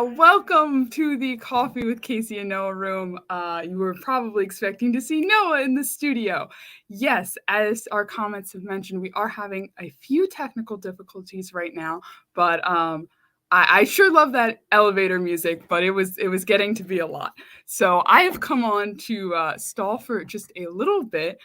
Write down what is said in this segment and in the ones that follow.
Welcome to the Coffee with Casey and Noah room. You were probably expecting to see Noah in the studio. Yes, as our comments have mentioned, we are having a few technical difficulties right now, but I sure love that elevator music, but it was getting to be a lot. So I have come on to stall for just a little bit.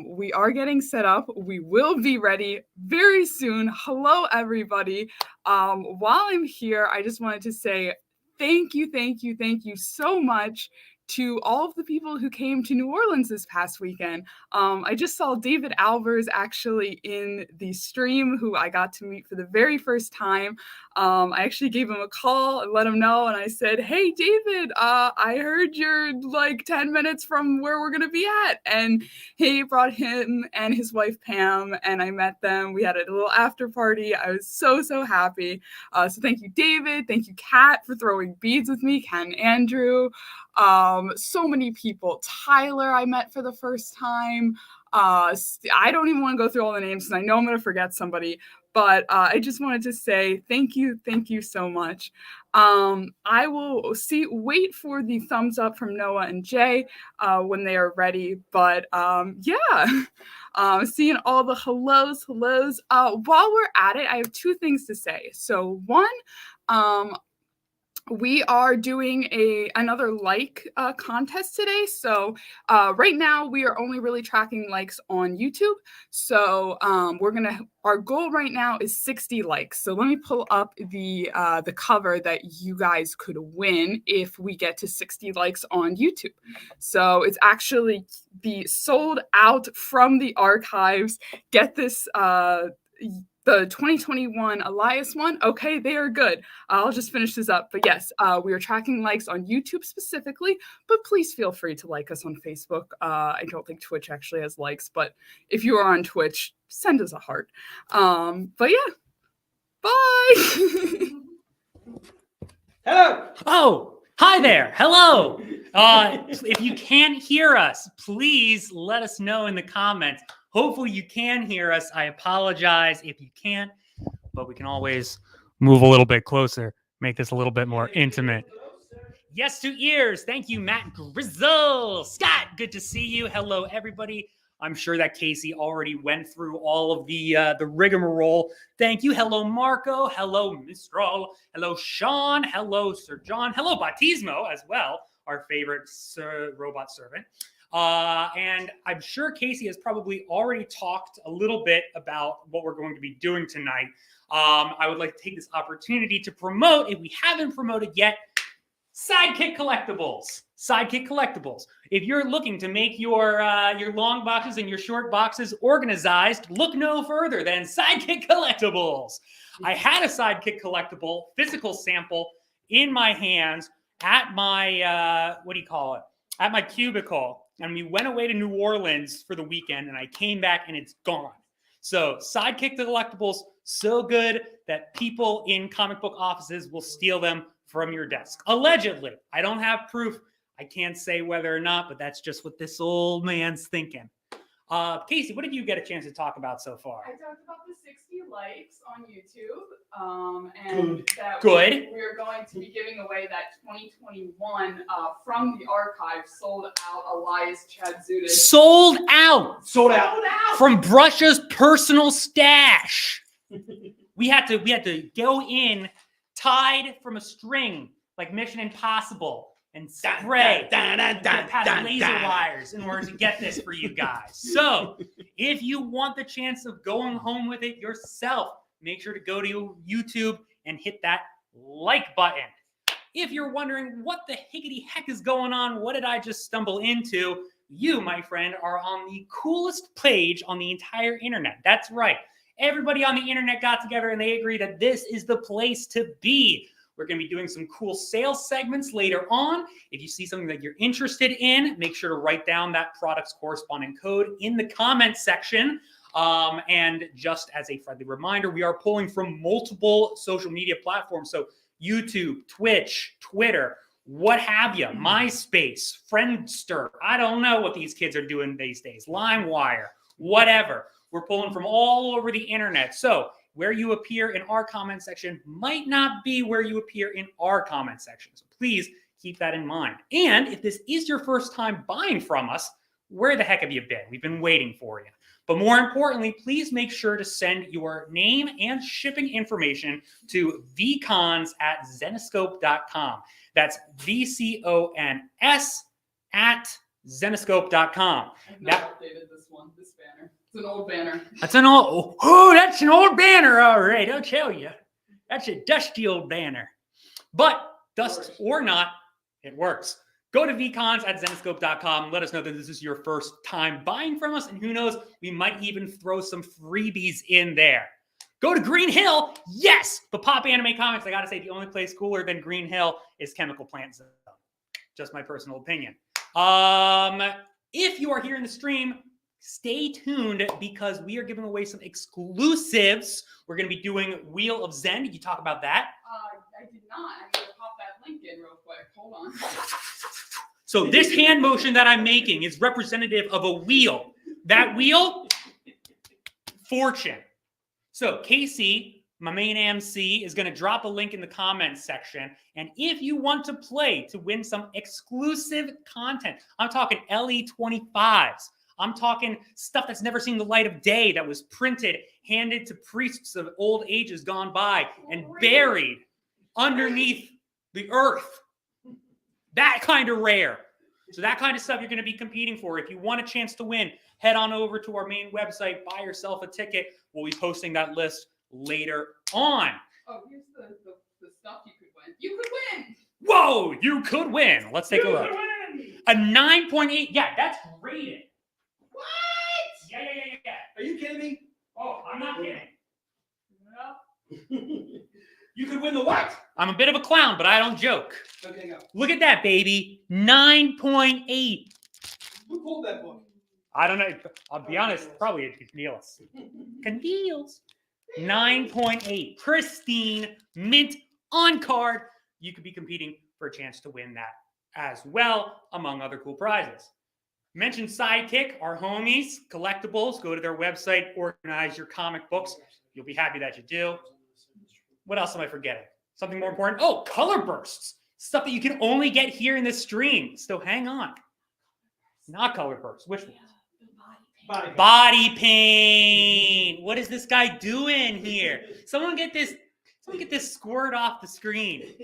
We are getting set up. We will be ready very soon. Hello, everybody. While I'm here, I just wanted to say thank you so much to all of the people who came to New Orleans this past weekend. I just saw David Albers actually in the stream, who I got to meet for the very first time. I actually gave him a call and let him know, and I said, "Hey, David, I heard you're like 10 minutes from where we're gonna be at." And he brought him and his wife Pam, and I met them. We had a little after party. I was so happy. So thank you, David. Thank you, Kat, for throwing beads with me. Kat and Andrew. So many people. Tyler, I met for the first time. I don't even want to go through all the names because I know I'm going to forget somebody. But I just wanted to say thank you so much. I will wait for the thumbs up from Noah and Jay when they are ready. But yeah, seeing all the hellos. While we're at it, I have two things to say. So one, we are doing another like contest today. So right now we are only really tracking likes on YouTube. So our goal right now is 60 likes. So let me pull up the cover that you guys could win if we get to 60 likes on YouTube. So it's actually the sold out from the archives. Get this. The 2021 Elias one, okay, they are good. I'll just finish this up. But yes, we are tracking likes on YouTube specifically, but please feel free to like us on Facebook. I don't think Twitch actually has likes, but if you are on Twitch, send us a heart. But yeah, bye. Hello. Oh, hi there. Hello. If you can't hear us, please let us know in the comments. Hopefully you can hear us. I apologize if you can't, but we can always move a little bit closer, make this a little bit more intimate. Yes to ears. Thank you, Matt Grizzle. Scott, good to see you. Hello, everybody. I'm sure that Casey already went through all of the rigmarole. Thank you. Hello, Marco. Hello, Mistral. Hello, Sean. Hello, Sir John. Hello, Baptismo as well, our favorite robot servant. And I'm sure Casey has probably already talked a little bit about what we're going to be doing tonight. I would like to take this opportunity to promote, if we haven't promoted yet, Sidekick Collectibles. Sidekick Collectibles. If you're looking to make your long boxes and your short boxes organized, look no further than Sidekick Collectibles. I had a Sidekick Collectible physical sample in my hands at my, at my cubicle. And we went away to New Orleans for the weekend, and I came back, and it's gone. So Sidekick Collectibles, so good that people in comic book offices will steal them from your desk. Allegedly. I don't have proof. I can't say whether or not, but that's just what this old man's thinking. Casey, what did you get a chance to talk about so far? I talked about the 60 likes on YouTube. And that good. We are going to be giving away that 2021 from the archive sold out Elias Chadzudis. Sold out from Brusha's personal stash. we had to go in tied from a string like Mission Impossible and spray past laser wires in order to get this for you guys. So if you want the chance of going home with it yourself, make sure to go to YouTube and hit that like button. If you're wondering what the higgity heck is going on, what did I just stumble into? You, my friend, are on the coolest page on the entire internet. That's right. Everybody on the internet got together and they agreed that this is the place to be. We're going to be doing some cool sales segments later on. If you see something that you're interested in, make sure to write down that product's corresponding code in the comment section. And just as a friendly reminder, we are pulling from multiple social media platforms. So YouTube, Twitch, Twitter, what have you, MySpace, Friendster. I don't know what these kids are doing these days. LimeWire, whatever. We're pulling from all over the internet. So where you appear in our comment section might not be where you appear in our comment section. So please keep that in mind. And if this is your first time buying from us, where the heck have you been? We've been waiting for you. But more importantly, please make sure to send your name and shipping information to vcons@zenescope.com. That's VCONS@zenescope.com. I've not updated this banner. It's an old banner. That's an old banner, all right, I'll tell you. That's a dusty old banner. But dust or not, it works. Go to vcons@zenescope.com. Let us know that this is your first time buying from us. And who knows, we might even throw some freebies in there. Go to Green Hill. Yes. But Pop Anime Comics, I got to say, the only place cooler than Green Hill is Chemical Plant Zone. Just my personal opinion. If you are here in the stream, stay tuned because we are giving away some exclusives. We're going to be doing Wheel of Zen. Did you talk about that? I did not. I'm going to pop that link in real quick. Hold on. So this hand motion that I'm making is representative of a wheel. That wheel, fortune. So Casey, my main MC, is going to drop a link in the comments section. And if you want to play to win some exclusive content, I'm talking LE25s. I'm talking stuff that's never seen the light of day, that was printed, handed to priests of old ages gone by, and buried underneath the earth. That kind of rare. So that kind of stuff you're going to be competing for. If you want a chance to win, head on over to our main website, buy yourself a ticket. We'll be posting that list later on. Oh, here's the stuff you could win. You could win! Whoa, you could win. Let's take a look. A 9.8. Yeah, that's rated. What? Yeah. Are you kidding me? Oh, I'm not kidding. No. You could win the what? I'm a bit of a clown, but I don't joke. Okay, go. Look at that, baby. 9.8. Who pulled that book? I don't know. I'll be honest, probably a Cornelius. Cornelius. 9.8. Pristine, mint, on card. You could be competing for a chance to win that as well, among other cool prizes. Mention Sidekick, our homies, Collectibles. Go to their website, organize your comic books. You'll be happy that you do. What else am I forgetting? Something more important? Oh, color bursts. Stuff that you can only get here in this stream. So hang on. Not color bursts. Which one? Body paint. What is this guy doing here? Someone get this squirt off the screen.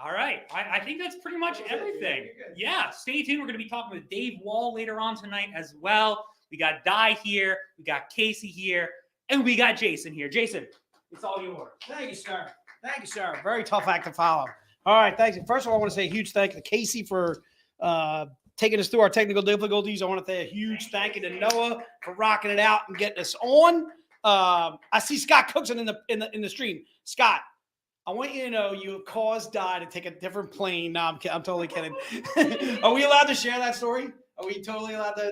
All right. I think that's pretty much everything. Yeah. Stay tuned. We're going to be talking with Dave Wall later on tonight as well. We got Di here. We got Casey here. And we got Jason here. Jason, it's all yours. Thank you, sir. Thank you, sir. Very tough act to follow. All right, thanks. First of all, I want to say a huge thank you to Casey for taking us through our technical difficulties. I want to say a huge thank you to Noah for rocking it out and getting us on. I see Scott Cookson in the stream. Scott, I want you to know you caused Di to take a different plane. No, I'm totally kidding. Are we allowed to share that story? Are we totally allowed to?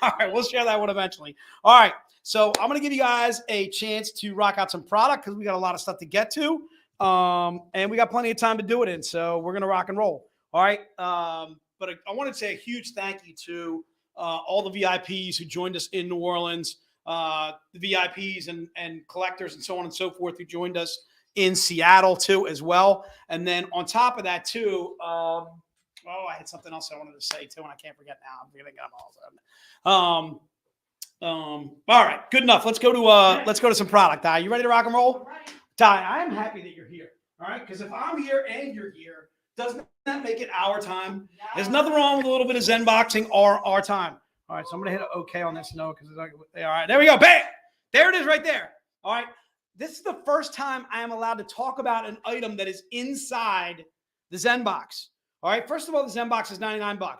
All right, we'll share that one eventually. All right. So I'm going to give you guys a chance to rock out some product because we got a lot of stuff to get to. And we got plenty of time to do it in. So we're going to rock and roll. All right. But I want to say a huge thank you to all the VIPs who joined us in New Orleans, the VIPs and collectors and so on and so forth who joined us in Seattle too as well. And then on top of that too, I had something else I wanted to say too, and I can't forget now. I'm forgetting them all of a sudden. All right, good enough. Let's go to some product. Di, you ready to rock and roll? Di, I am happy that you're here. All right, because if I'm here and you're here, doesn't that make it our time? There's nothing wrong with a little bit of Zen boxing or our time. All right, so I'm gonna hit an OK on this note because all right, there we go. Bam! There it is right there. All right. This is the first time I am allowed to talk about an item that is inside the Zen box. All right. First of all, the Zen box is $99. All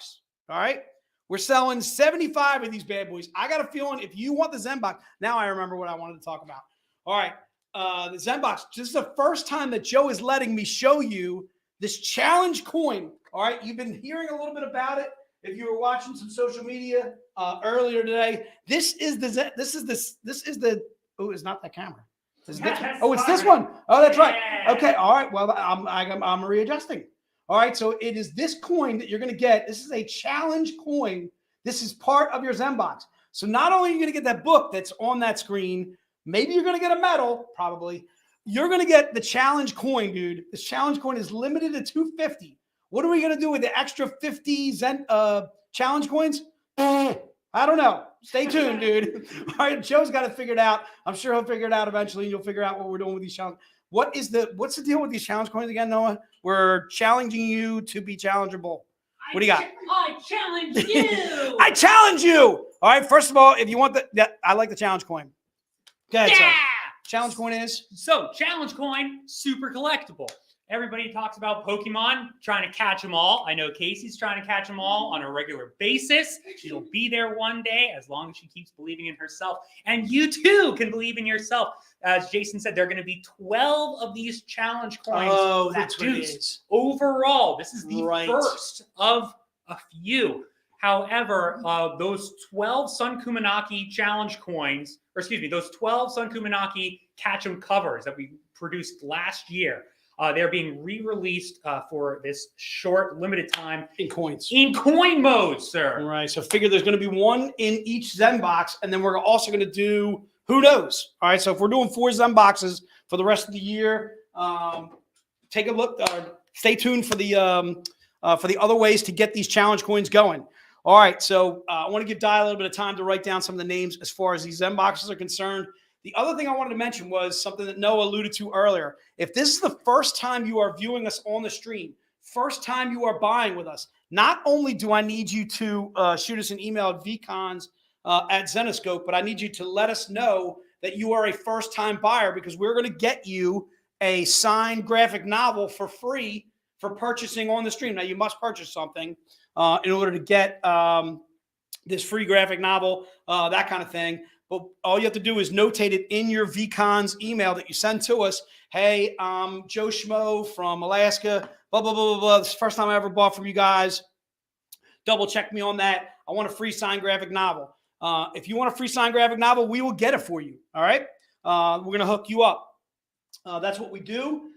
right. We're selling 75 of these bad boys. I got a feeling if you want the Zen box, now I remember what I wanted to talk about. All right. The Zen box. This is the first time that Joe is letting me show you this challenge coin. All right. You've been hearing a little bit about it. If you were watching some social media earlier today, this is the, oh, it's not that camera. It's this one. Oh, that's right. Okay. All right. Well, I'm readjusting. All right. So it is this coin that you're going to get. This is a challenge coin. This is part of your Zen box. So not only are you going to get that book that's on that screen, maybe you're going to get a medal, probably. You're going to get the challenge coin, dude. This challenge coin is limited to 250. What are we going to do with the extra 50 Zen challenge coins? I don't know. Stay tuned, dude. All right, Joe's got it figured out. I'm sure he'll figure it out eventually. You'll figure out what we're doing with these challenges. What's the deal with these challenge coins again, Noah? We're challenging you to be challengeable. What do you got? I challenge you. I challenge you. All right. First of all, if you want I like the challenge coin. Go ahead, Yeah. sir. Challenge coin is? So, challenge coin, super collectible. Everybody talks about Pokemon, trying to catch them all. I know Casey's trying to catch them all on a regular basis. She'll be there one day as long as she keeps believing in herself. And you too can believe in yourself. As Jason said, there are going to be 12 of these challenge coins. Oh, that's what it is. Overall, this is the first of a few. However, those 12 Sun Kumanaki challenge coins, or excuse me, those 12 Sun Kumanaki catch 'em covers that we produced last year, they're being re-released for this short, limited time. In coins. In coin mode, sir. All right. So figure there's going to be one in each Zen box, and then we're also going to do, who knows? All right. So if we're doing 4 Zen boxes for the rest of the year, take a look. Stay tuned for the other ways to get these challenge coins going. All right. So I want to give Di a little bit of time to write down some of the names as far as these Zen boxes are concerned. The other thing I wanted to mention was something that Noah alluded to earlier. If this is the first time you are viewing us on the stream, first time you are buying with us, not only do I need you to shoot us an email at vcons at Zenescope, but I need you to let us know that you are a first-time buyer, because we're going to get you a signed graphic novel for free for purchasing on the stream. Now, you must purchase something in order to get this free graphic novel, that kind of thing. But all you have to do is notate it in your VCons email that you send to us. Hey, Joe Schmo from Alaska, blah, blah, blah, blah, blah. This is the first time I ever bought from you guys. Double check me on that. I want a free signed graphic novel. If you want a free signed graphic novel, we will get it for you. All right. We're going to hook you up. That's what we do.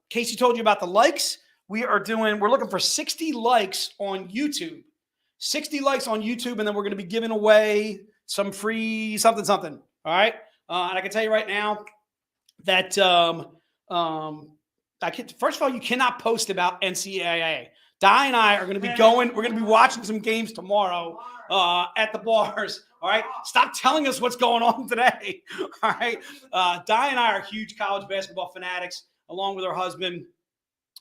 Casey told you about the likes. We're looking for 60 likes on YouTube. 60 likes on YouTube, and then we're going to be giving away some free something. All right. And I can tell you right now that first of all, you cannot post about NCAA. Di and I are going to be we're going to be watching some games tomorrow at the bars. All right. Stop telling us what's going on today. All right. Di and I are huge college basketball fanatics, along with her husband.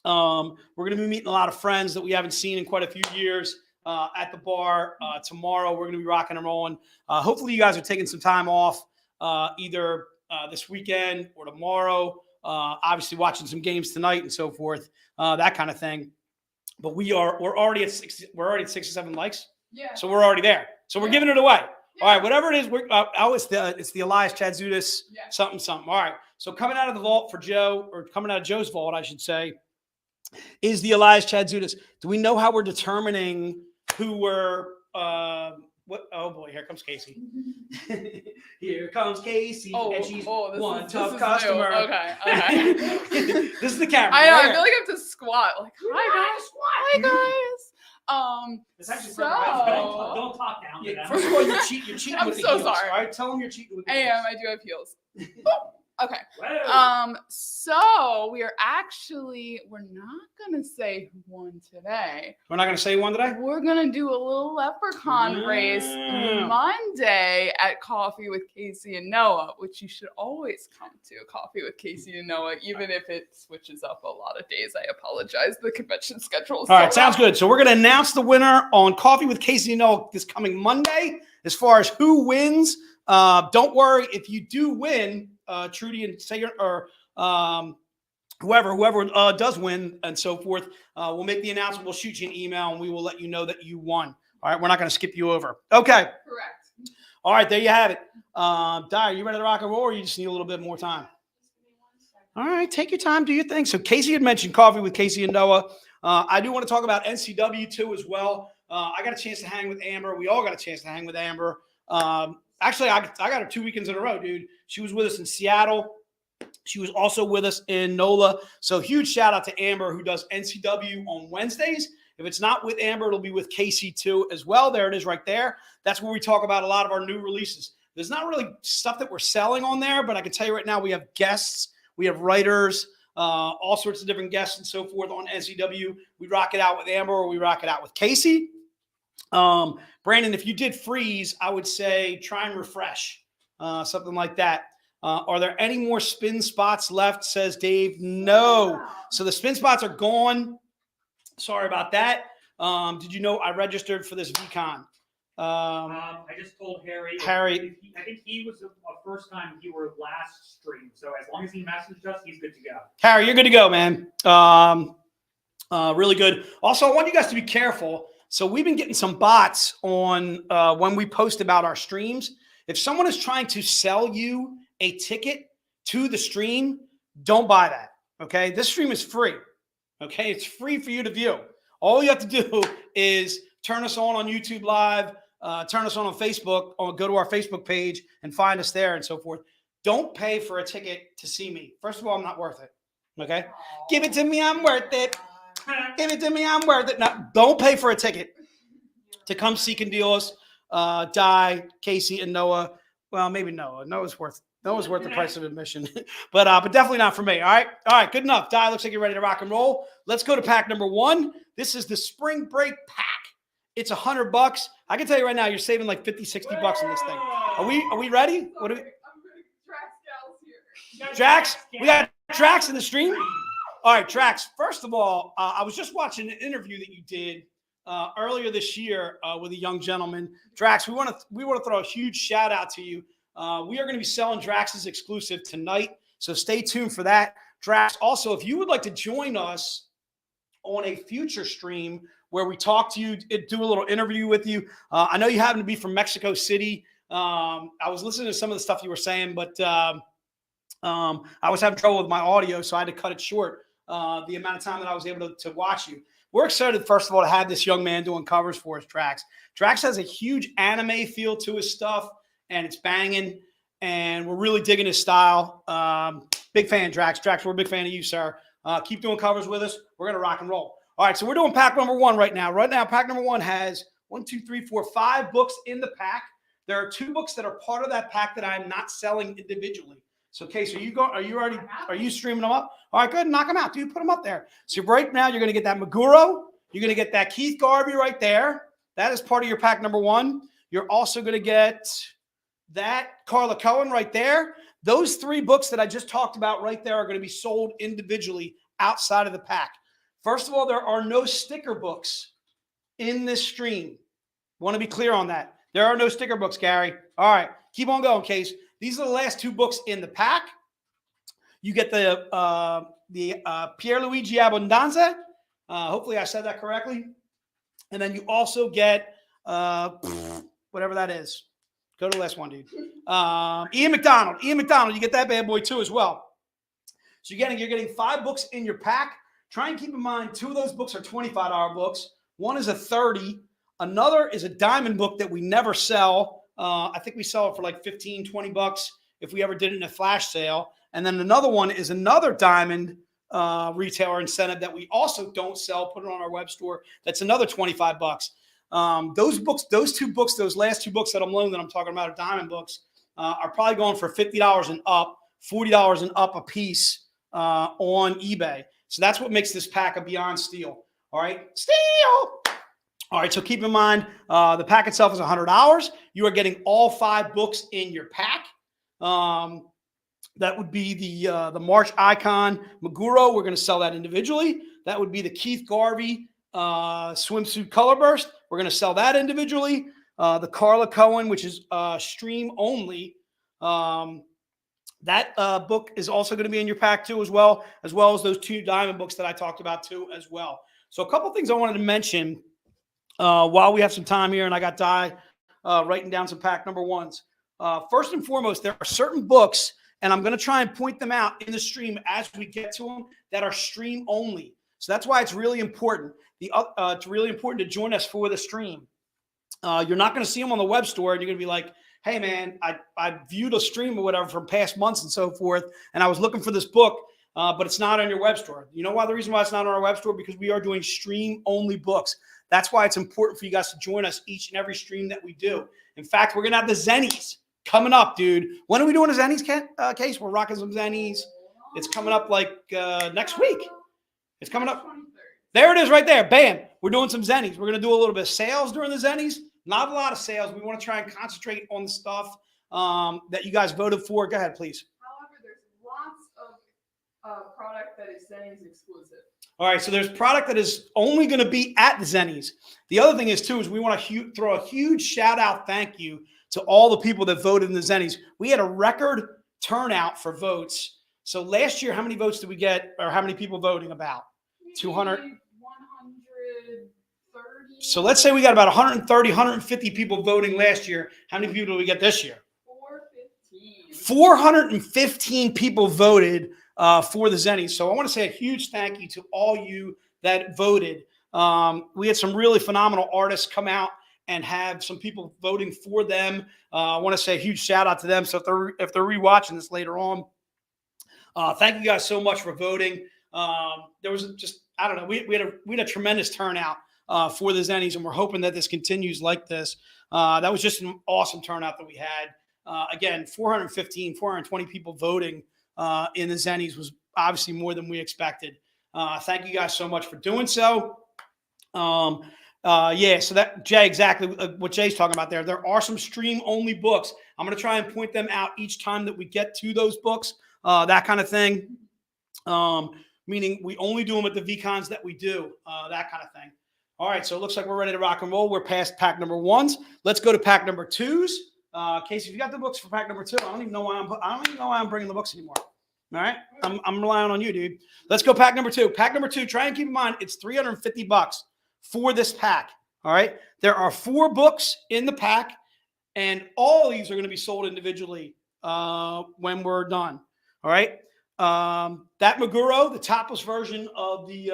We're going to be meeting a lot of friends that we haven't seen in quite a few years at the bar tomorrow. We're going to be rocking and rolling. Hopefully you guys are taking some time off either this weekend or tomorrow. Obviously watching some games tonight and so forth, that kind of thing. But we're already at 67 likes. Yeah. So we're already there. So we're giving it away. Yeah. All right, whatever it is, it's the Elias Chadzudis something. All right. So coming out of the vault for Joe, or coming out of Joe's vault, I should say, is the Elias Chadzudis. Do we know how we're determining who we're what? Oh boy, here comes Casey. Here comes Casey, and she's one tough customer. New. Okay. This is the camera. I know. I feel like I have to squat. Like, hi guys. It's actually So don't talk down. Yeah, first of all, you're cheating I'm with the so heels. sorry. All right, tell them you're cheating with the I heels. am. I do have heels. Okay. Whoa. So we're not gonna say who won today. We're not gonna say one today? We're gonna do a little Leprechaun race Monday at Coffee with Casey and Noah, which you should always come to Coffee with Casey and Noah, even if it switches up a lot of days. I apologize. The convention schedule is all right, sounds good. So we're gonna announce the winner on Coffee with Casey and Noah this coming Monday. As far as who wins, don't worry if you do win. Trudy and Sager, or whoever does win and so forth, we'll make the announcement. We'll shoot you an email and we will let you know that you won. All right, we're not going to skip you over. Okay. Correct. All right, there you have it. Di, are you ready to rock and roll, or you just need a little bit more time? All right, take your time, do your thing. So Casey had mentioned Coffee with Casey and Noah. I do want to talk about NCW too as well. I got a chance to hang with Amber. We all got a chance to hang with Amber. Actually, I got her 2 weekends in a row, dude. She was with us in Seattle. She was also with us in NOLA. So huge shout out to Amber, who does NCW on Wednesdays. If it's not with Amber, it'll be with Casey too as well. There it is right there. That's where we talk about a lot of our new releases. There's not really stuff that we're selling on there, but I can tell you right now, we have guests, we have writers, all sorts of different guests and so forth on NCW. We rock it out with Amber or we rock it out with Casey. Brandon, if you did freeze, I would say try and refresh, something like that. Are there any more spin spots left, says Dave? No. So the spin spots are gone. Sorry about that. Did you know I registered for this VCon? I just told Harry. I think he was a first time viewer last stream. So as long as he messaged us, he's good to go. Harry, you're good to go, man. Really good. Also, I want you guys to be careful. So we've been getting some bots on when we post about our streams. If someone is trying to sell you a ticket to the stream, don't buy that. Okay. This stream is free. Okay. It's free for you to view. All you have to do is turn us on YouTube Live, turn us on Facebook, or go to our Facebook page and find us there and so forth. Don't pay for a ticket to see me. First of all, I'm not worth it. Okay. Give it to me. I'm worth it. Give it to me. I'm worth it. Now, don't pay for a ticket to come see Candilos, Di, Casey, and Noah. Well, maybe Noah. Noah's worth the price of admission, but definitely not for me. All right, good enough. Di, looks like you're ready to rock and roll. Let's go to pack number 1. This is the spring break pack. It's $100. I can tell you right now, you're saving like 50, 60 bucks on this thing. Are we ready? What are we? Drax, we got Drax in the stream. All right, Drax. First of all, I was just watching an interview that you did earlier this year with a young gentleman. Drax, we want to throw a huge shout out to you. We are going to be selling Drax's exclusive tonight, so stay tuned for that. Drax, also, if you would like to join us on a future stream where we talk to you, do a little interview with you. I know you happen to be from Mexico City. I was listening to some of the stuff you were saying, but I was having trouble with my audio, so I had to cut it short, the amount of time that I was able to watch you. We're excited, first of all, to have this young man doing covers for us, Drax. Drax has a huge anime feel to his stuff, and it's banging, and we're really digging his style. Big fan, Drax. Drax, we're a big fan of you, sir. Keep doing covers with us. We're going to rock and roll. All right, so we're doing pack number 1 right now. Right now, pack number 1 has 5 books in the pack. There are 2 books that are part of that pack that I'm not selling individually. So, Case, are you streaming them up? All right, good. Knock them out, dude. Put them up there. So right now, you're going to get that Meguro. You're going to get that Keith Garvey right there. That is part of your pack number 1. You're also going to get that Carla Cohen right there. Those 3 books that I just talked about right there are going to be sold individually outside of the pack. First of all, there are no sticker books in this stream. Want to be clear on that. There are no sticker books, Gary. All right, keep on going, Case. These are the last 2 books in the pack. You get the Pierluigi Abbondanza. Hopefully I said that correctly. And then you also get whatever that is. Go to the last one, dude. Ian McDonald. Ian McDonald, you get that bad boy too as well. So you're getting 5 books in your pack. Try and keep in mind 2 of those books are $25 books. One is a $30. Another is a diamond book that we never sell. I think we sell it for like 15, 20 bucks if we ever did it in a flash sale. And then another one is another diamond retailer incentive that we also don't sell, put it on our web store. That's another 25 bucks. Those books, those 2 books, those last 2 books that I'm loaning that I'm talking about are diamond books, are probably going for $50 and up, $40 and up a piece on eBay. So that's what makes this pack a Beyond Steal. All right. Steal. All right. So keep in mind, the pack itself is $100. You are getting all 5 books in your pack. That would be the March Icon Meguro. We're going to sell that individually. That would be the Keith Garvey Swimsuit Color Burst. We're going to sell that individually. The Carla Cohen, which is stream only. That book is also going to be in your pack too, as well as those 2 diamond books that I talked about too, as well. So a couple things I wanted to mention while we have some time here, and I got Di writing down some pack number 1s. First and foremost, there are certain books, and I'm going to try and point them out in the stream as we get to them, that are stream only. So that's why it's really important. It's really important to join us for the stream. You're not going to see them on the web store, and you're going to be like, hey, man, I viewed a stream or whatever from past months and so forth, and I was looking for this book. but it's not on your web store. You know why? The reason why it's not on our web store, because we are doing stream-only books. That's why it's important for you guys to join us each and every stream that we do. In fact, we're going to have the Zennies coming up, dude. When are we doing a Zennies case? We're rocking some Zennies. It's coming up like next week. It's coming up. There it is right there. Bam. We're doing some Zennies. We're going to do a little bit of sales during the Zennies. Not a lot of sales. We want to try and concentrate on the stuff that you guys voted for. Go ahead, please. However, there's lots of product that is Zenny's exclusive. All right, so there's product that is only going to be at the Zennies. The other thing is, too, is we want to throw a huge shout-out thank you to all the people that voted in the Zennies. We had a record turnout for votes. So last year, how many votes did we get, or how many people voting about? 200? 130. So let's say we got about 130, 150 people voting last year. How many people did we get this year? 415. 415 people voted for the Zennies. So I want to say a huge thank you to all you that voted. We had some really phenomenal artists come out and have some people voting for them. I want to say a huge shout out to them. So if they're rewatching this later on, thank you guys so much for voting. There was just, I don't know, we had a tremendous turnout for the Zennies, and we're hoping that this continues like this. That was just an awesome turnout that we had. Again, 420 people voting in the Zennies was obviously more than we expected. Thank you guys so much for doing so. Yeah, so that, Jay, exactly what Jay's talking about there. There are some stream-only books. I'm going to try and point them out each time that we get to those books, that kind of thing. Meaning we only do them at the VCons that we do, that kind of thing. All right, so it looks like we're ready to rock and roll. We're past pack number 1s. Let's go to pack number 2s. Casey, if you got the books for pack number 2, I don't even know why I'm bringing the books anymore. All right, I'm relying on you, dude. Let's go pack number 2. Pack number 2. Try and keep in mind it's $350 for this pack. All right, there are 4 books in the pack, and all these are going to be sold individually when we're done. All right. That Meguro, the topless version of the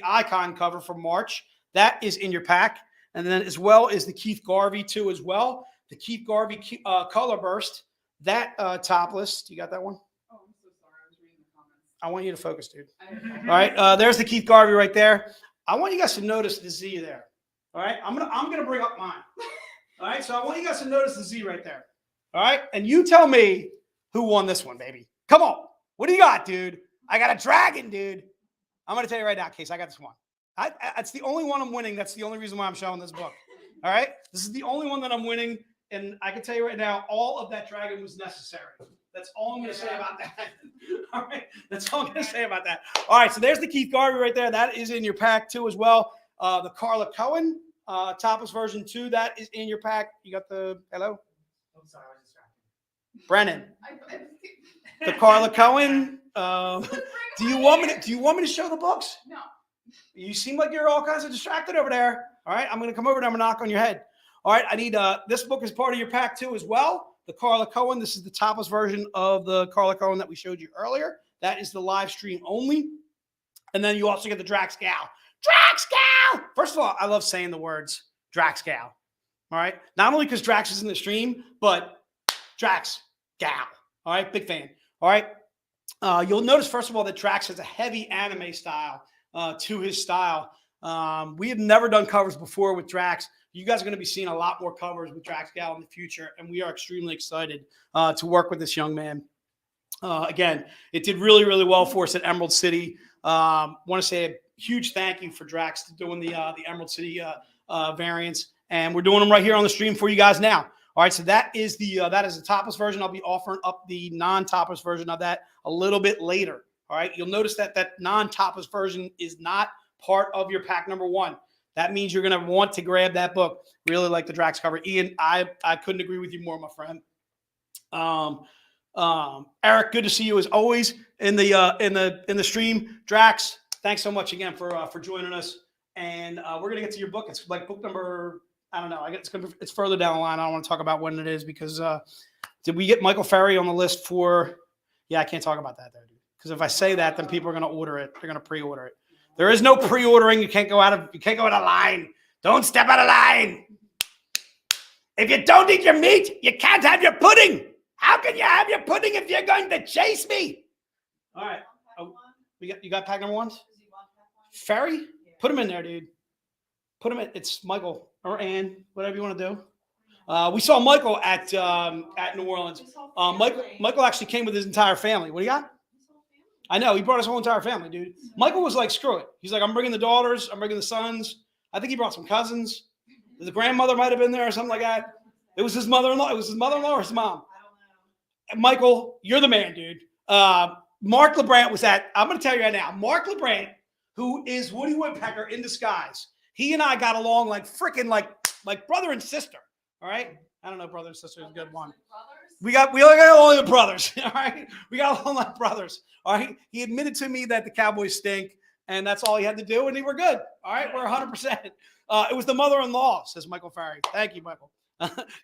icon cover from March, that is in your pack. And then as well as the Keith Garvey too as well. The Keith Garvey color burst, that topless. Do you got that one? Oh, I'm so sorry. I was reading the comments. I want you to focus, dude. All right. There's the Keith Garvey right there. I want you guys to notice the Z there. All right. I'm gonna bring up mine. All right. So I want you guys to notice the Z right there. All right. And you tell me who won this one, baby. Come on. What do you got, dude? I got a dragon, dude. I'm going to tell you right now, Case, I got this one. That's the only one I'm winning. That's the only reason why I'm showing this book. All right? This is the only one that I'm winning. And I can tell you right now, all of that dragon was necessary. That's all I'm going to say about that. All right? That's all I'm going to say about that. All right, so there's the Keith Garvey right there. That is in your pack, too, as well. The Carla Cohen, topless version 2, that is in your pack. You got the, hello? I'm sorry, I was distracted. Brennan. The Carla Cohen. Do you want me to show the books? No. You seem like you're all kinds of distracted over there. All right, I'm going to come over there. I'm going to knock on your head. All right, I need this book is part of your pack too as well. The Carla Cohen. This is the topless version of the Carla Cohen that we showed you earlier. That is the live stream only. And then you also get the Drax Gal. Drax Gal. First of all, I love saying the words Drax Gal. All right, not only because Drax is in the stream, but Drax Gal. All right, big fan. All right. You'll notice, first of all, that Drax has a heavy anime style to his style. We have never done covers before with Drax. You guys are going to be seeing a lot more covers with Drax Gal in the future, and we are extremely excited to work with this young man. Again, it did really, really well for us at Emerald City. Want to say a huge thank you for Drax to doing the Emerald City variants, and we're doing them right here on the stream for you guys now. All right, so that is the topless version. I'll be offering up the non-topless version of that a little bit later. All right, you'll notice that non-topless version is not part of your pack number 1. That means you're going to want to grab that book. Really like the Drax cover, Ian. I couldn't agree with you more, my friend. Eric, good to see you as always in the stream. Drax, thanks so much again for joining us. And we're gonna get to your book. It's like book number. I don't know. It's further down the line. I don't want to talk about when it is because did we get Michael Ferry on the list for? Yeah, I can't talk about that there, dude. Because if I say that, then people are going to order it. They're going to pre-order it. There is no pre-ordering. You can't go out of line. Don't step out of line. If you don't eat your meat, you can't have your pudding. How can you have your pudding if you're going to chase me? All right. You got pack number ones? Ferry? Put him in there, dude. Put him in. It's Michael or Ann, whatever you want to do. We saw Michael at New Orleans. Michael actually came with his entire family. What do you got? I know, he brought his whole entire family, dude. Michael was like, screw it. He's like, I'm bringing the daughters. I'm bringing the sons. I think he brought some cousins. The grandmother might have been there or something like that. It was his mother-in-law. It was his mother-in-law or his mom. And Michael, you're the man, dude. Mark LeBrant was at, I'm going to tell you right now, Mark LeBrant, who is Woody Woodpecker in disguise. He and I got along like freaking like brother and sister. All right. I don't know, brother and sister is a good one. We only got all the brothers. All right. We got along like brothers. All right. He admitted to me that the Cowboys stink, and that's all he had to do, and we were good. All right. We're 100%. It was the mother-in-law, says Michael Farry. Thank you, Michael.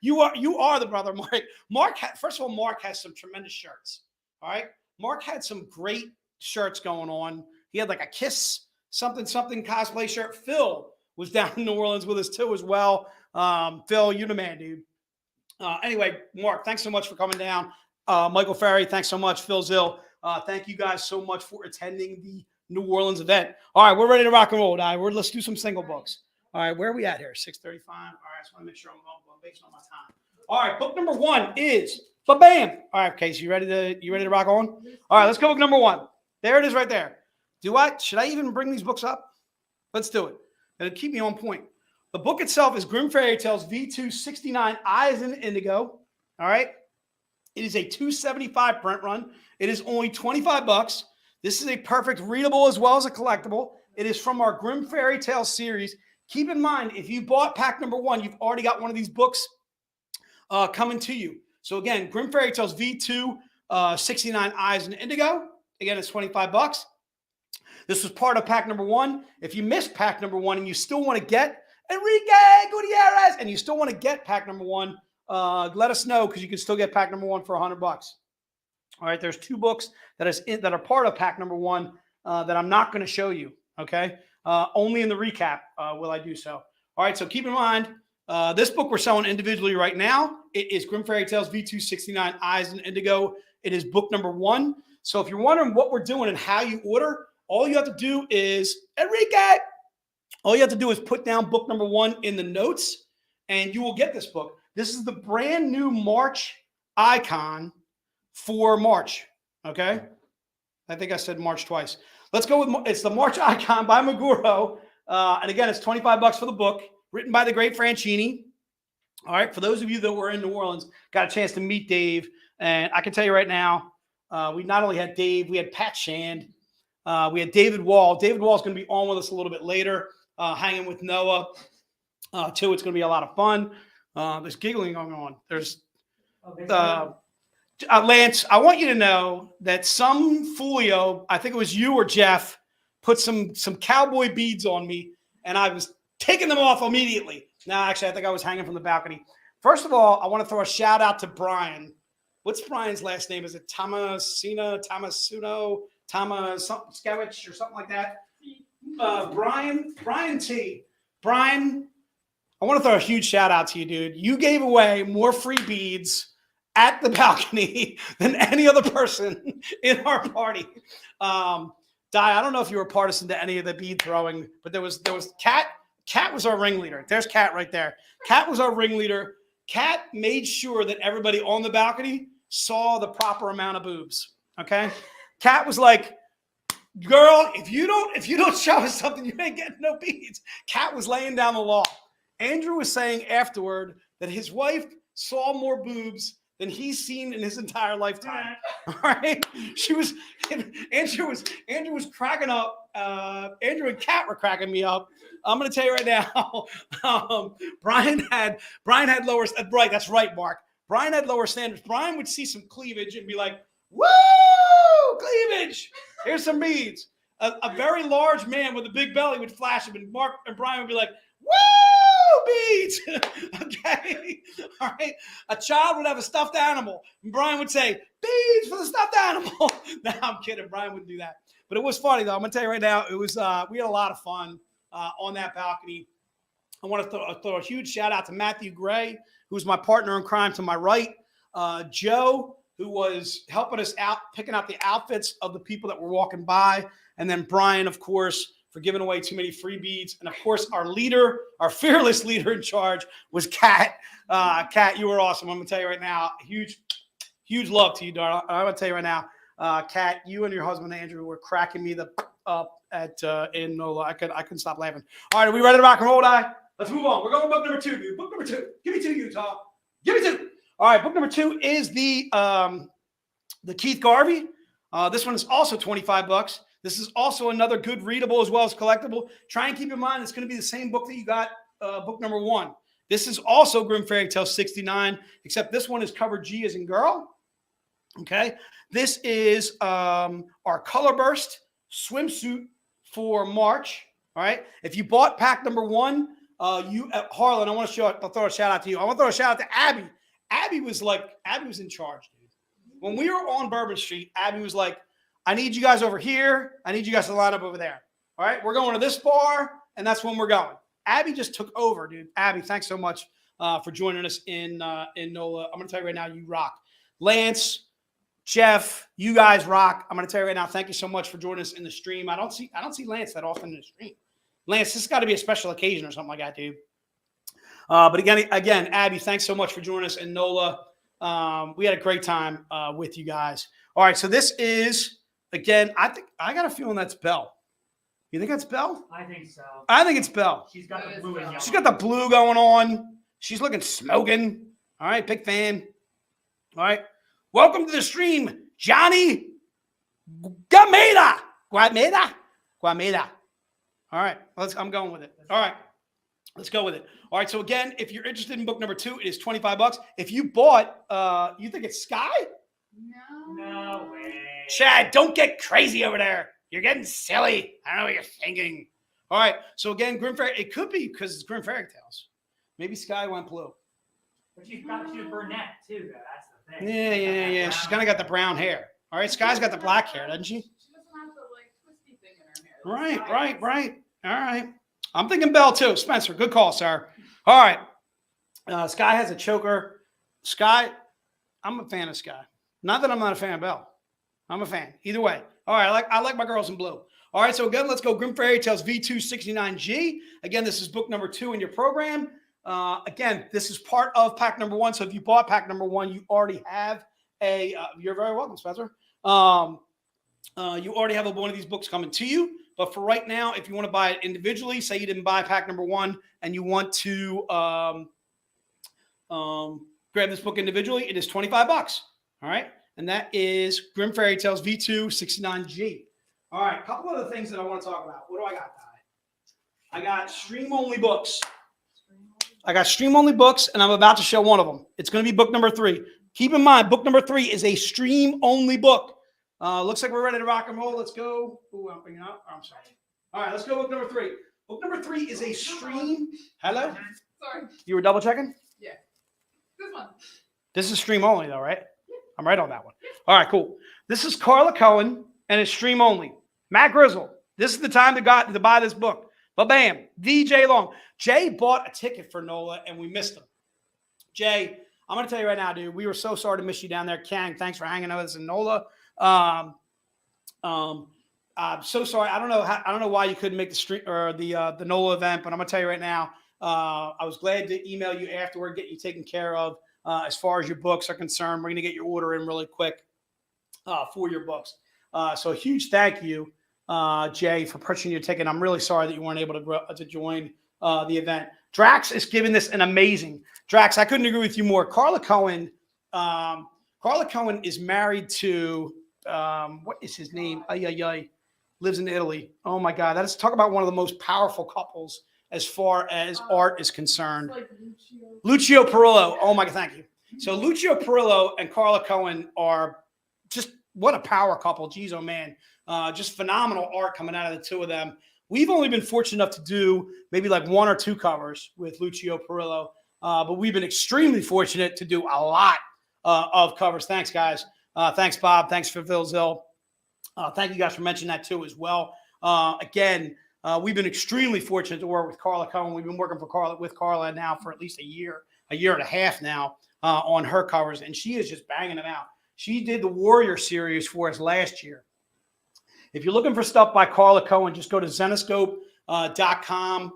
You are the brother, Mark. First of all, Mark has some tremendous shirts. All right. Mark had some great shirts going on. He had like a Kiss something cosplay shirt. Phil was down in New Orleans with us too as well. Phil, you the man, dude. Anyway, Mark, thanks so much for coming down. Michael Ferry, thanks so much. Phil Zill, thank you guys so much for attending the New Orleans event. All right, we're ready to rock and roll. Let's do some single books. All right, where are we at here? 6:35. All right, I just want to make sure I'm based on my time. All right, book number one is Ba-Bam. All right, Casey, you ready to rock on? All right, let's go with number one. There it is right there. Should I even bring these books up? Let's do it. It'll keep me on point. The book itself is Grimm Fairy Tales V269 Eyes in Indigo. All right. It is a $275 print run. It is only $25. This is a perfect readable as well as a collectible. It is from our Grimm Fairy Tales series. Keep in mind, if you bought pack number one, you've already got one of these books coming to you. So again, Grimm Fairy Tales V269 Eyes in Indigo. Again, it's $25. This was part of pack number one. If you missed pack number one and you still want to get Enrique Gutierrez, and you still want to get pack number one, let us know, because you can still get pack number one for $100. All right, there's two books that are part of pack number one that I'm not going to show you. Okay, only in the recap will I do so. All right, so keep in mind, this book we're selling individually right now. It is Grimm Fairy Tales V269 Eyes in Indigo. It is book number one. So if you're wondering what we're doing and how you order, all you have to do is Enrique. All you have to do is put down book number one in the notes, and you will get this book. This is the brand new March icon for March. Okay. I think I said March twice. Let's go with, it's the March icon by Maguro. And again, it's $25 for the book, written by the great Franchini. All right. For those of you that were in New Orleans, got a chance to meet Dave. And I can tell you right now, we not only had Dave, we had Pat Shand. We had David Wall. David Wall is going to be on with us a little bit later. Hanging with Noah, too. It's going to be a lot of fun. There's giggling going on. There's Lance. I want you to know that some folio, I think it was you or Jeff, put some cowboy beads on me, and I was taking them off immediately. No, actually, I think I was hanging from the balcony. First of all, I want to throw a shout out to Brian. What's Brian's last name? Is it Tomasuno, Skewich, or something like that? Brian T. Brian, I want to throw a huge shout out to you, dude. You gave away more free beads at the balcony than any other person in our party. Di, I don't know if you were partisan to any of the bead throwing, but there was Kat. Kat was our ringleader. There's Kat right there. Kat was our ringleader. Kat made sure that everybody on the balcony saw the proper amount of boobs. Okay. Kat was like, girl, if you don't show us something, you ain't getting no beads. Kat was laying down the law. Andrew was saying afterward that his wife saw more boobs than he's seen in his entire lifetime. All right. Andrew was cracking up. Andrew and Kat were cracking me up. I'm going to tell you right now, Brian had lower, right. That's right, Mark. Brian had lower standards. Brian would see some cleavage and be like, woo, cleavage. Here's some beads. A very large man with a big belly would flash him, and Mark and Brian would be like, woo, beads. Okay. All right. A child would have a stuffed animal, and Brian would say, beads for the stuffed animal. No, I'm kidding. Brian wouldn't do that. But it was funny, though. I'm going to tell you right now, it was we had a lot of fun on that balcony. I want to throw a huge shout out to Matthew Gray, who's my partner in crime to my right. Joe, who was helping us out, picking out the outfits of the people that were walking by. And then Brian, of course, for giving away too many free beads. And of course, our leader, our fearless leader in charge was Kat. Kat, you were awesome. I'm gonna tell you right now, huge love to you, darling. I'm gonna tell you right now, Kat, you and your husband Andrew were cracking me up in NOLA. I couldn't stop laughing. All right, are we ready to rock and roll, Di? Let's move on. We're going to book number 2, dude. Book number 2. Give me 2, Utah. Give me 2. All right, book number 2 is the Keith Garvey. This one is also $25. This is also another good readable as well as collectible. Try and keep in mind it's going to be the same book that you got book number 1. This is also Grim Fairy Tale 69, except this one is cover G as in girl. Okay. This is our Color Burst swimsuit for March. All right. If you bought pack number 1, Harlan, I want to throw a shout out to you. I want to throw a shout out to Abby. Abby was in charge, dude. When we were on Bourbon Street, Abby was like, I need you guys over here. I need you guys to line up over there. All right. We're going to this bar, and that's when we're going. Abby just took over, dude. Abby, thanks so much for joining us in NOLA. I'm going to tell you right now, you rock. Lance, Jeff, you guys rock. I'm going to tell you right now, thank you so much for joining us in the stream. I don't see Lance that often in the stream. Lance, this has got to be a special occasion or something like that, dude. But again, Abby, thanks so much for joining us in NOLA. We had a great time with you guys. All right, so this is, again, I got a feeling that's Belle. You think that's Belle? I think so. I think it's Belle. She's got the blue and yellow. She's got the blue going on. She's looking smoking. All right, big fan. All right. Welcome to the stream, Johnny Guameda. All right, I'm going with it. All right, let's go with it. All right, so again, if you're interested in book number 2, it is $25. If you bought, you think it's Sky? No way. Chad, don't get crazy over there. You're getting silly. I don't know what you're thinking. All right, so again, Grim Fairy, it could be because it's Grim Fairy Tales. Maybe Sky went blue. But she's a brunette too, though. That's the thing. Yeah. She's kind of got the brown hair. All right, Sky's got the black hair, doesn't she? She doesn't have the twisty thing in her hair. Right. All right. I'm thinking Belle too. Spencer, good call, sir. All right. Sky has a choker. Sky, I'm a fan of Sky. Not that I'm not a fan of Belle. I'm a fan. Either way. All right, I like my girls in blue. All right, so again, let's go Grim Fairy Tales V269G. Again, this is book number 2 in your program. Again, this is part of pack number 1. So if you bought pack number 1, you already have you're very welcome, Spencer. You already have one of these books coming to you. But for right now, if you want to buy it individually, say you didn't buy pack number 1 and you want to grab this book individually, it is $25. All right. And that is Grim Fairy Tales V269G. All right, a couple other things that I want to talk about. What do I got, Ty? I got stream-only books. And I'm about to show one of them. It's going to be book number 3. Keep in mind, book number 3 is a stream-only book. Looks like we're ready to rock and roll. Let's go. Ooh, I'm bringing up. I'm sorry. All right, let's go book number 3. Book number 3 is a stream. Hello? Sorry. You were double-checking? Yeah. This one. This is stream-only, though, right? I'm right on that one. All right, cool. This is Carla Cohen, and it's stream only. Matt Grizzle, this is the time to buy this book. But bam, DJ Long. Jay bought a ticket for NOLA, and we missed him. Jay, I'm going to tell you right now, dude, we were so sorry to miss you down there. Kang, thanks for hanging out with us in NOLA. I'm so sorry. I don't know why you couldn't make the stream or the NOLA event, but I'm going to tell you right now, I was glad to email you afterward, get you taken care of. As far as your books are concerned, we're going to get your order in really quick for your books. So a huge thank you, Jay, for purchasing your ticket. I'm really sorry that you weren't able to join the event. Drax is giving this an amazing. Drax, I couldn't agree with you more. Carla Cohen is married to, what is his name? Lives in Italy. Oh, my God. Let's talk about one of the most powerful couples as far as art is concerned. Like Lucio Perillo. Oh, my God. Thank you. So Lucio Perillo and Carla Cohen are just what a power couple. Geez, oh, man. Just phenomenal art coming out of the two of them. We've only been fortunate enough to do maybe like 1 or 2 covers with Lucio Perillo, but we've been extremely fortunate to do a lot of covers. Thanks, guys. Thanks, Bob. Thanks for Phil Zill. Thank you guys for mentioning that too as well. Again, we've been extremely fortunate to work with Carla Cohen. We've been working with Carla now for at least a year and a half now on her covers, and she is just banging them out. She did the Warrior series for us last year. If you're looking for stuff by Carla Cohen, just go to Zenescope.com,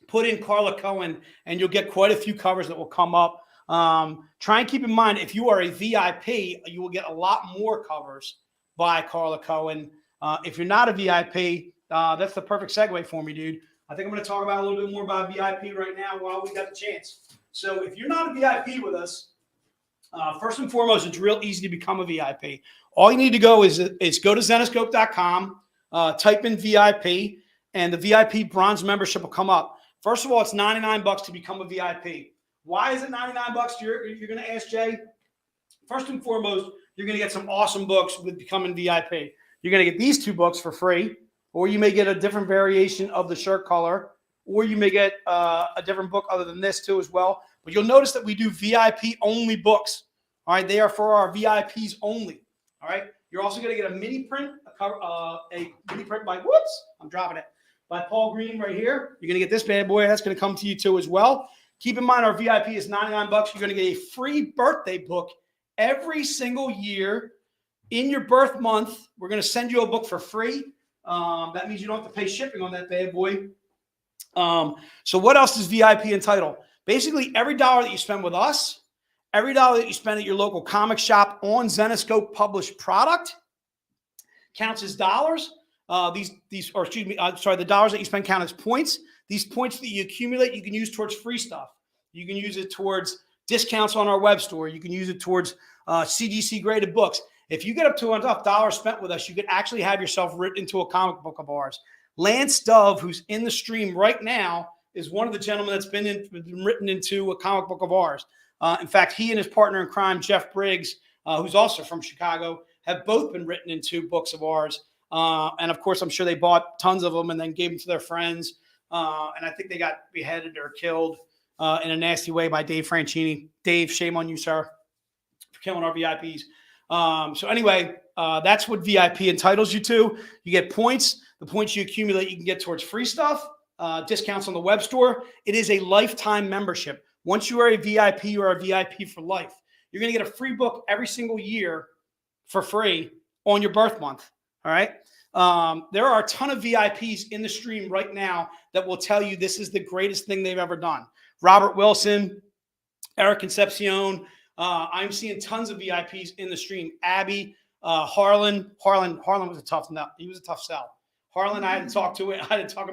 put in Carla Cohen, and you'll get quite a few covers that will come up. Try and keep in mind, if you are a VIP, you will get a lot more covers by Carla Cohen. If you're not a VIP, that's the perfect segue for me, dude. I think I'm going to talk about a little bit more about VIP right now while we got the chance. So if you're not a VIP with us, first and foremost, it's real easy to become a VIP. All you need to go is go to Zenescope.com, type in VIP, and the VIP bronze membership will come up. First of all, it's $99 to become a VIP. Why is it $99? You're going to ask Jay. First and foremost, you're going to get some awesome books with becoming VIP. You're going to get these 2 books for free, or you may get a different variation of the shirt color, or you may get a different book other than this too as well. But you'll notice that we do VIP only books. All right, they are for our VIPs only. All right, you're also going to get a mini print, a mini print by by Paul Green right here. You're going to get this bad boy. That's going to come to you too as well. Keep in mind, our VIP is $99. You're going to get a free birthday book every single year in your birth month. We're going to send you a book for free. That means you don't have to pay shipping on that bad boy. So what else does VIP entitle? Basically, every dollar that you spend with us, every dollar that you spend at your local comic shop on Zenescope published product counts as dollars. The dollars that you spend count as points. These points that you accumulate, you can use towards free stuff. You can use it towards discounts on our web store. You can use it towards CGC graded books. If you get up to enough dollars spent with us, you could actually have yourself written into a comic book of ours. Lance Dove, who's in the stream right now, is one of the gentlemen that's been written into a comic book of ours. In fact, he and his partner in crime, Jeff Briggs, who's also from Chicago, have both been written into books of ours. And of course, I'm sure they bought tons of them and then gave them to their friends. And I think they got beheaded or killed in a nasty way by Dave Franchini. Dave, shame on you, sir, for killing our VIPs. So anyway, that's what VIP entitles you to. You get points. The points you accumulate, you can get towards free stuff, discounts on the web store. It is a lifetime membership. Once you are a VIP, you are a VIP for life. You're going to get a free book every single year for free on your birth month. All right. There are a ton of VIPs in the stream right now that will tell you this is the greatest thing they've ever done. Robert Wilson, Eric Concepcion. I'm seeing tons of VIPs in the stream. Abby, Harlan was a tough nut. He was a tough sell. Harlan, I had to talk him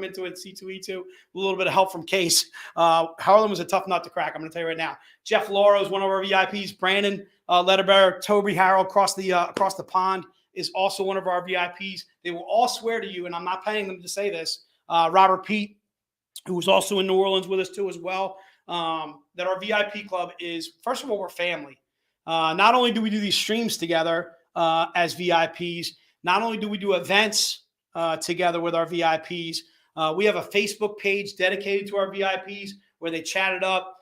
into it. C2E2, a little bit of help from Case. Harlan was a tough nut to crack. I'm going to tell you right now. Jeff Laura is one of our VIPs. Brandon Letterbear, Toby Harrell across the pond is also one of our VIPs. They will all swear to you, and I'm not paying them to say this. Robert Pete, who was also in New Orleans with us too as well, that our VIP club is, first of all, we're family. Not only do we do these streams together as VIPs, not only do we do events together with our VIPs, we have a Facebook page dedicated to our VIPs where they chat it up.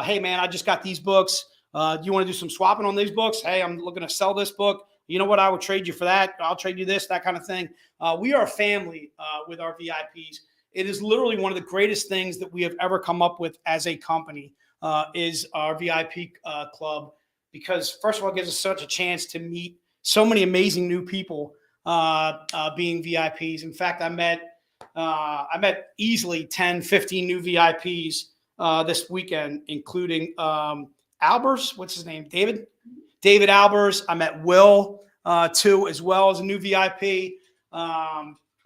Hey, man, I just got these books. Do you want to do some swapping on these books? Hey, I'm looking to sell this book. You know what? I would trade you for that. I'll trade you this, that kind of thing. We are a family with our VIPs. It is literally one of the greatest things that we have ever come up with as a company is our VIP club, because first of all, it gives us such a chance to meet so many amazing new people being VIPs. In fact, I met easily 10, 15 new VIPs this weekend, including Albers. What's his name? David Albers. I met Will too, as well as a new VIP.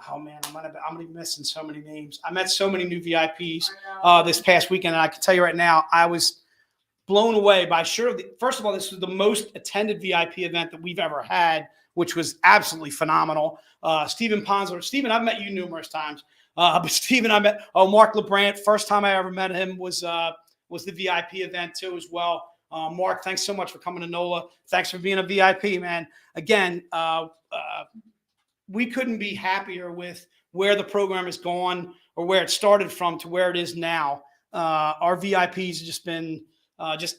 Oh man, I'm gonna be missing so many names. I met so many new VIPs this past weekend, and I can tell you right now, I was blown away by first of all, this was the most attended VIP event that we've ever had, which was absolutely phenomenal. Stephen Ponsler. Stephen, I've met you numerous times. But Stephen, I met Mark LeBrant. First time I ever met him was the VIP event too as well. Mark, thanks so much for coming to NOLA. Thanks for being a VIP, man. Again, we couldn't be happier with where the program has gone or where it started from to where it is now. Our VIPs have just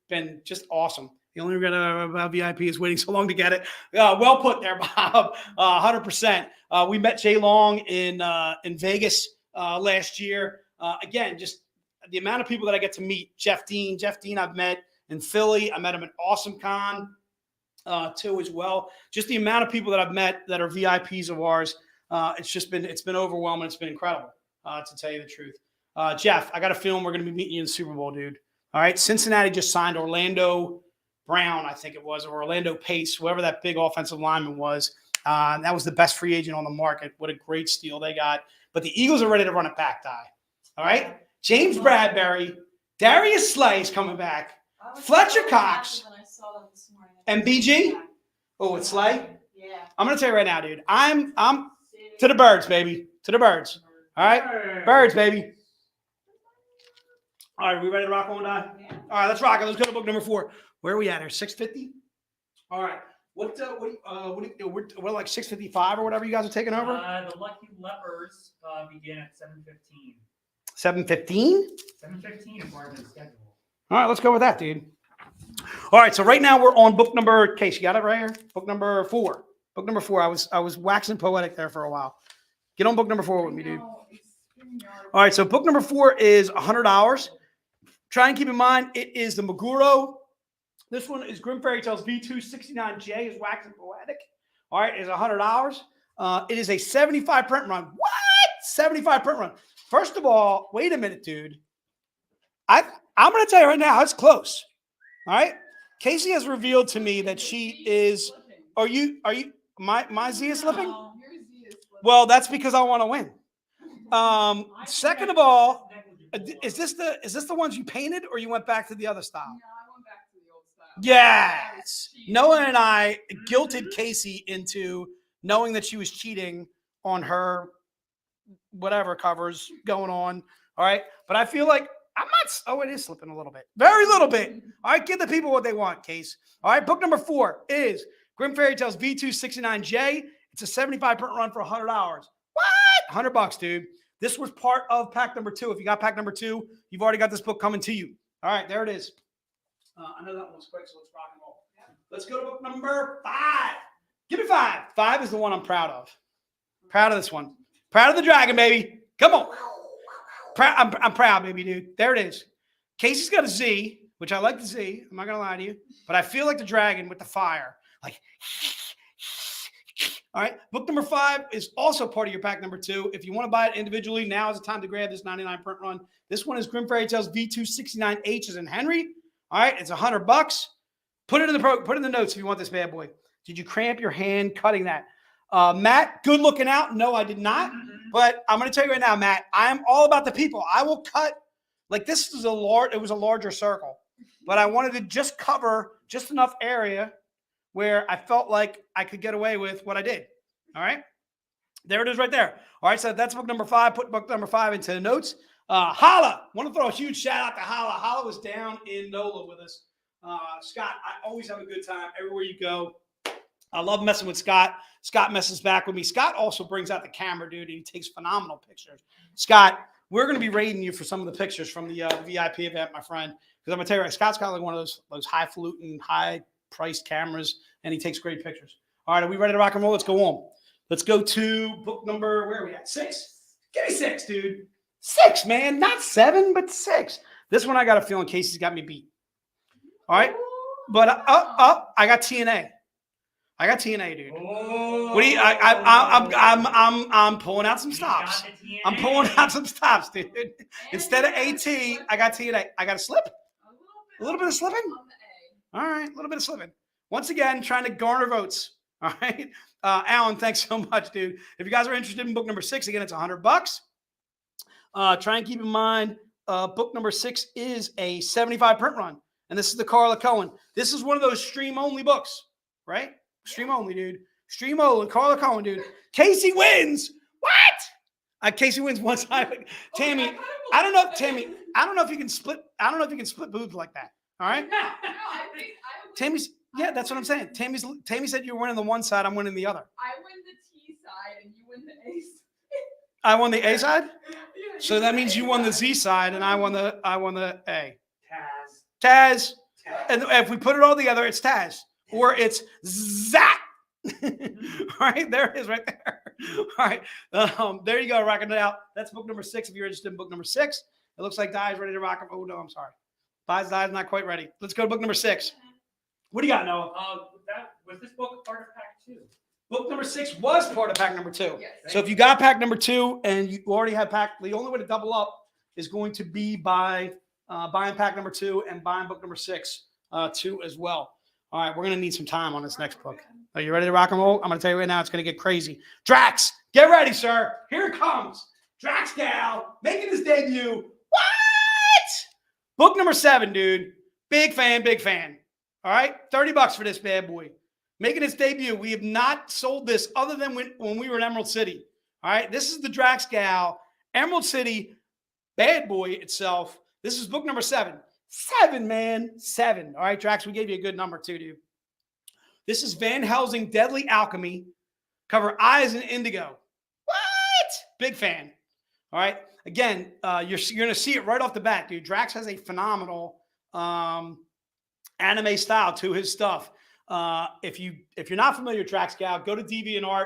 been just awesome. The only regret about VIP is waiting so long to get it. Well put there, Bob. 100%. We met Jay Long in Vegas last year. Again, just the amount of people that I get to meet. Jeff Dean I've met in Philly. I met him at Awesome Con. too as well. Just the amount of people that I've met that are VIPs of ours, it's been overwhelming. It's been incredible, to tell you the truth. Jeff, I got a feeling we're going to be meeting you in the Super Bowl, dude. All right, Cincinnati just signed Orlando Brown, I think it was, or Orlando Pace, whoever that big offensive lineman was. That was the best free agent on the market. What a great steal they got. But the Eagles are ready to run it back, Di. All right, James Bradbury, Darius Slay is coming back, Fletcher Cox, and BG. Oh, it's Slay? Yeah. I'm going to tell you right now, dude. I'm to the birds, baby. To the birds. All right? Birds, baby. All right, we ready to rock on, Di? Yeah. All right, let's rock it. Let's go to book number 4. Where are we at here? 650? All right. What we're like 655 or whatever you guys are taking over? The Lucky Lepers begin at 7:15. 7:15? 7:15 according to the schedule. All right, let's go with that, dude. All right, so right now we're on book number, Case, you got it right here? Book number 4. Book number 4. I was waxing poetic there for a while. Get on book number 4 with me, dude. All right, so book number 4 is $100. Try and keep in mind, it is the Meguro. This one is Grim Fairy Tales V269J, is waxing poetic. All right, it's $100. It is a 75 print run. What? 75 print run. First of all, wait a minute, dude. I'm going to tell you right now, it's close. All right. Casey has revealed to me that she is. Are you? My Z is slipping? No, your Z is slipping. Well, that's because I want to win. Second of all, is this the ones you painted, or you went back to the other style? No, I went back to the old style. Yes. Noah and I guilted Casey into knowing that she was cheating on her whatever covers going on. All right. But I feel like I'm not. Oh, it is slipping a little bit. Very little bit. All right. Give the people what they want, Case. All right. Book number 4 is Grim Fairy Tales V269J. It's a 75 print run for $100. What? $100, dude. This was part of pack number 2. If you got pack number 2, you've already got this book coming to you. All right. There it is. I know that one's quick, so let's rock and roll. Let's go to book number 5. Give me 5. 5 is the one I'm proud of. Proud of this one. Proud of the dragon, baby. Come on. I'm proud, baby, dude. There it is. Casey's got a Z, which I like the Z. I'm not going to lie to you. But I feel like the dragon with the fire. Like, all right. Book number 5 is also part of your pack number 2. If you want to buy it individually, now is the time to grab this 99 print run. This one is Grim Fairy Tales V269H as in Henry. All right. It's $100. Put it in the notes if you want this bad boy. Did you cramp your hand cutting that? Matt, good looking out. No, I did not. But I'm going to tell you right now, Matt, I am all about the people. I will cut, like this is it was a larger circle, but I wanted to just cover just enough area where I felt like I could get away with what I did. All right. There it is right there. All right. So that's book number 5. Put book number 5 into the notes. Holla. Want to throw a huge shout out to Holla. Holla was down in NOLA with us. Scott, I always have a good time everywhere you go. I love messing with Scott. Scott messes back with me. Scott also brings out the camera, dude, and he takes phenomenal pictures. Scott, we're going to be rating you for some of the pictures from the VIP event, my friend. Because I'm going to tell you, Scott's got like one of those highfalutin, high-priced cameras, and he takes great pictures. All right, are we ready to rock and roll? Let's go on. Let's go to book number, where are we at? 6? Give me 6, dude. 6, man. Not 7, but 6. This one I got a feeling Casey's got me beat. All right? But I got TNA. I got TNA, dude. Oh. What do you? I'm pulling out some stops. I'm pulling out some stops, dude. Instead of AT, I got TNA. I got a slip. A little bit of slipping. All right, a little bit of slipping. Once again, trying to garner votes. All right, Alan, thanks so much, dude. If you guys are interested in book number 6, again, it's $100. Try and keep in mind, book number 6 is a 75 print run, and this is the Carla Cohen. This is one of those stream only books, right? Stream only, dude. Stream only. Carla Cohen, dude. Casey wins. What? Casey wins one time. Tammy, I don't know, Tammy. I don't know if you can split. I don't know if you can split boobs like that. All right. No, I think Tammy's. Yeah, that's what I'm saying. Tammy said you're winning the one side. I'm winning the other. I win the T side and you win the A side. I won the A side. Yeah, So that means you won the Z side and I won the A. Taz. And if we put it all together, it's Taz. Or it's Zat. All right, there it is right there. All right, there you go, rocking it out. That's book number 6. If you're interested in book number 6, it looks like Di's ready to rock them. Oh, no, I'm sorry. Di's not quite ready. Let's go to book number 6. What do you got, Noah? Was this book part of pack 2? Book number 6 was part of pack number 2. Yes. So if you got pack number 2 and you already have pack, the only way to double up is going to be by buying pack number 2 and buying book number 6 too as well. All right, we're going to need some time on this next book. Are you ready to rock and roll? I'm going to tell you right now, it's going to get crazy. Drax, get ready, sir. Here it comes. Drax Gal making his debut. What? Book number 7, dude. Big fan, big fan. All right, $30 for this bad boy. Making its debut. We have not sold this other than when we were in Emerald City. All right, this is the Drax Gal, Emerald City, bad boy itself. This is book number 7. 7, man. 7. All right, Drax, we gave you a good number too, dude. This is Van Helsing Deadly Alchemy. Cover Eyes in Indigo. What? Big fan. All right. Again, you're going to see it right off the bat, dude. Drax has a phenomenal anime style to his stuff. If you're not familiar with Drax Gal, go to DeviantArt.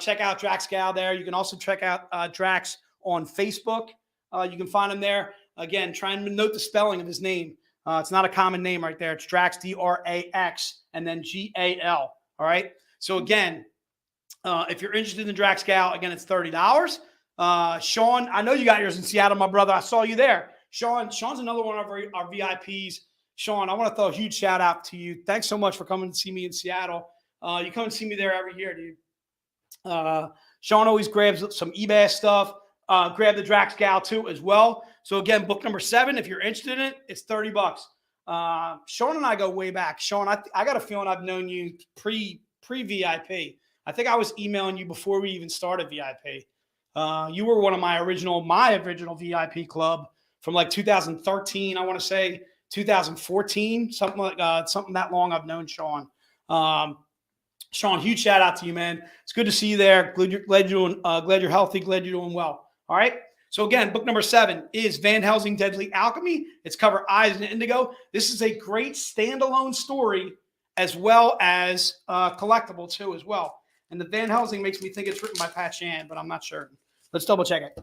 Check out Drax Gal there. You can also check out Drax on Facebook. You can find him there. Again, try and note the spelling of his name. It's not a common name right there. It's Drax, D-R-A-X, and then G-A-L. All right. So again, if you're interested in Drax Gal, again, it's $30. Sean, I know you got yours in Seattle, my brother. I saw you there. Sean's another one of our VIPs. Sean, I want to throw a huge shout out to you. Thanks so much for coming to see me in Seattle. You come and see me there every year, dude. Sean always grabs some eBay stuff. Grab the Drax Gal too as well. So again, book number 7, if you're interested in it, it's $30. Sean and I go way back. Sean, I got a feeling I've known you pre-VIP. I think I was emailing you before we even started VIP. You were one of my original VIP club from like 2013, I want to say 2014, something like something that long. I've known Sean. Sean, huge shout out to you, man. It's good to see you there. Glad you're healthy. Glad you're doing well. All right. So again, book number 7 is Van Helsing Deadly Alchemy. It's cover Eyes in Indigo. This is a great standalone story as well as collectible too as well. And the Van Helsing makes me think it's written by Pat Shan, but I'm not sure. Let's double check it.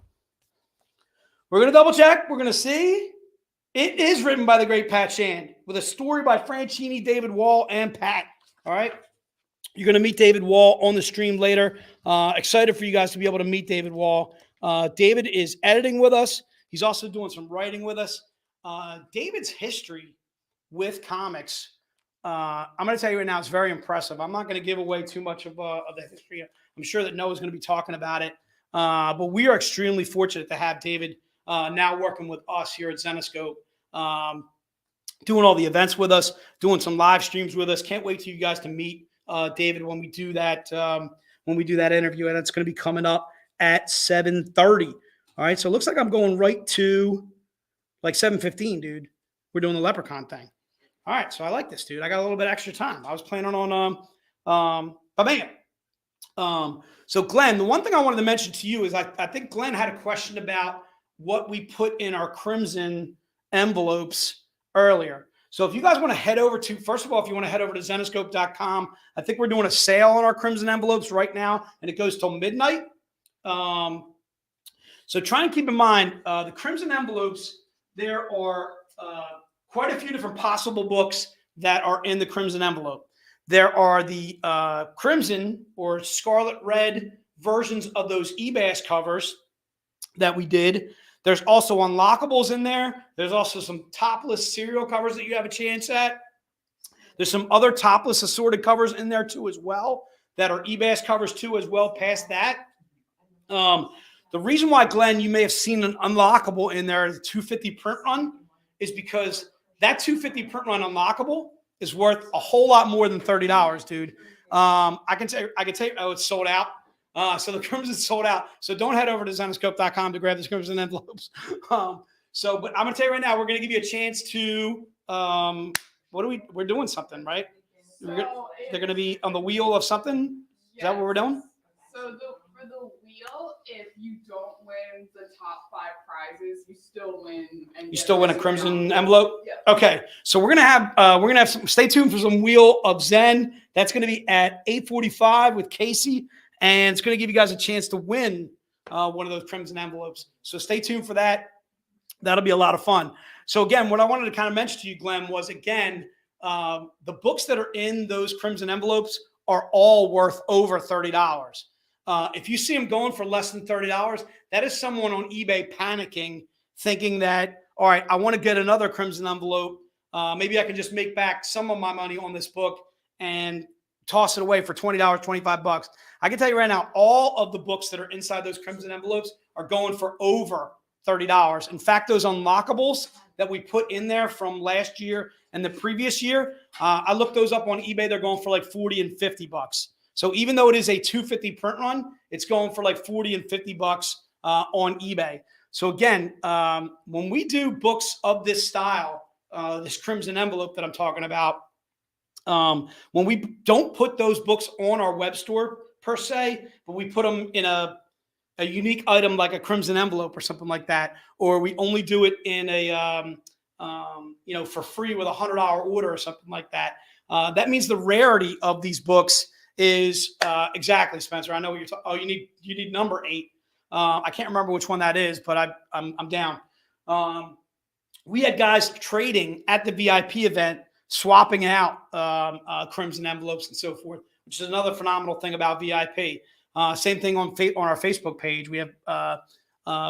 We're going to double check. We're going to see. It is written by the great Pat Shan with a story by Franchini, David Wall, and Pat. All right. You're going to meet David Wall on the stream later. Excited for you guys to be able to meet David Wall. David is editing with us. He's also doing some writing with us. David's history with comics, I'm going to tell you right now, it's very impressive. I'm not going to give away too much of the history. I'm sure that Noah's going to be talking about it. But we are extremely fortunate to have David now working with us here at Zenescope, doing all the events with us, doing some live streams with us. Can't wait till you guys to meet David when we do that interview, and it's going to be coming up at 7:30. All right, so it looks like I'm going right to like 7:15, dude. We're doing the Leprechaun thing. All right, so I like this, dude. I got a little bit extra time. I was planning on bam. So Glenn, the one thing I wanted to mention to you is I think Glenn had a question about what we put in our crimson envelopes earlier. So if you guys want to head over to, first of all, if you want to head over to Zenescope.com, I think we're doing a sale on our crimson envelopes right now, and it goes till midnight. So try and keep in mind the crimson envelopes. There are quite a few different possible books that are in the crimson envelope. There are the crimson or scarlet red versions of those eBay covers that we did. There's also unlockables in there. There's also some topless serial covers that you have a chance at. There's some other topless assorted covers in there too as well that are eBay covers too as well past that. The reason why, Glenn, you may have seen an unlockable in there, the 250 print run, is because that 250 print run unlockable is worth a whole lot more than $30, dude. I can tell you, oh, it's sold out. So the crimson's sold out. So don't head over to Zenescope.com to grab the crimson envelopes. But I'm going to tell you right now, we're going to give you a chance to, we're doing something, right? They're going to be on the wheel of something. Is that what we're doing? So for the wheel, if you don't win the top 5 prizes, you still win. And you still win a crimson envelope? Yep. Okay. So we're going to have some, stay tuned for some Wheel of Zen. That's going to be at 8:45 with Casey. And it's going to give you guys a chance to win one of those crimson envelopes. So stay tuned for that. That'll be a lot of fun. So again, what I wanted to kind of mention to you, Glenn, was again, the books that are in those crimson envelopes are all worth over $30. If you see them going for less than $30, that is someone on eBay panicking, thinking that, all right, I want to get another crimson envelope. Maybe I can just make back some of my money on this book and toss it away for $20, $25. I can tell you right now, all of the books that are inside those crimson envelopes are going for over $30. In fact, those unlockables that we put in there from last year and the previous year, I looked those up on eBay. They're going for like 40 and 50 bucks. So even though it is a 250 print run, it's going for like 40 and 50 bucks on eBay. So again, when we do books of this style, this crimson envelope that I'm talking about, when we don't put those books on our web store per se, but we put them in a unique item like a crimson envelope or something like that, or we only do it in a, for free with a $100 order or something like that. That means the rarity of these books is exactly, Spencer. I know what you're talking. Oh, you need number 8. I can't remember which one that is, but I'm down. We had guys trading at the VIP event, swapping out crimson envelopes and so forth, which is another phenomenal thing about VIP. Same thing on our Facebook page. We have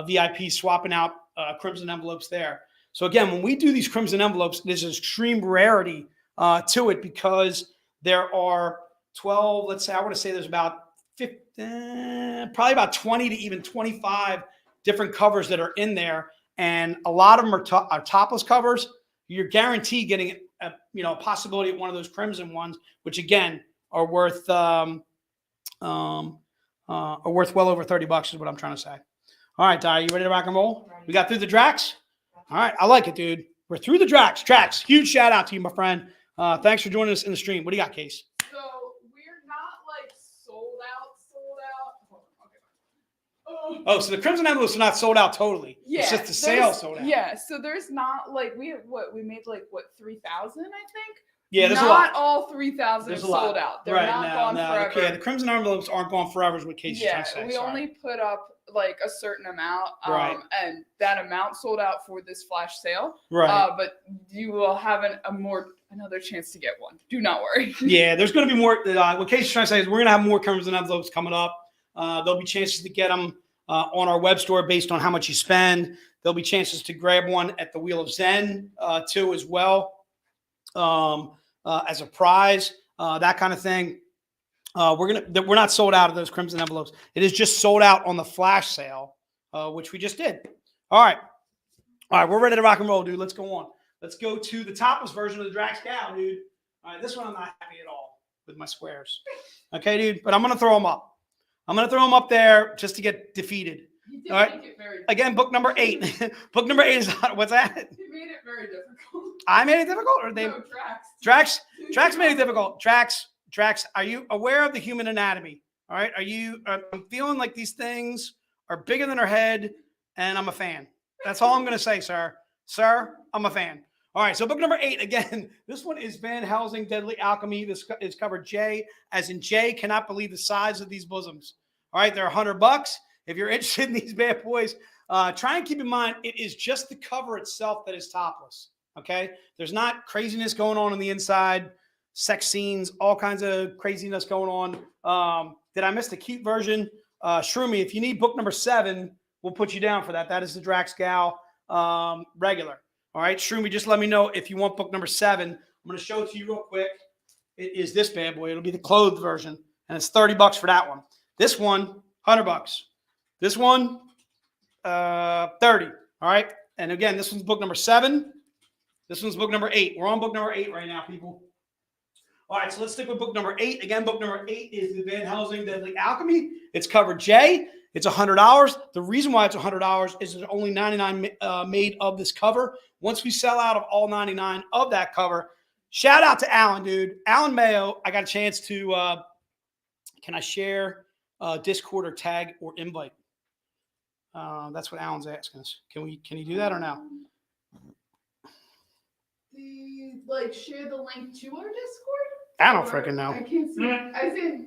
VIP swapping out crimson envelopes there. So again, when we do these crimson envelopes, there's an extreme rarity to it because there are 12, let's say, I want to say there's about 15, probably about 20 to even 25 different covers that are in there. And a lot of them are topless covers. You're guaranteed getting a possibility at one of those crimson ones, which again are worth well over $30 is what I'm trying to say. All right, Di, you ready to rock and roll? We got through the Drax? All right, I like it, dude. We're through the Drax. Drax, huge shout out to you, my friend. Thanks for joining us in the stream. What do you got, Case? So we're not like sold out. Okay. Oh, so the crimson envelopes are not sold out totally. Yeah, it's just the sale sold out. Yeah, so there's not like we made like 3,000, I think. Yeah, there's not a lot. Not all 3,000 sold out. They're not gone forever. Okay, the crimson envelopes aren't gone forever is what Casey's trying to say. Yeah, we only put up like a certain amount, right. And that amount sold out for this flash sale. Right. But you will have another chance to get one. Do not worry. Yeah, there's going to be more. What Casey's trying to say is we're going to have more crimson envelopes coming up. There'll be chances to get them on our web store based on how much you spend. There'll be chances to grab one at the Wheel of Zen too as well as a prize, that kind of thing. We're not sold out of those crimson envelopes. It is just sold out on the flash sale, which we just did. All right, we're ready to rock and roll, dude. Let's go on. Let's go to the topless version of the Drax Gal, dude. All right, this one I'm not happy at all with my squares. Okay, dude, but I'm gonna throw them up. I'm going to throw them up there just to get defeated. You did all right. Make it very difficult. Again, book number 8. Book number 8 is what's that? You made it very difficult. I made it difficult, or they? No, Drax. Drax made it difficult. Drax, are you aware of the human anatomy? All right. I'm feeling like these things are bigger than our head, and I'm a fan. That's all I'm going to say, sir. Sir, I'm a fan. All right, so book number 8, again, this one is Van Helsing, Deadly Alchemy. This is cover J, as in J cannot believe the size of these bosoms. All right, they're $100. If you're interested in these bad boys, try and keep in mind, it is just the cover itself that is topless, okay? There's not craziness going on the inside, sex scenes, all kinds of craziness going on. Did I miss the cute version? Shroomy, if you need book number 7, we'll put you down for that. That is the Drax Gal regular. All right, Shroomy, just let me know if you want book number 7. I'm going to show it to you real quick. It is this bad boy. It'll be the clothed version, and it's $30 for that one. This one, $100. This one, 30. All right, and again, this one's book number 7. This one's book number 8. We're on book number 8 right now, people. All right, so let's stick with book number 8. Again, book number 8 is the Van Helsing Deadly Alchemy. It's cover J. It's $100. The reason why it's $100 is there's only 99 made of this cover. Once we sell out of all 99 of that cover, shout out to Alan, dude. Alan Mayo, I got a chance to, can I share Discord or tag or invite? That's what Alan's asking us. Can you do that or no? Share the link to our Discord? I don't freaking know. I can't see it. I said,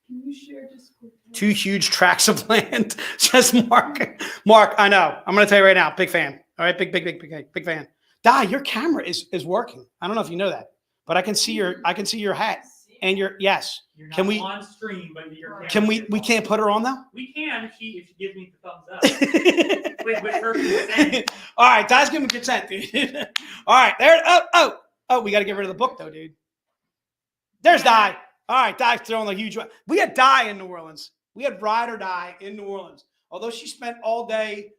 can you share Discord? 2 huge tracts of land, says Mark. Mark, I know. I'm going to tell you right now, big fan. All right, big fan. Di, your camera is working. I don't know if you know that. but I can see your hat and your yes. You're not Can we on stream, but you're we can't put her on though? We can if she gives me the thumbs up. with her consent. All right, Di's giving consent, dude. All right, there. Oh, we got to get rid of the book though, dude. There's Di. All right, Di's throwing a huge one. We had Di in New Orleans. We had Ride or Die in New Orleans. Although she spent all day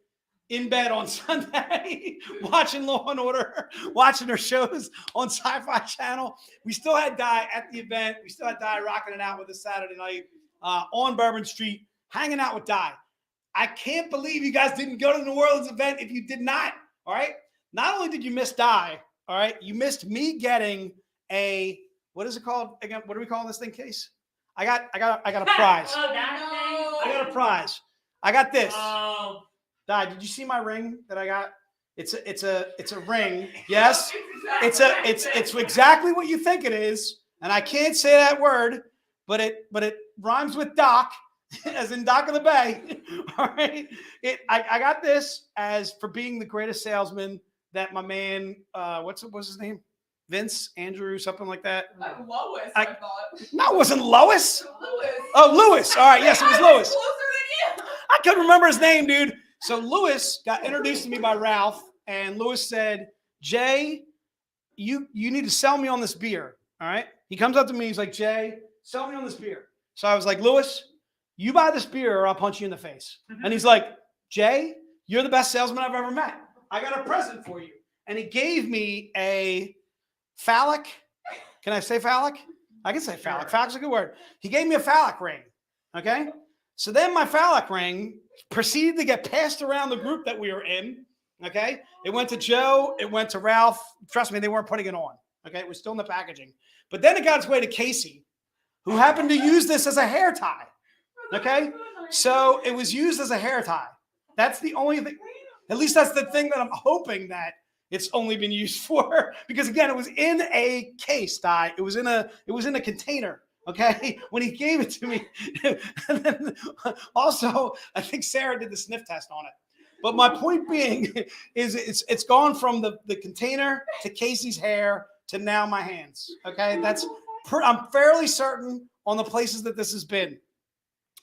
in bed on Sunday watching Law and Order, watching her shows on Sci-Fi Channel. We still had Di at the event. We still had Di rocking it out with us Saturday night on Bourbon Street, hanging out with Di. I can't believe you guys didn't go to the New Orleans event if you did not, all right? Not only did you miss Di, all right, you missed me getting a, what is it called? Again, what are we calling this thing, Case? I got a prize. Oh, that thing? I got a prize. I got this. Oh. Di, did you see my ring that I got? It's a ring. Yes. It's exactly what you think it is. And I can't say that word, but it rhymes with Doc, as in Dock of the Bay. All right. I got this as for being the greatest salesman that my man, what's his name? Vince, Andrew, something like that. Lois, I thought. No, it wasn't Lois. Lewis. Oh, Lewis. All right. Yes, it was Lewis. Closer than you. I couldn't remember his name, dude. So Lewis got introduced to me by Ralph, and Lewis said, Jay, you need to sell me on this beer. All right. He comes up to me. He's like, Jay, sell me on this beer. So I was like, Lewis, you buy this beer or I'll punch you in the face. And he's like, Jay, you're the best salesman I've ever met. I got a present for you. And he gave me a phallic. Can I say phallic? I can say phallic. Phallic's a good word. He gave me a phallic ring. Okay. So then my phallic ring proceeded to get passed around the group that we were in. Okay. It went to Joe. It went to Ralph. Trust me, they weren't putting it on. Okay. It was still in the packaging. But then it got its way to Casey, who happened to use this as a hair tie. Okay. So it was used as a hair tie. That's the only thing. At least that's the thing that I'm hoping that it's only been used for, because again, it was in a case, Di. It was in a container. Okay, when he gave it to me, and then also I think Sarah did the sniff test on it. But my point being is it's gone from the container to Casey's hair to now my hands. Okay, I'm fairly certain on the places that this has been.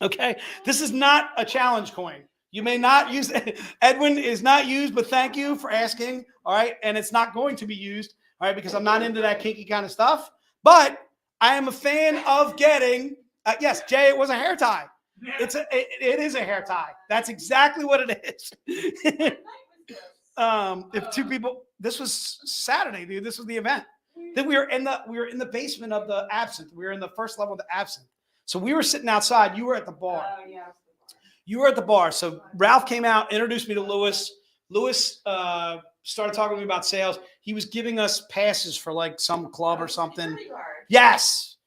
Okay, this is not a challenge coin. You may not use it. Edwin is not used, but thank you for asking. All right. And it's not going to be used. All right. Because I'm not into that kinky kind of stuff. But I am a fan of getting, yes, Jay, it was a hair tie. It is a hair tie. That's exactly what it is. If two people, this was Saturday, dude. This was the event. Then we were in the basement of the Absinthe. We were in the first level of the Absinthe. So we were sitting outside. You were at the bar. Oh, yeah. You were at the bar. So Ralph came out, introduced me to Lewis. Lewis started talking to me about sales. He was giving us passes for like some club or something. Yes.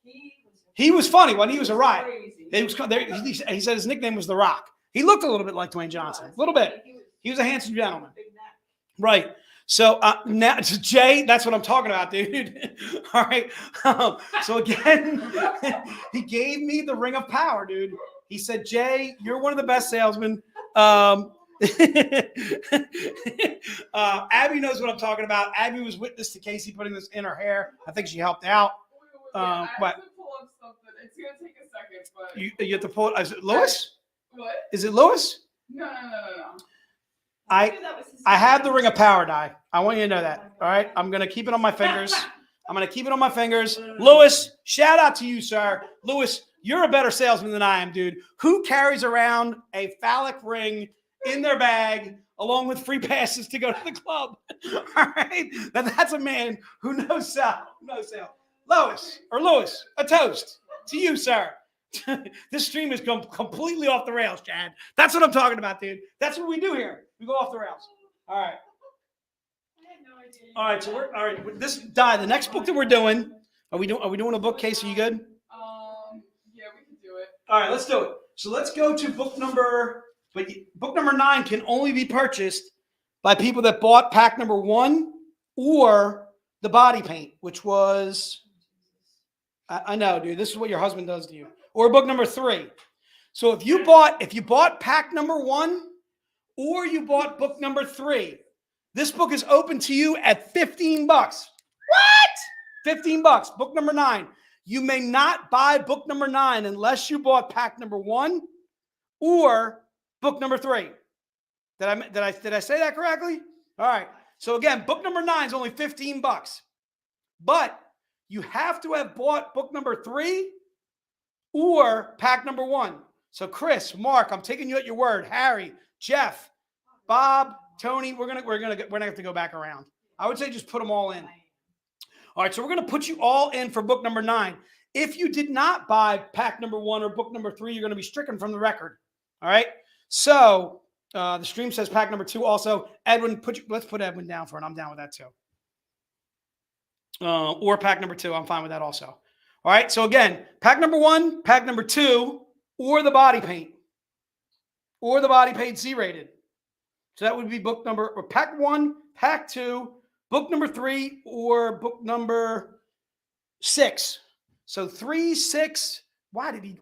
He was funny when he was a riot. He said his nickname was The Rock. He looked a little bit like Dwayne Johnson. A little bit. He was a handsome gentleman. Right. So now, Jay, that's what I'm talking about, dude. All right. So again, he gave me the ring of power, dude. He said, Jay, you're one of the best salesmen. Abby knows what I'm talking about. Abby was witness to Casey putting this in her hair. I think she helped out. I have to pull up something. It's going to take a second. But you have to pull it. Is it Lewis? What? Is it Lewis? No. I have the ring of power, Di. I want you to know that. All right. I'm going to keep it on my fingers. Lewis, shout out to you, sir. Lewis, you're a better salesman than I am, dude. Who carries around a phallic ring in their bag along with free passes to go to the club? All right. Now that's a man who knows sell. Lewis, a toast to you, sir. This stream has come completely off the rails, Chad. That's what I'm talking about, dude. That's what we do here. We go off the rails. All right. I had no idea. All right. So we're all right. This the next book that we're doing. Are we doing a bookcase? Are you good? Yeah, we can do it. All right, let's do it. So let's go to book number 9 can only be purchased by people that bought pack number 1 or the body paint, which was, I know, dude, this is what your husband does to you. Or book number 3. So if you bought pack number 1 or you bought book number 3, this book is open to you at $15. What? $15. Book number 9. You may not buy book number 9 unless you bought pack number 1 or book number 3. Did I say that correctly? All right. So again, book number 9 is only $15. But you have to have bought book number 3 or pack number 1. So Chris, Mark, I'm taking you at your word. Harry, Jeff, Bob, Tony, we're gonna have to go back around. I would say just put them all in. All right, so we're gonna put you all in for book number 9. If you did not buy pack number 1 or book number 3, you're gonna be stricken from the record. All right. So the stream says pack number 2 also. Edwin, let's put Edwin down for it. I'm down with that too. Or pack number 2. I'm fine with that also. All right. So again, pack number 1, pack number 2, or the body paint. Or the body paint Z-rated. So that would be book number, or pack 1, pack 2, book number 3, or book number 6. So 3, 6. Why did he?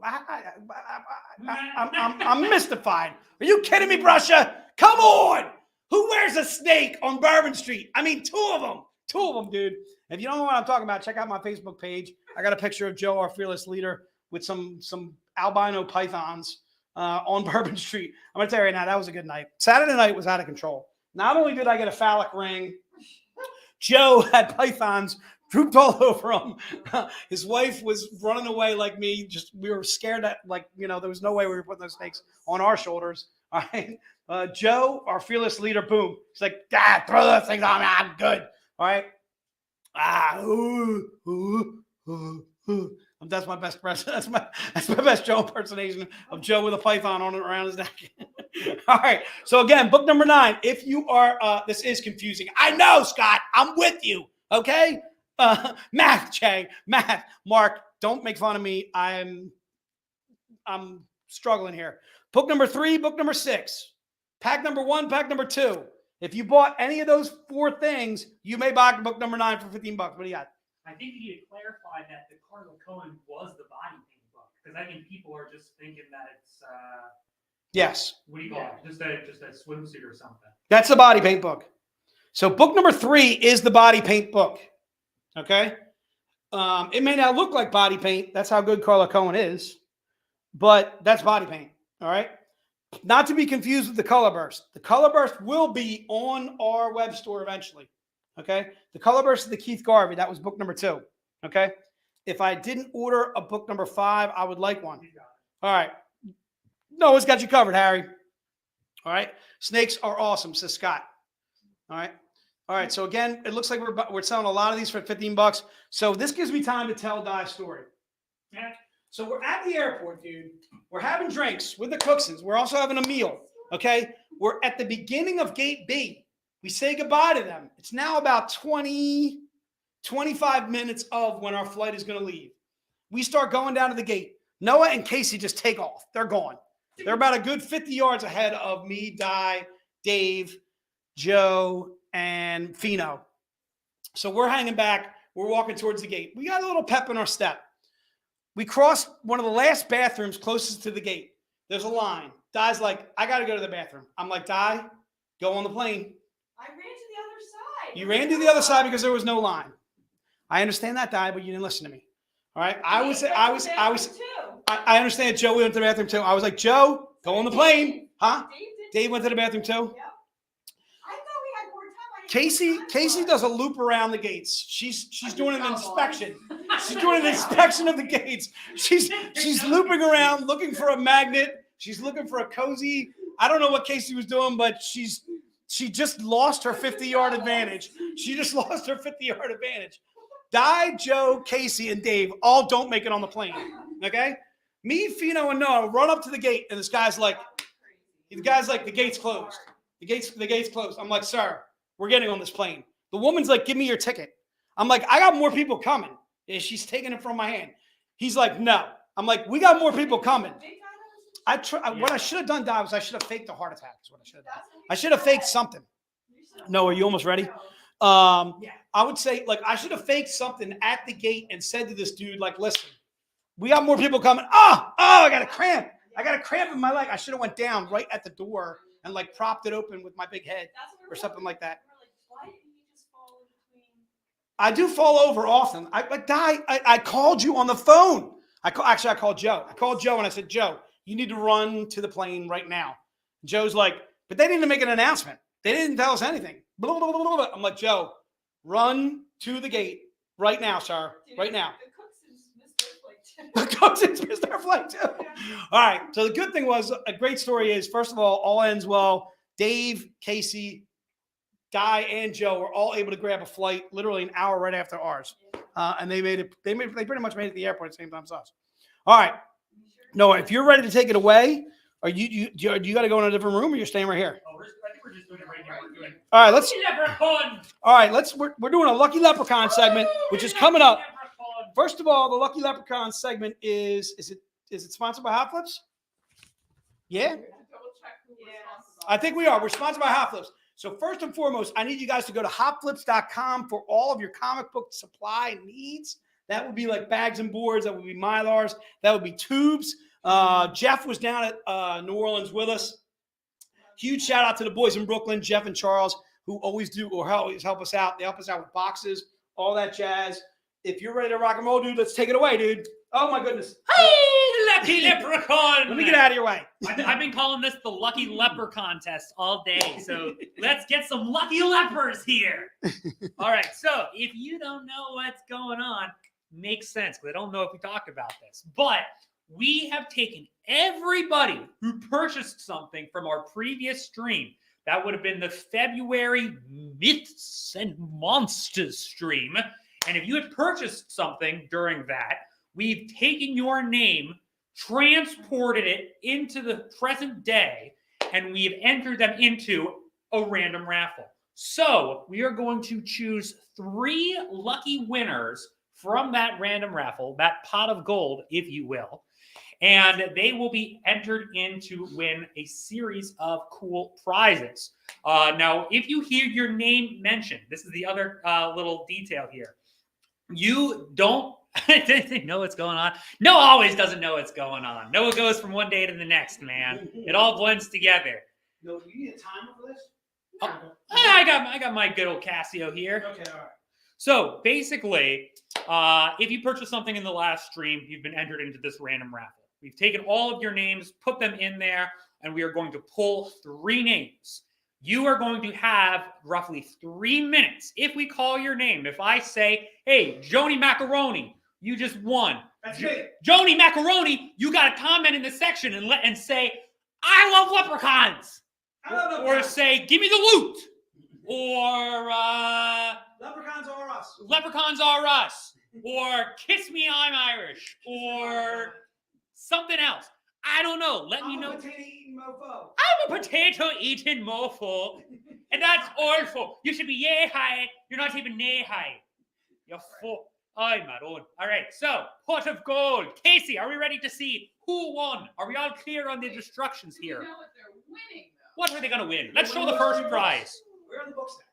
I'm mystified. Are you kidding me, Brusha? Come on. Who wears a snake on Bourbon Street? I mean, 2 of them. 2 of them, dude. If you don't know what I'm talking about, check out my Facebook page. I got a picture of Joe, our fearless leader, with some albino pythons on Bourbon Street. I'm going to tell you right now, that was a good night. Saturday night was out of control. Not only did I get a phallic ring, Joe had pythons drooped all over him. His wife was running away like me. We were scared that, there was no way we were putting those snakes on our shoulders. All right. Joe, our fearless leader, boom. He's like, Dad, throw those things on me. I'm good. All right. That's my best that's my best Joe impersonation of Joe with a python on it around his neck. All right. So again, book number 9. If you are, this is confusing. I know, Scott. I'm with you. Okay. Math, Jay. Math. Mark, don't make fun of me. I'm struggling here. Book number 3, book number 6. Pack number 1, pack number 2. If you bought any of those 4 things, you may buy book number 9 for $15. What do you got? I think you need to clarify that the Carla Cohen was the body paint book, because I think people are just thinking that it's yes. What do you call it? Just a swimsuit or something. That's the body paint book. So book number 3 is the body paint book. Okay. It may not look like body paint. That's how good Carla Cohen is, but that's body paint. All right. Not to be confused with the Color Burst. The Color Burst will be on our web store eventually. Okay. The Color Burst is the Keith Garvey. That was book number 2. Okay. If I didn't order a book number 5, I would like one. All right. Noah's got you covered, Harry. All right. Snakes are awesome, says Scott. All right. All right. So again, it looks like we're selling a lot of these for $15. So this gives me time to tell Di's story. Yeah. So we're at the airport, dude. We're having drinks with the Cooksons. We're also having a meal. Okay. We're at the beginning of gate B. We say goodbye to them. It's now about 25 minutes of when our flight is going to leave. We start going down to the gate. Noah and Casey just take off. They're gone. They're about a good 50 yards ahead of me, Di, Dave, Joe, and Fino. So we're hanging back. We're walking towards the gate. We got a little pep in our step. We cross one of the last bathrooms closest to the gate. There's a line. Di's like, I got to go to the bathroom. I'm like, Di, go on the plane. I ran to the other side. You ran to the other side because there was no line. I understand that, Di, but you didn't listen to me. All right. I understand Joe went to the bathroom too. I was like, Joe, go on the plane. Huh? Dave went to the bathroom too. Yep. I thought we had more time. Casey does a loop around the gates. She's doing an inspection. She's doing an inspection of the gates. She's looping around looking for a magnet. She's looking for a cozy. I don't know what Casey was doing, but she just lost her 50-yard advantage. She just lost her 50-yard advantage. Di, Joe, Casey, and Dave all don't make it on the plane. Okay? Me, Fino, and Noah run up to the gate, and the guy's like, the gate's closed. The gate's closed. I'm like, sir, we're getting on this plane. The woman's like, give me your ticket. I'm like, I got more people coming. And she's taking it from my hand. He's like, no. I'm like, we got more people coming. What I should have done, Di, was I should have faked a heart attack. Is what I should have done. I should have faked something. No, are you almost ready? I would say, I should have faked something at the gate and said to this dude, listen, we got more people coming. Oh, I got a cramp. I got a cramp in my leg. I should have went down right at the door and propped it open with my big head or something like that. Why didn't he just fall in between I do fall over often. I called you on the phone. Actually, I called Joe. I called Joe and I said, Joe, you need to run to the plane right now. Joe's like, but they didn't make an announcement. They didn't tell us anything. Blah, blah, blah, blah, blah. I'm like, Joe, run to the gate right now, sir. Right now. The cook since missed our flight too. All right. So the good thing was, a great story is, first of all ends well. Dave, Casey, Guy, and Joe were all able to grab a flight literally an hour right after ours. And they pretty much made it to the airport at the same time as us. All right. Noah, if you're ready to take it away, are you got to go in a different room, or you're staying right here? Oh, I think we're just doing it right here. We're doing All right, let's. Leprechaun. All right, we're doing a Lucky Leprechaun segment, which is coming up. First of all, the Lucky Leprechaun segment is it sponsored by Hot Flips? Yeah. I think we are. We're sponsored by Hot Flips. So first and foremost, I need you guys to go to hotflips.com for all of your comic book supply needs. That would be like bags and boards. That would be Mylars. That would be tubes. Jeff was down at New Orleans with us. Huge shout out to the boys in Brooklyn, Jeff and Charles, who always do or always help us out. They help us out with boxes, all that jazz. If you're ready to rock and roll, dude, let's take it away, dude. Oh, my goodness. Hey, Lucky Leprechaun. Let me get out of your way. I've been calling this the Lucky Leper Contest all day. So let's get some lucky lepers here. All right. So if you don't know what's going on, makes sense, because I don't know if we talked about this. But we have taken everybody who purchased something from our previous stream. That would have been the February Myths and Monsters stream. And if you had purchased something during that, we've taken your name, transported it into the present day, and we've entered them into a random raffle. So we are going to choose 3 lucky winners from that random raffle, that pot of gold, if you will. And they will be entered in to win a series of cool prizes. Now, if you hear your name mentioned, this is the other little detail here. You don't know what's going on. Noah always doesn't know what's going on. Noah goes from one day to the next, man. It all blends together. No, do you need a timer for this? Oh, I got my good old Casio here. Okay, all right. So basically, if you purchased something in the last stream, you've been entered into this random raffle. We've taken all of your names, put them in there, and we are going to pull 3 names. You are going to have roughly 3 minutes. If we call your name, if I say, hey, Joni Macaroni, you just won. That's me. Joni Macaroni, you got to comment in the section and say, I love leprechauns. Or say, give me the loot. Or Leprechauns are us. Leprechauns are us. Or kiss me, I'm Irish. Or something else. I don't know. Let me know. I'm a potato-eating mofo. I'm a potato-eating mofo. And that's awful. You should be yay high. You're not even nay high. You're full. I'm my own. All right. So, pot of gold. Casey, are we ready to see who won? Are we all clear on the instructions here? You know what they're winning, though. What are they going to win? Let's show the first prize. Where are the books at?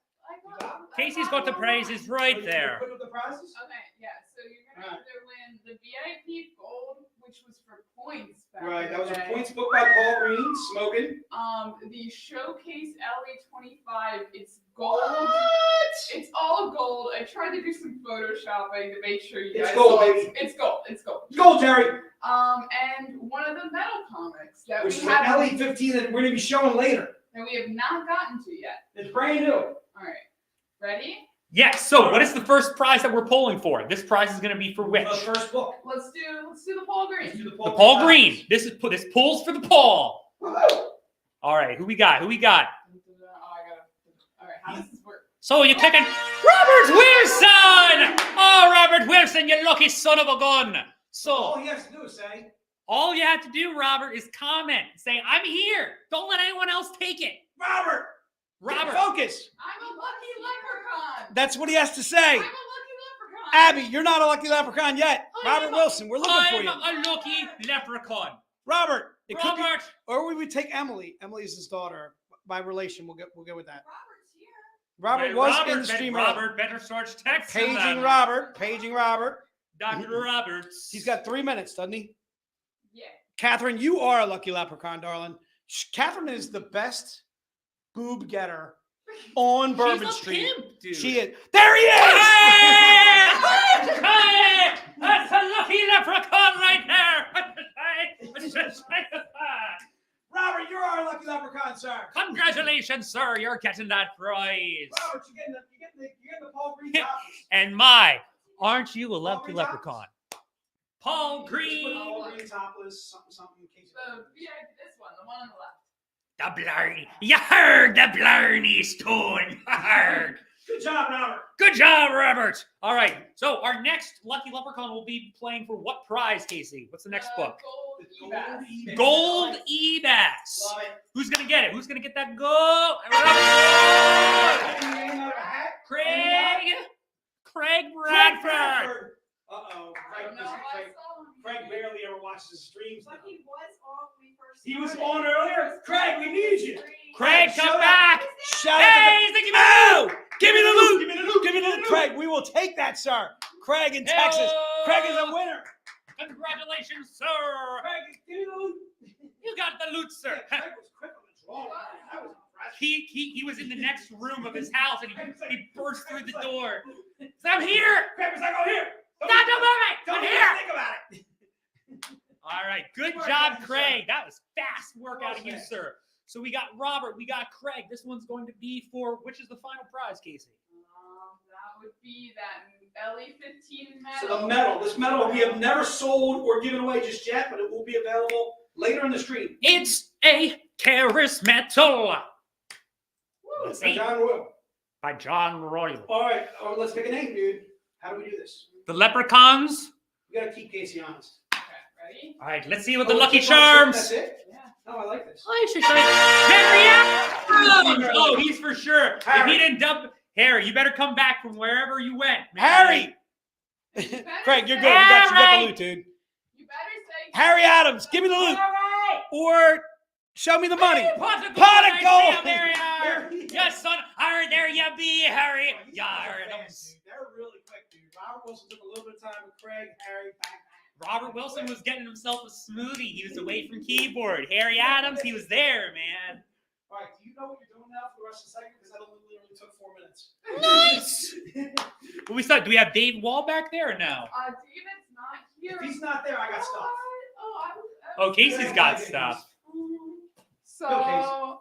Casey's got the prizes right there. Put up the prizes? Okay, yeah. So you're gonna either win the VIP gold, which was for points. Back Right, in that was the a day. points book by Paul Green, Smoking. The Showcase LA25. It's gold. It's all gold. I tried to do some photoshopping to make sure you guys. It's gold, saw baby. It's gold. It's gold. Gold, Terry. And one of the metal comics that Which we is an have LE15 that we're going to be showing later. that we have not gotten to yet. It's brand new. All right, ready? Yes. So, what is the first prize that we're pulling for? This prize is going to be for which? The first book. Let's do the Paul Green. Let's do the The Paul Green. This pulls for the Paul. Woo-hoo. All right. Who we got? Oh, I gotta. All right, how does this work? So you're picking Robert Wilson. Oh, Robert Wilson, you lucky son of a gun. So All he has to do is say, all you have to do, Robert, is comment. Say, I'm here. Don't let anyone else take it. Robert, focus. I'm a lucky leprechaun. That's what he has to say. I'm a lucky leprechaun. Abby, you're not a lucky leprechaun yet. Robert Wilson, we're looking for you. I'm a lucky leprechaun. Robert, it could be, Robert. or we would take Emily. Emily is his daughter by relation. We'll get with that. Robert's here. Robert Hey, was in the stream. Robert better search text. Paging Robert. Dr. Roberts. He's got 3 minutes, doesn't he? Yeah. Catherine, you are a lucky leprechaun, darling. Catherine is the best boob getter on Bourbon She's a Street. pimp, dude. She is. There he is! Hey! That's a lucky leprechaun right there. Robert, you're our lucky leprechaun, sir. Congratulations, sir. You're getting that prize. Robert, you're getting the Paul Green topless. And aren't you a lucky leprechaun? Paul Green. Paul Green topless, something. This one, the one on the left. The Blarney. You heard the Blarney Stone. Heard. Good job, Robert. Good job, Robert. All right. So our next lucky leprechaun will be playing for what prize, Casey? What's the next book? Gold Ebass. Gold Ebass. Love it. Who's gonna get it? Who's gonna get that gold? Craig Bradford. Uh-oh. I don't know how I saw him. Craig barely ever watches the streams. But he was on when we first He was started. on earlier. Craig, we need you. Craig, Shout come out. back. Shout Hey, he's thinking about you. Give me the loot. Give me the loot. Give me the loot. Craig, we will take that, sir. Craig in Texas. Hello. Craig is a winner. Congratulations, sir. Craig, give me the loot. You got the loot, sir. Yeah, Craig was quick on the draw. That was impressive. He was in the next room of his house and he burst through the door. He said, I'm here. Craig was like, oh, here. Don't move it. Don't I'm even here. think about it. All right. Good Good work, job, thank you, Craig. That was fast work Well out of you, said. sir. So we got Robert. We got Craig. This one's going to be for, which is the final prize, Casey? That would be that LE15 So medal. the medal, this medal we have never sold or given away just yet, but it will be available later in the stream. It's a Charis Metal By John Royal. by John Royal. All right, let's pick a name, dude. How do we do this? The Leprechauns. We gotta keep Casey honest. Okay, ready? All right, let's see what the Oh, Lucky just one trick, Charms. That's it? Yeah. Oh, I like this. I should say Harry Adams. Oh, he's for sure. If Harry. he didn't dump Harry, you better come back from wherever you went, man. Harry! Craig, you're good. You got the Harry! loot, dude. You better say Harry Adams, give me the loot. Harry! Or show me the money. Pot of Pot of gold. gold. There you are. Yes, son. Harry, there you be, Harry. Yeah, They're Adams. really quick, dude. Robert Wilson took a little bit of time with Craig, Harry, back. Robert Wilson was getting himself a smoothie. He was away from keyboard. Harry Adams, he was there, man. All right, do you know what you're doing now for the rest of the segment? Because that literally took 4 minutes. Nice. What we saw? Do we have Dave Wall back there or no? David's not here. If he's not there, I got stuff. Oh, Casey's got stuff. So, Go,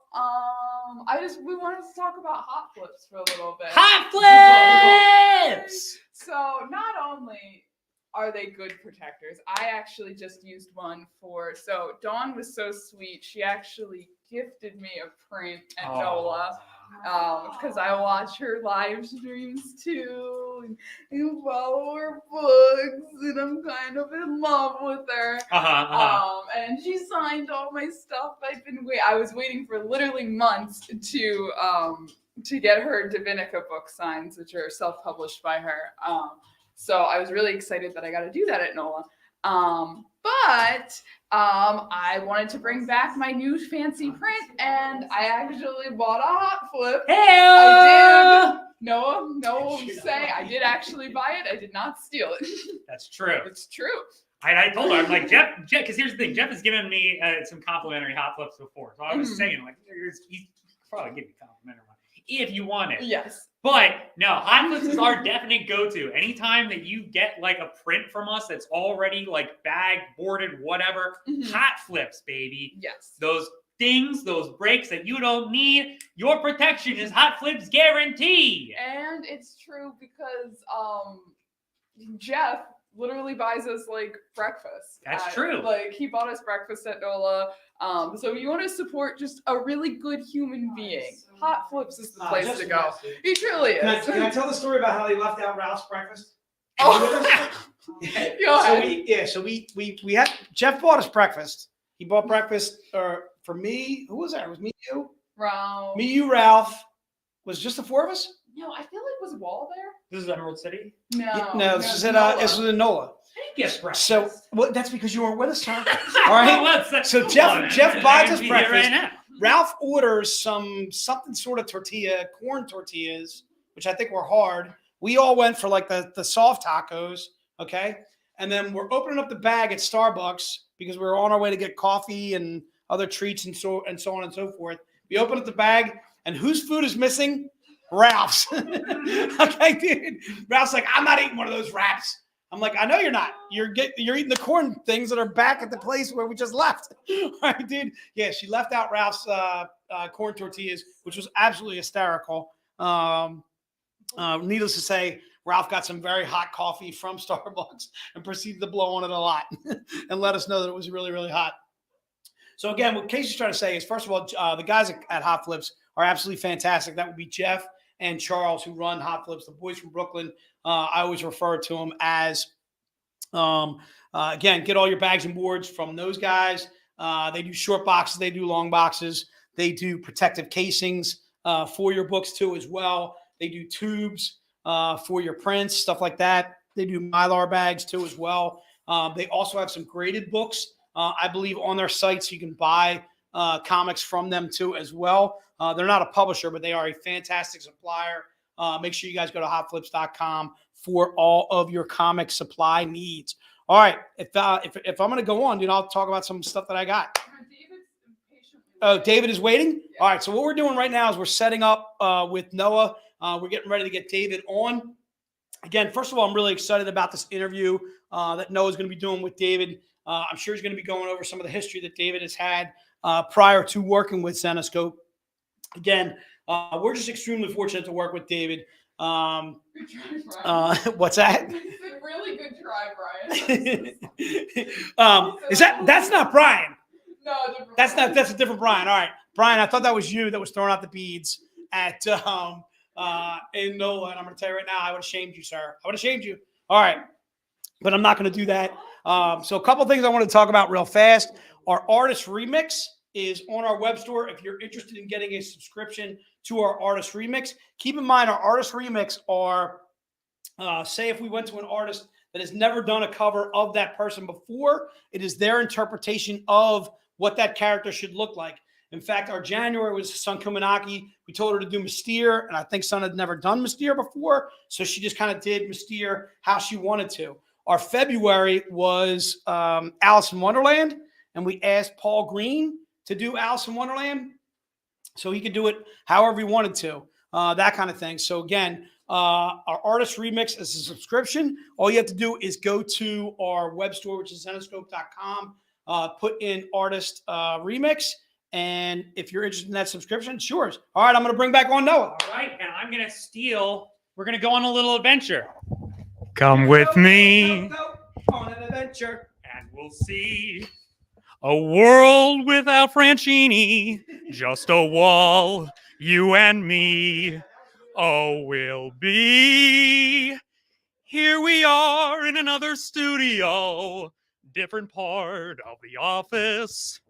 we wanted to talk about hot flips for a little bit. Hot flips. So not only are they good protectors, I actually just used one so Dawn was so sweet. She actually gifted me a print at NOLA. Because I watch her live streams too, and you follow her books, and I'm kind of in love with her. And she signed all my stuff. I was waiting for literally months to get her Divinica book signs, which are self-published by her. So I was really excited that I got to do that at NOLA. But I wanted to bring back my new fancy print, and I actually bought a hot flip. I did. Noah will say I did actually buy it. I did not steal it. That's true. It's true. I told her, I'm like, Jeff, because here's the thing. Jeff has given me some complimentary hot flips before. So I was saying, like, he's probably give me a complimentary one if you want it. Yes. But no, hot flips is our definite go-to. Anytime that you get like a print from us that's already like bagged, boarded, whatever, hot flips, baby. Yes. Those things, those breaks that you don't need, your protection is hot flips guarantee. And it's true because Jeff literally buys us like breakfast. That's true. Like he bought us breakfast at NOLA. So you want to support just a really good human being. Hot Flips is the place to go. He truly is. Can I tell the story about how they left out Ralph's breakfast? Oh. Go ahead. So we had Jeff bought us breakfast. He bought breakfast for me. Who was there? It was me, you, Ralph. me, you, Ralph. Was it just the 4 of us? No, I feel like was Wall there? This is Emerald City. No. This was in NOLA. Yes, breakfast. So that's because you weren't with us, sir. All right. So Jeff Jeff buys us here breakfast. right now. Ralph orders something sort of tortilla, corn tortillas, which I think were hard. We all went for like the soft tacos, okay? And then we're opening up the bag at Starbucks because we were on our way to get coffee and other treats, and so on and so forth. We open up the bag, and whose food is missing? Ralph's. Okay, dude. Ralph's like, I'm not eating one of those wraps. I'm like, I know you're not. You're eating the corn things that are back at the place where we just left. Right, dude? Yeah, she left out Ralph's corn tortillas, which was absolutely hysterical. Needless to say, Ralph got some very hot coffee from Starbucks and proceeded to blow on it a lot and let us know that it was really, really hot. So again, what Casey's trying to say is, first of all, the guys at Hot Flips are absolutely fantastic. That would be Jeff and Charles, who run Hot Flips, the boys from Brooklyn. I always refer to them as, again, get all your bags and boards from those guys. They do short boxes. They do long boxes. They do protective casings for your books too as well. They do tubes for your prints, stuff like that. They do Mylar bags too as well. They also have some graded books, I believe, on their site, so you can buy comics from them too as well. They're not a publisher, but they are a fantastic supplier. Make sure you guys go to hotflips.com for all of your comic supply needs. All right, if I'm going to go on, dude, I'll talk about some stuff that I got. Oh, David is waiting? Yeah. All right, so what we're doing right now is we're setting up with Noah. We're getting ready to get David on. Again, first of all, I'm really excited about this interview that Noah's going to be doing with David. I'm sure he's going to be going over some of the history that David has had prior to working with Zenescope. Again, we're just extremely fortunate to work with David. Good try, Brian. What's that? It's a really good try, Brian. That's not Brian. No, that's a different Brian. All right, Brian, I thought that was you that was throwing out the beads at in NOLA, and I'm going to tell you right now, I would have shamed you, sir. I would have shamed you. All right, but I'm not going to do that. So a couple things I want to talk about real fast. Our Artist Remix is on our web store. If you're interested in getting a subscription to our Artist Remix, keep in mind our Artist Remix are, say if we went to an artist that has never done a cover of that person before, it is their interpretation of what that character should look like. In fact, our January was Sun Kumanaki. We told her to do Mystere, and I think Sun had never done Mystere before, so she just kind of did Mystere how she wanted to. Our February was Alice in Wonderland, and we asked Paul Green to do Alice in Wonderland, so he could do it however he wanted to, that kind of thing. So again, our Artist Remix is a subscription. All you have to do is go to our web store, which is zenescope.com, put in Artist Remix, and if you're interested in that subscription, it's yours. All right, I'm going to bring back on Noah. All right, and I'm going to steal. We're going to go on a little adventure. Come with me. Go on an adventure. And we'll see a world without Franchini. Just a wall, you and me. Oh, we'll be. Here we are in another studio. Different part of the office.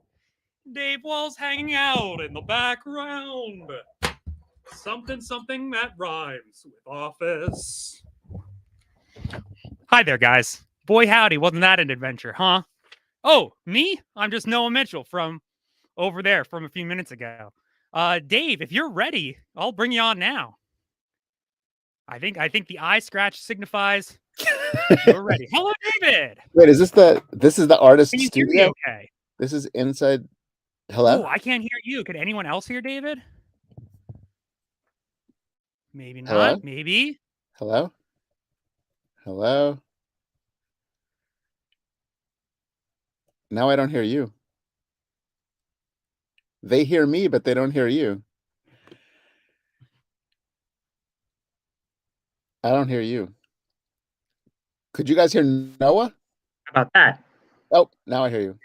Dave Wall's hanging out in the background. Something that rhymes with office. Hi there, guys. Boy, howdy, wasn't that an adventure, huh? Oh, me? I'm just Noah Mitchell from over there from a few minutes ago. Dave, if you're ready, I'll bring you on now. I think the eye scratch signifies you're ready. Hello, David. Wait, is this is the artist studio? Okay. This is inside. Hello? Oh, I can't hear you. Could anyone else hear David? Maybe not. Hello? Maybe. Hello? Hello? Now I don't hear you. They hear me, but they don't hear you. I don't hear you. Could you guys hear Noah? How about that? Oh, now I hear you.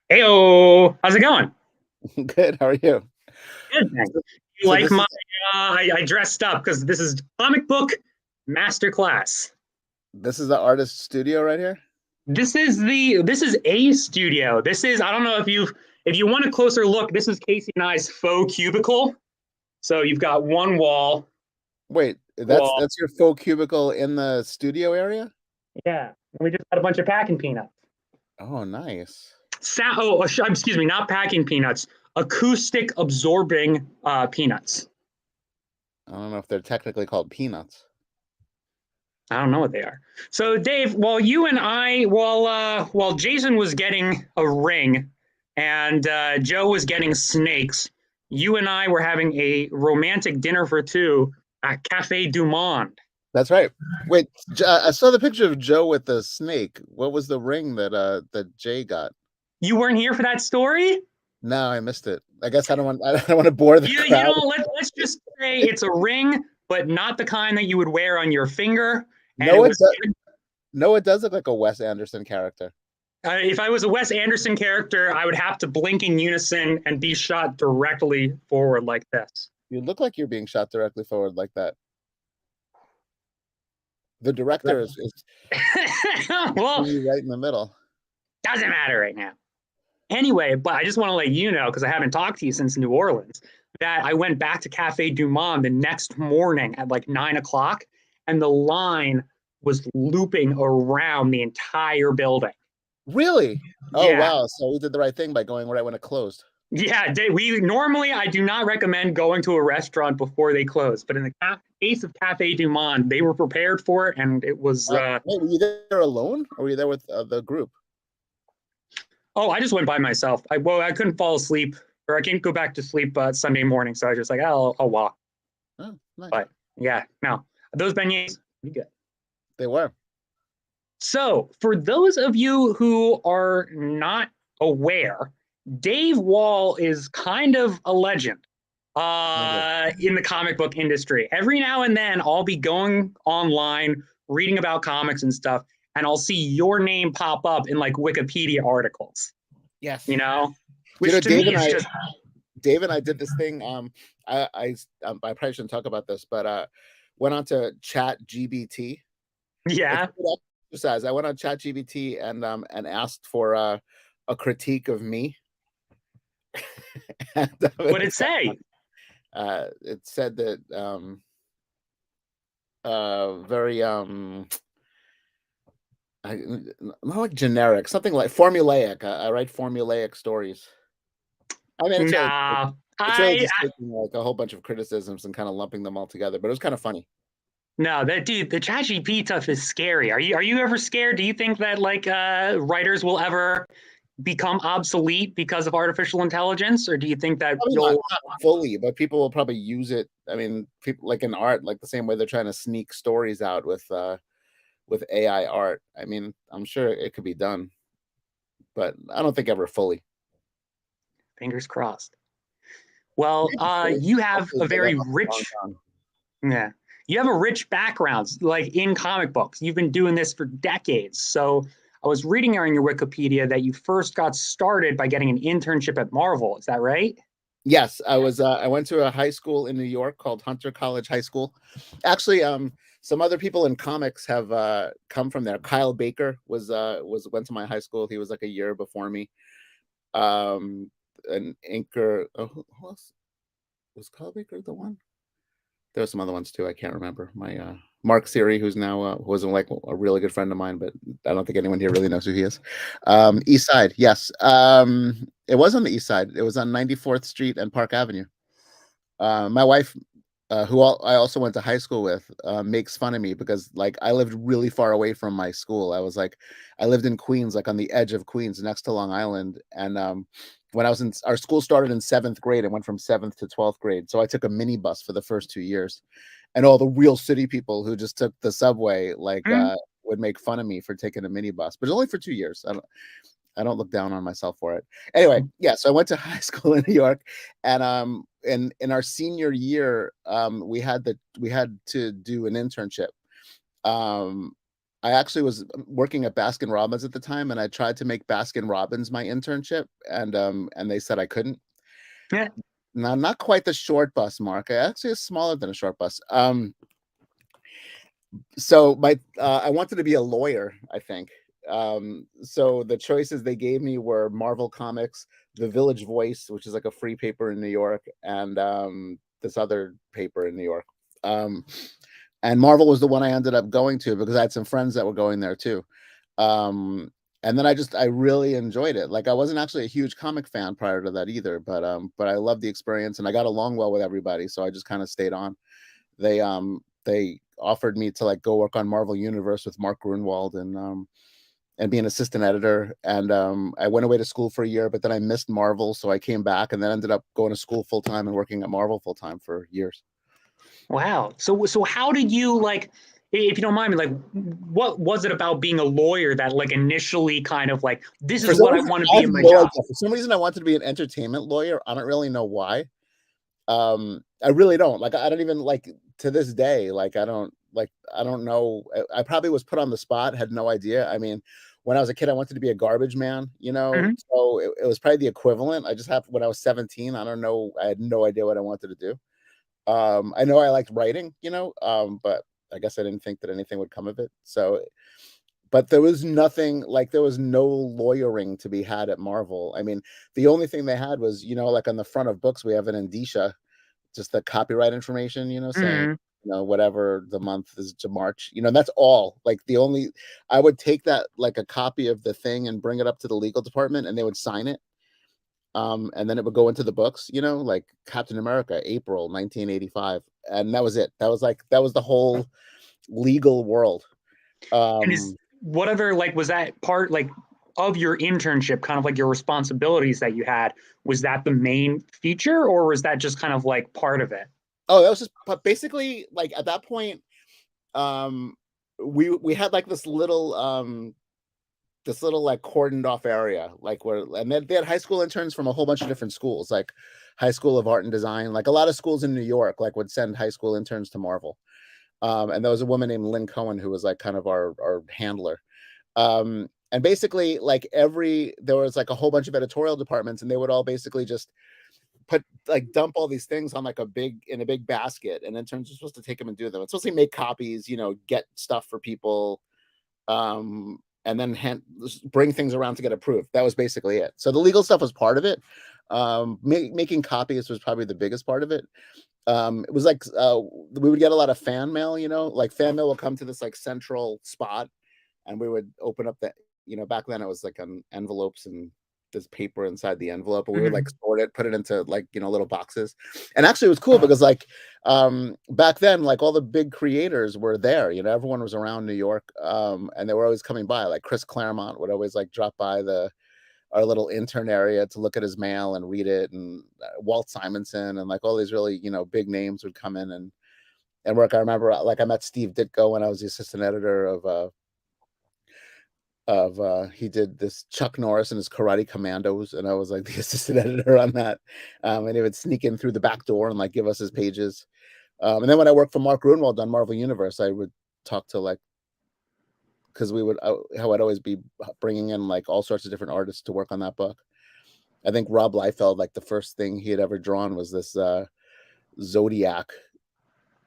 Heyo, how's it going? Good. How are you? Good, thanks. You like my? I dressed up because this is comic book masterclass. This is the artist studio right here. This is a studio. This is, I don't know if you want a closer look. This is Casey and I's faux cubicle. So you've got one wall. Wait, that's your faux cubicle in the studio area? Yeah, we just got a bunch of packing peanuts. Oh, nice. Excuse me, not packing peanuts. Acoustic absorbing peanuts. I don't know if they're technically called peanuts. I don't know what they are. So, Dave, while Jason was getting a ring and Joe was getting snakes. You and I were having a romantic dinner for two at Cafe Du Monde. That's right. Wait, I saw the picture of Joe with the snake. What was the ring that Jay got? You weren't here for that story? No, I missed it. I guess I don't want to bore the crowd. Let's just say it's a ring, but not the kind that you would wear on your finger. No, it does look like a Wes Anderson character. If I was a Wes Anderson character, I would have to blink in unison and be shot directly forward like this. You look like you're being shot directly forward like that. The director is well, right in the middle. Doesn't matter right now. Anyway, but I just want to let you know, because I haven't talked to you since New Orleans, that I went back to Cafe Du Monde the next morning at like 9 o'clock, and the line was looping around the entire building. Really? Oh, yeah. Wow. So we did the right thing by going right when it closed. Yeah, normally I do not recommend going to a restaurant before they close, but in the case of Cafe Du Monde, they were prepared for it, and it was. Wait, were you there alone, or were you there with the group? Oh, I just went by myself. I couldn't fall asleep, or I can't go back to sleep Sunday morning, so I was just like, I'll walk. Oh, nice. But yeah, no, those beignets, pretty good. They were. So, for those of you who are not aware, Dave Wall is kind of a legend in the comic book industry. Every now and then, I'll be going online, reading about comics and stuff, and I'll see your name pop up in like Wikipedia articles. Yes. You know? Which to Dave me and is I, just... Dave and I did this thing. I probably shouldn't talk about this, but went on to Chat GBT. Yeah. Exercise. I went on Chat GBT and asked for a critique of me. And, what did it say? It said that very not like generic, something like formulaic. I write formulaic stories. I mean, it's really just taking like a whole bunch of criticisms and kind of lumping them all together, but it was kind of funny. No, the ChatGPT stuff is scary. Are you ever scared? Do you think that like writers will ever become obsolete because of artificial intelligence, or do you think that not fully, but people will probably use it? I mean, people like in art, like the same way they're trying to sneak stories out with AI art. I mean, I'm sure it could be done, but I don't think ever fully. Fingers crossed. Well, you have a very rich, you have a rich background, like in comic books. You've been doing this for decades. So I was reading on your Wikipedia that you first got started by getting an internship at Marvel. Is that right? Yes, I was. I went to a high school in New York called Hunter College High School. Actually, some other people in comics have come from there. Kyle Baker went to my high school. He was like a year before me. An inker. Oh, who else? Was Kyle Baker the one? There were some other ones too. I can't remember. My Mark Siri, who's now who was like a really good friend of mine, but I don't think anyone here really knows who he is. East Side, yes. It was on the East Side. It was on 94th Street and Park Avenue. My wife, who I also went to high school with, makes fun of me because like I lived really far away from my school. I lived in Queens, like on the edge of Queens, next to Long Island, and when I was our school started in 7th grade and went from 7th to 12th grade. So I took a minibus for the first 2 years, and all the real city people who just took the subway would make fun of me for taking a minibus, but only for 2 years. I don't look down on myself for it. Anyway, yeah. So I went to high school in New York, and in our senior year, we had to do an internship. I actually was working at Baskin Robbins at the time, and I tried to make Baskin Robbins my internship, and they said I couldn't. Yeah. Now, not quite the short bus, Mark. Actually, it's smaller than a short bus. So I wanted to be a lawyer, I think. So the choices they gave me were Marvel Comics, The Village Voice, which is like a free paper in New York, and this other paper in New York. And Marvel was the one I ended up going to because I had some friends that were going there too. And then I really enjoyed it. Like I wasn't actually a huge comic fan prior to that either, but I loved the experience and I got along well with everybody. So I just kind of stayed on. They offered me to like go work on Marvel Universe with Mark Grunwald, and and be an assistant editor. And I went away to school for a year, but then I missed Marvel, so I came back and then ended up going to school full time and working at Marvel full time for years. Wow. So how did you like, if you don't mind me, like, what was it about being a lawyer that like initially kind of like, this For is some what I reason, want to I be have in my no job? idea. For some reason, I wanted to be an entertainment lawyer. I don't really know why. I really don't. Like, I don't even like to this day. Like, I don't know. I probably was put on the spot. Had no idea. I mean, when I was a kid, I wanted to be a garbage man. You know, Mhm. so it was probably the equivalent. I just happened when I was 17. I don't know. I had no idea what I wanted to do. I know I liked writing. You know, but I guess I didn't think that anything would come of it. So but there was nothing like there was no lawyering to be had at Marvel. I mean, the only thing they had was, you know, like on the front of books, we have an indicia, just the copyright information, you know, saying, Mhm. you know, whatever the month is to March, you know, that's all. Like the only, I would take that like a copy of the thing and bring it up to the legal department and they would sign it. And then it would go into the books, you know, like Captain America, April 1985. And that was it. That was the whole legal world. And is Um, whatever, like, was that part like of your internship, kind of like your responsibilities that you had? Was that the main feature, or was that just kind of like part of it? Oh, that was just but basically like at that point, um, we had like this little like cordoned off area, like where and they had high school interns from a whole bunch of different schools, like High School of Art and Design, like a lot of schools in New York, like would send high school interns to Marvel. And there was a woman named Lynn Cohen who was like kind of our handler. And basically like there was like a whole bunch of editorial departments and they would all basically just put like dump all these things on like in a big basket and interns are supposed to take them and do them. It's supposed to make copies, you know, get stuff for people, and then bring things around to get approved. That was basically it. So the legal stuff was part of it. Making copies was probably the biggest part of it. It was like we would get a lot of fan mail, you know, like fan mail will come to this like central spot and we would open up the, you know, back then it was like on envelopes and this paper inside the envelope, and we would like sort it, put it into like, you know, little boxes. And actually it was cool because like back then like all the big creators were there, you know, everyone was around New York, and they were always coming by. Like Chris Claremont would always like drop by our little intern area to look at his mail and read it, and Walt Simonson and like all these really, you know, big names would come in and work. I remember like I met Steve Ditko when I was the assistant editor he did this Chuck Norris and his Karate Commandos, and I was like the assistant editor on that. And he would sneak in through the back door and like give us his pages. And then when I worked for Mark Grunwald on Marvel Universe, I would talk to like, because how I'd always be bringing in like all sorts of different artists to work on that book. I think Rob Liefeld, like the first thing he had ever drawn was this Zodiac,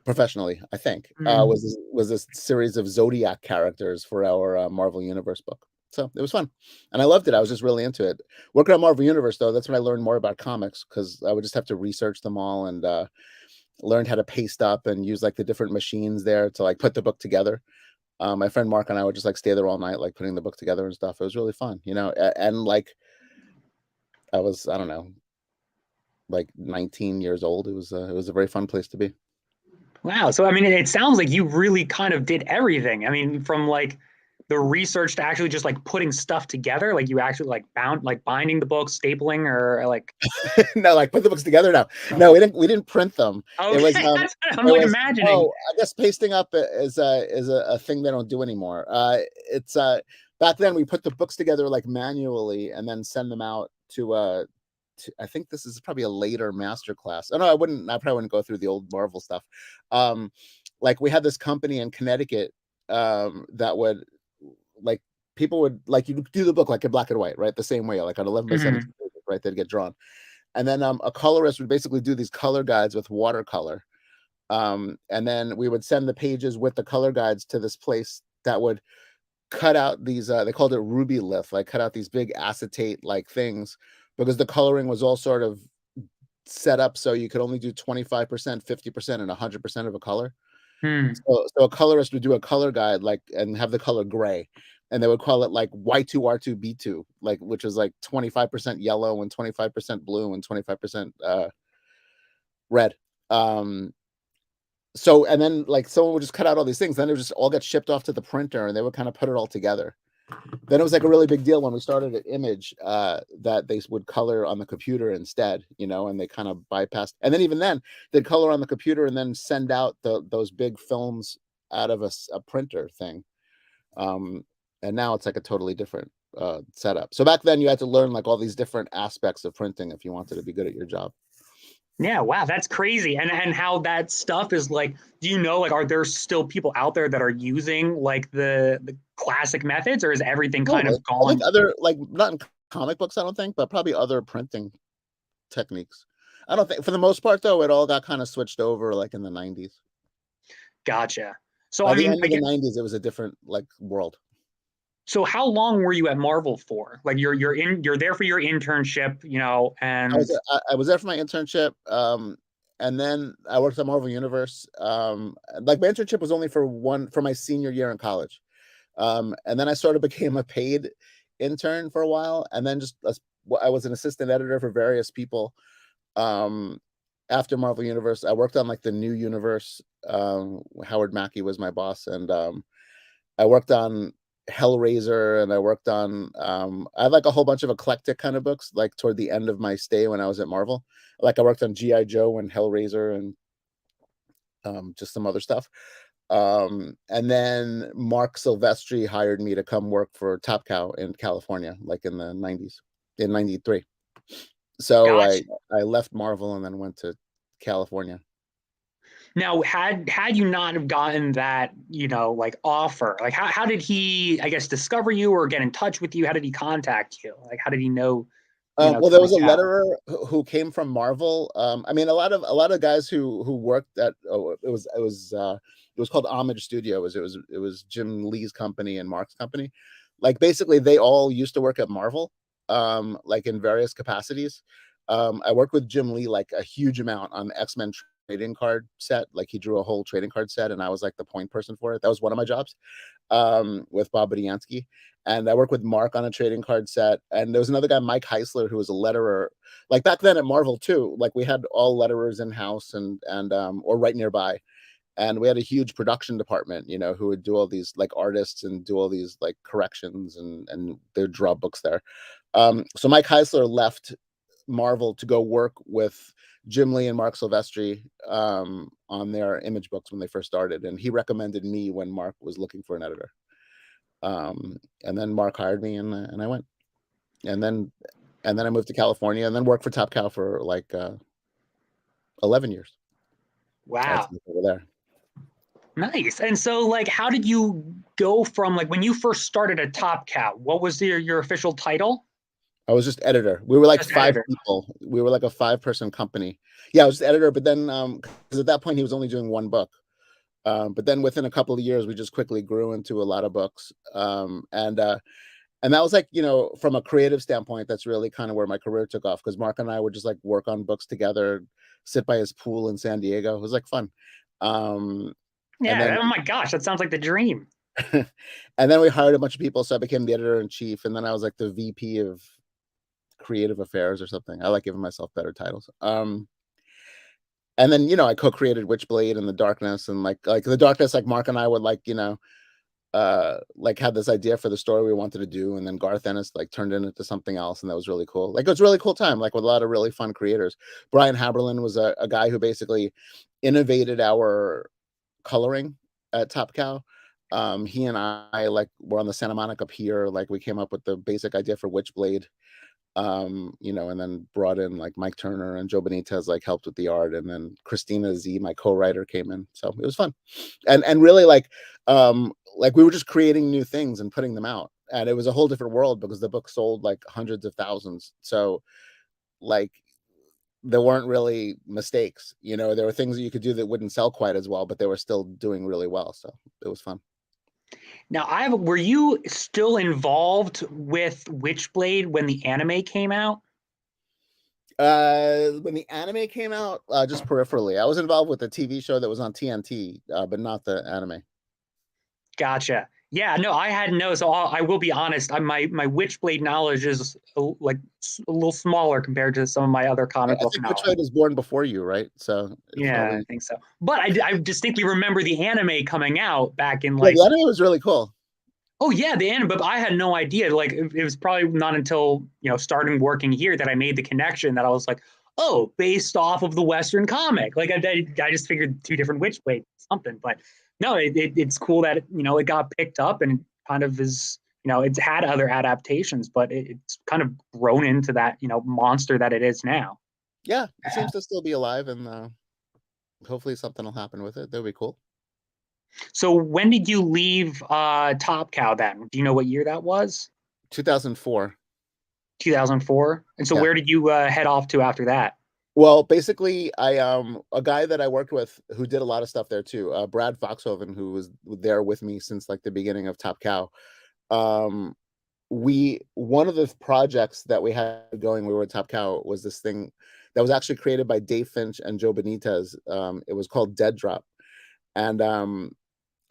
professionally, I think, was this series of Zodiac characters for our Marvel Universe book. So it was fun, and I loved it. I was just really into it. Working on Marvel Universe, though, that's when I learned more about comics because I would just have to research them all and learned how to paste up and use like the different machines there to like put the book together. My friend Mark and I would just like stay there all night, like putting the book together and stuff. It was really fun, you know. And like I don't know, like 19 years old. It was a very fun place to be. Wow. So, I mean, it sounds like you really kind of did everything. I mean, from like the research to actually just like putting stuff together, like you actually like binding the books, stapling, or like. No, like put the books together. No, we didn't print them. Okay. It was, I'm like imagining. oh, I guess pasting up is a thing they don't do anymore. It's back then we put the books together like manually and then send them out to I think this is probably a later masterclass. Oh no, I probably wouldn't go through the old Marvel stuff. Like we had this company in Connecticut that would like people would like you do the book like in black and white, right? The same way, like on 11 by 17 pages, right? They'd get drawn. And then a colorist would basically do these color guides with watercolor. And then we would send the pages with the color guides to this place that would cut out these they called it ruby lith, like cut out these big acetate like things because the coloring was all sort of set up so you could only do 25%, 50%, and 100% of a color. So a colorist would do a color guide like and have the color gray, and they would call it like Y2R2B2, like which is like 25% yellow and 25% blue and 25% red. So and then like someone would just cut out all these things, then it would just all get shipped off to the printer and they would kind of put it all together. then it was like a really big deal when we started at Image that they would color on the computer instead, you know, and they kind of bypassed. And then even then, they'd color on the computer and then send out those big films out of a printer thing. And now it's like a totally different setup. So back then, you had to learn like all these different aspects of printing if you wanted to be good at your job. Yeah, wow, that's crazy. And how that stuff is like, do you know, like, are there still people out there that are using like the classic methods, or is everything kind of I gone? think other, like, not in comic books, I don't think, but probably other printing techniques. I don't think, for the most part, though, it all got kind of switched over like in the 90s. Gotcha. So By I the mean, end of the 90s, it was a different like world. so how long were you at Marvel for? Like you're there for your internship, you know, and I was there for my internship, and then I worked on Marvel Universe. Like my internship was only for my senior year in college, and then I sort of became a paid intern for a while, and then I was an assistant editor for various people. After Marvel Universe, I worked on like the new universe. Howard Mackey was my boss, and I worked on Hellraiser, and I worked on I had like a whole bunch of eclectic kind of books like toward the end of my stay when I was at Marvel. Like I worked on G.I. Joe and Hellraiser and just some other stuff. And then Mark Silvestri hired me to come work for Top Cow in California, like in the 90s, in 93. So gotcha. I left Marvel and then went to California. Now, had you not have gotten that, you know, like offer, like how did he, I guess, discover you or get in touch with you? How did he contact you? Like, how did he know? You know, Well, to there was a reach out? letterer who came from Marvel. I mean, a lot of guys who worked at it was called Homage Studio. It was Jim Lee's company and Mark's company. Like basically, they all used to work at Marvel, like in various capacities. I worked with Jim Lee like a huge amount on the X-Men trading card set. Like he drew a whole trading card set, and I was like the point person for it. That was one of my jobs, with Bob Budiansky. And I worked with Mark on a trading card set. And there was another guy, Mike Heisler, who was a letterer. Like back then at Marvel too, like we had all letterers in house and or right nearby. And we had a huge production department, you know, who would do all these like artists and do all these like corrections and they'd draw books there. So Mike Heisler left Marvel to go work with Jim Lee and Mark Silvestri on their Image books when they first started, and he recommended me when Mark was looking for an editor. And then Mark hired me, and I went, and then I moved to California, and then worked for Top Cow for like 11 years. Wow. Over there. Nice. And so, like, how did you go from, like, when you first started at Top Cow, what was your official title? I was just editor. We were like Just 5 editor. people. We were like a 5-person company. Yeah, I was just editor, but then because at that point he was only doing one book. But then within a couple of years, we just quickly grew into a lot of books. And that was like, you know, from a creative standpoint, that's really kind of where my career took off, because Mark and I would just like work on books together, sit by his pool in San Diego. It was like fun. Yeah. Then, oh my gosh, that sounds like the dream. and then we hired a bunch of people. So I became the editor in chief. And then I was like the VP of creative affairs or something. I like giving myself better titles. And then, you know, I co-created Witchblade and The Darkness, and like The Darkness, like Mark and I would like, you know, like had this idea for the story we wanted to do, and then Garth Ennis like turned it into something else, and that was really cool. Like it was a really cool time, like with a lot of really fun creators. Brian Haberlin was a guy who basically innovated our coloring at Top Cow. He and I like were on the Santa Monica Pier, like we came up with the basic idea for Witchblade. You know, and then brought in like Mike Turner and Joe Benitez like helped with the art, and then Christina Z, my co-writer, came in. So it was fun, and really like we were just creating new things and putting them out, and it was a whole different world because the book sold like hundreds of thousands. So like there weren't really mistakes, you know. There were things that you could do that wouldn't sell quite as well, but they were still doing really well. So it was fun. Now, were you still involved with Witchblade when the anime came out? When the anime came out, just peripherally. I was involved with the TV show that was on TNT, but not the anime. Gotcha. Yeah, no, I hadn't know. So I will be honest. My Witchblade knowledge is like a little smaller compared to some of my other comic book I think knowledge. Witchblade was born before you, right? So Yeah, probably... I think so. But I distinctly remember the anime coming out back in Yeah, like the anime was really cool. Oh yeah, the anime, but I had no idea. Like it was probably not until starting working here that I made the connection that I was like, oh, based off of the Western comic. Like I just figured two different witch blades something, but no, it's cool that it got picked up and kind of is it's had other adaptations, but it's kind of grown into that monster that it is now. Yeah, it seems to still be alive, and hopefully something will happen with it. That'd be cool. So when did you leave Top Cow then? Do you know what year that was? 2004. 2004. And so Yeah. where did you head off to after that? Well, basically, I a guy that I worked with who did a lot of stuff there too, Brad Foxhoven, who was there with me since like the beginning of Top Cow. One of the projects that we had going, we were at Top Cow, was this thing that was actually created by Dave Finch and Joe Benitez. It was called Dead Drop, and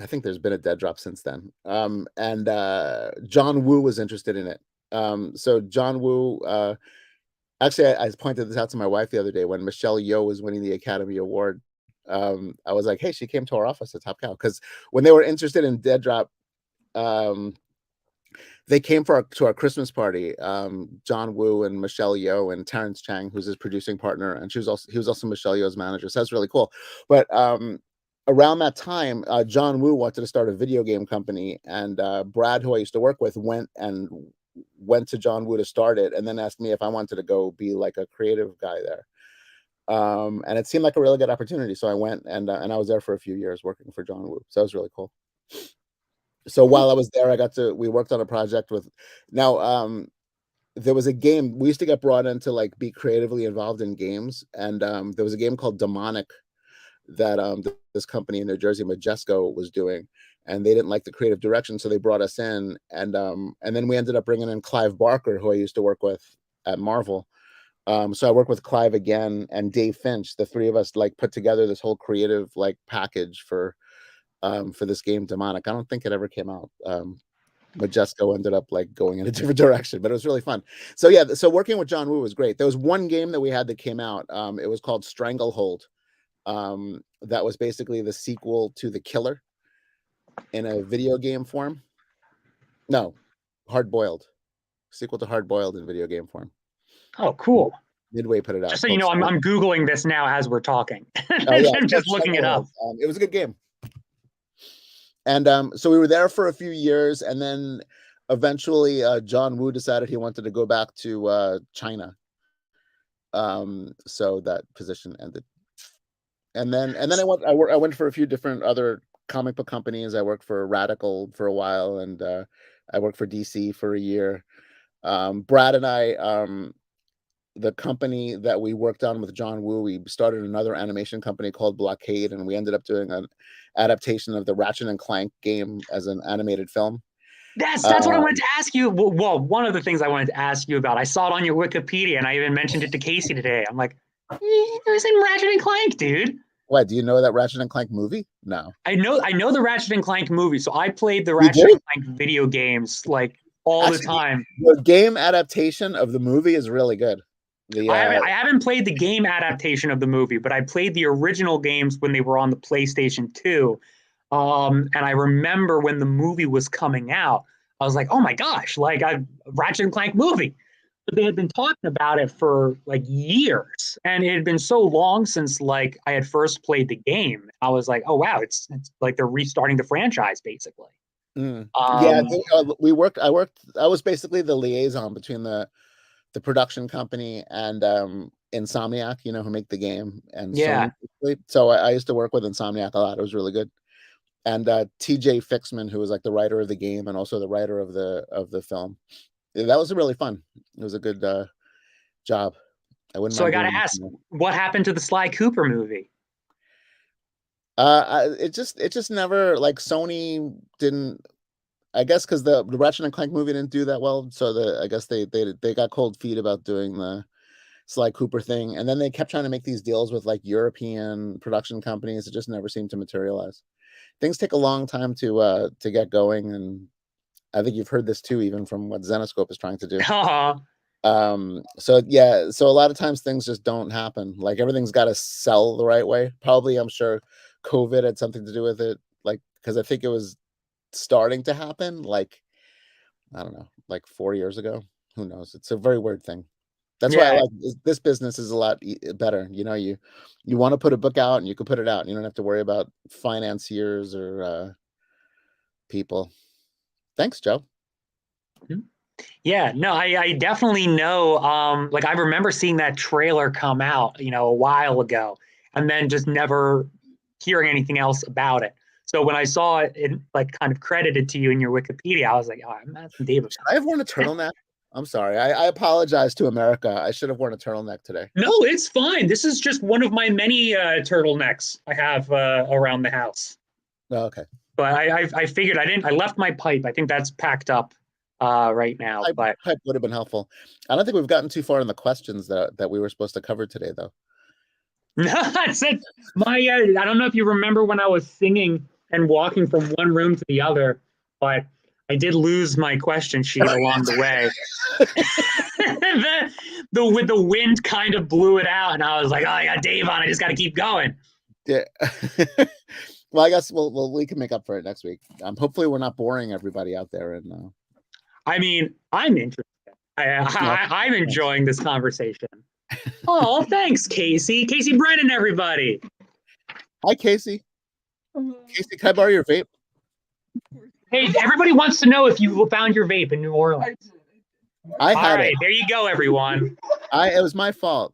I think there's been a Dead Drop since then. And John Woo was interested in it. So John Woo, actually, I pointed this out to my wife the other day when Michelle Yeoh was winning the Academy Award. I was like, hey, she came to our office at Top Cow, because when they were interested in Dead Drop, they came to our Christmas party. John Woo and Michelle Yeoh and Terrence Chang, who's his producing partner, and he was also Michelle Yeoh's manager. So that's really cool. But around that time, John Woo wanted to start a video game company, and Brad, who I used to work with, went to John Woo to start it, and then asked me if I wanted to go be like a creative guy there. And it seemed like a really good opportunity, so I went, and I was there for a few years working for John Woo. So that was really cool. So while I was there, we worked on a project with, there was a game, we used to get brought in to like be creatively involved in games, and there was a game called Demonic that this company in New Jersey, Majesco, was doing, and they didn't like the creative direction, so they brought us in, and then we ended up bringing in Clive Barker, who I used to work with at Marvel. So I worked with Clive again and Dave Finch. The three of us like put together this whole creative like package for this game Demonic. I don't think it ever came out. Majesco ended up like going in a different direction, but it was really fun. So yeah, so working with John Woo was great. There was one game that we had that came out. It was called Stranglehold. That was basically the sequel to The Killer in a video game form. No, Hard Boiled. Sequel to Hard Boiled in video game form. Oh, cool. Midway put it out. Just so you know, I'm Googling this now as we're talking. Oh, yeah, I'm just looking it up. It was a good game. And so we were there for a few years, and then eventually John Woo decided he wanted to go back to China. So that position ended. And then I went for a few different other comic book companies. I worked for Radical for a while, and I worked for DC for a year. Brad and I, the company that we worked on with John Woo, we started another animation company called Blockade, and we ended up doing an adaptation of the Ratchet and Clank game as an animated film. That's what I wanted to ask you. Well, one of the things I wanted to ask you about, I saw it on your Wikipedia, and I even mentioned it to Casey today. I'm like, it was in Ratchet and Clank, dude. What, do you know that Ratchet and Clank movie? No. I know the Ratchet and Clank movie, so I played the Ratchet and Clank video games like all the time. The game adaptation of the movie is really good. I haven't played the game adaptation of the movie, but I played the original games when they were on the PlayStation 2. And I remember when the movie was coming out, I was like, oh my gosh, like a Ratchet and Clank movie. But they had been talking about it for like years, and it had been so long since like I had first played the game. I was like, oh wow, it's like they're restarting the franchise basically. Yeah, I was basically the liaison between the production company and Insomniac, who make the game, and yeah. Sony. So I used to work with Insomniac a lot. It was really good. And TJ Fixman, who was like the writer of the game and also the writer of the film. That was really fun. It was a good job. I gotta ask, what happened to the Sly Cooper movie? It just never, like, Sony didn't, I guess, because the Ratchet and Clank movie didn't do that well. So I guess they got cold feet about doing the Sly Cooper thing, and then they kept trying to make these deals with like European production companies. It just never seemed to materialize. Things take a long time to get going, and I think you've heard this too, even from what Zenescope is trying to do. So yeah, so a lot of times things just don't happen. Like, everything's got to sell the right way. Probably, I'm sure COVID had something to do with it. Like, because I think it was starting to happen, like, I don't know, like 4 years ago. Who knows? It's a very weird thing. That's why I Yeah. like this business is a lot better. You know, you want to put a book out and you can put it out. You don't have to worry about financiers or people. Thanks, Joe. Yeah, no, I definitely know. Like I remember seeing that trailer come out, a while ago, and then just never hearing anything else about it. So when I saw it, like kind of credited to you in your Wikipedia, I was like, oh, I'm asking Dave about I have worn a turtleneck. I'm sorry. I apologize to America. I should have worn a turtleneck today. No, it's fine. This is just one of my many turtlenecks I have around the house. Oh, okay. But I figured I left my pipe. I think that's packed up right now. But Pipe would have been helpful. I don't think we've gotten too far in the questions that we were supposed to cover today, though. no, I said I don't know if you remember when I was singing and walking from one room to the other, but I did lose my question sheet along the way. the wind kind of blew it out, and I was like, oh, I got Dave on. I just got to keep going. Yeah. Well, I guess we can make up for it next week. Hopefully, we're not boring everybody out there. And I mean, I'm interested. I'm enjoying this conversation. Oh, thanks, Casey. Casey Brennan, everybody. Hi, Casey. Casey, can I borrow your vape? Hey, everybody wants to know if you found your vape in New Orleans. I had All right, it. there you go, everyone. It was my fault.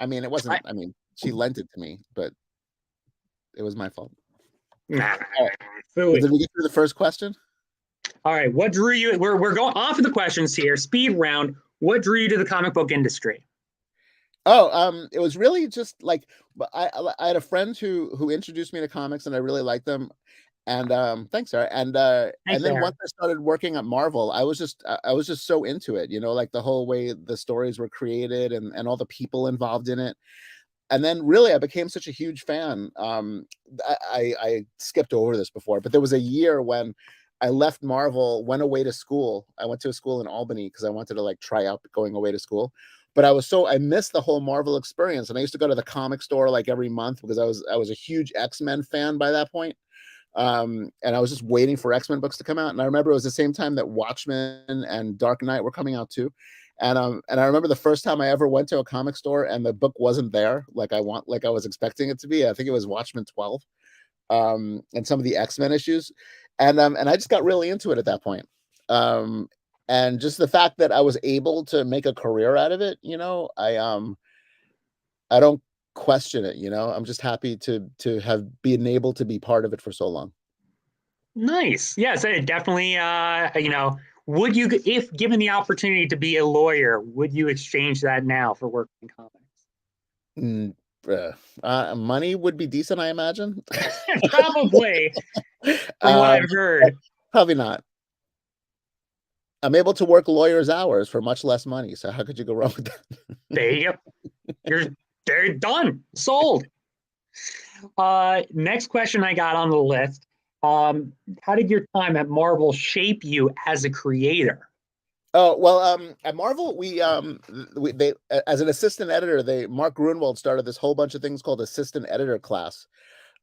I mean, it wasn't. I mean, she lent it to me, but it was my fault. Nah. Did we get through the first question? All right, what drew you? We're going off of the questions here. Speed round. What drew you to the comic book industry? Oh, it was really just like I had a friend who introduced me to comics, and I really liked them. And thanks, Sarah. And then Sarah. Once I started working at Marvel, I was just so into it, like the whole way the stories were created and all the people involved in it. And then really I became such a huge fan. I skipped over this before, but there was a year when I left Marvel, went away to school. I went to a school in Albany because I wanted to like try out going away to school. But I missed the whole Marvel experience. And I used to go to the comic store like every month because I was a huge X-Men fan by that point. And I was just waiting for X-Men books to come out. And I remember it was the same time that Watchmen and Dark Knight were coming out too. And I remember the first time I ever went to a comic store and the book wasn't there like I was expecting it to be. I think it was Watchmen 12, and some of the X-Men issues, and I just got really into it at that point. And just the fact that I was able to make a career out of it, I don't question it. I'm just happy to have been able to be part of it for so long. Nice. Yes, it definitely. Would you, if given the opportunity to be a lawyer, would you exchange that now for working in comics? Money would be decent, I imagine. Probably, from what I've heard. Probably not. I'm able to work lawyers' hours for much less money, so how could you go wrong with that? There you go. They're done. Sold. Next question I got on the list. How did your time at Marvel shape you as a creator? Oh, well, at Marvel, they as an assistant editor, Mark Grunwald started this whole bunch of things called assistant editor class,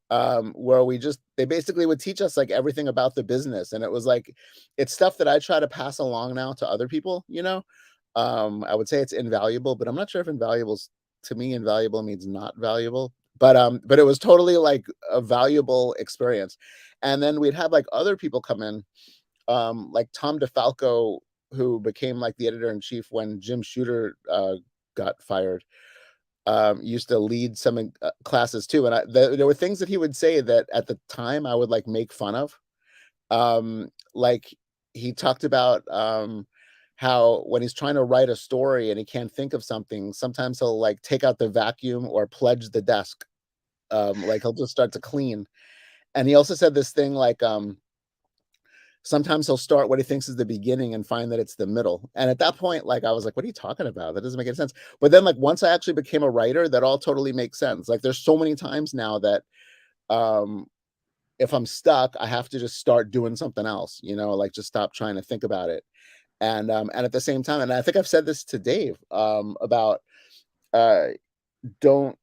where they basically would teach us like everything about the business. And it was like, it's stuff that I try to pass along now to other people, I would say it's invaluable, but I'm not sure if to me, invaluable means not valuable. But it was totally like a valuable experience. And then we'd have like other people come in, like Tom DeFalco, who became like the editor-in-chief when Jim Shooter got fired, used to lead some classes too. And there were things that he would say that at the time I would like make fun of. Like he talked about how when he's trying to write a story and he can't think of something, sometimes he'll like take out the vacuum or pledge the desk. Like he'll just start to clean. And he also said this thing like, sometimes he'll start what he thinks is the beginning and find that it's the middle. And at that point, like, I was like, what are you talking about? That doesn't make any sense. But then like, once I actually became a writer, that all totally makes sense. Like there's so many times now that, if I'm stuck, I have to just start doing something else, like just stop trying to think about it. And at the same time, and I think I've said this to Dave, about, don't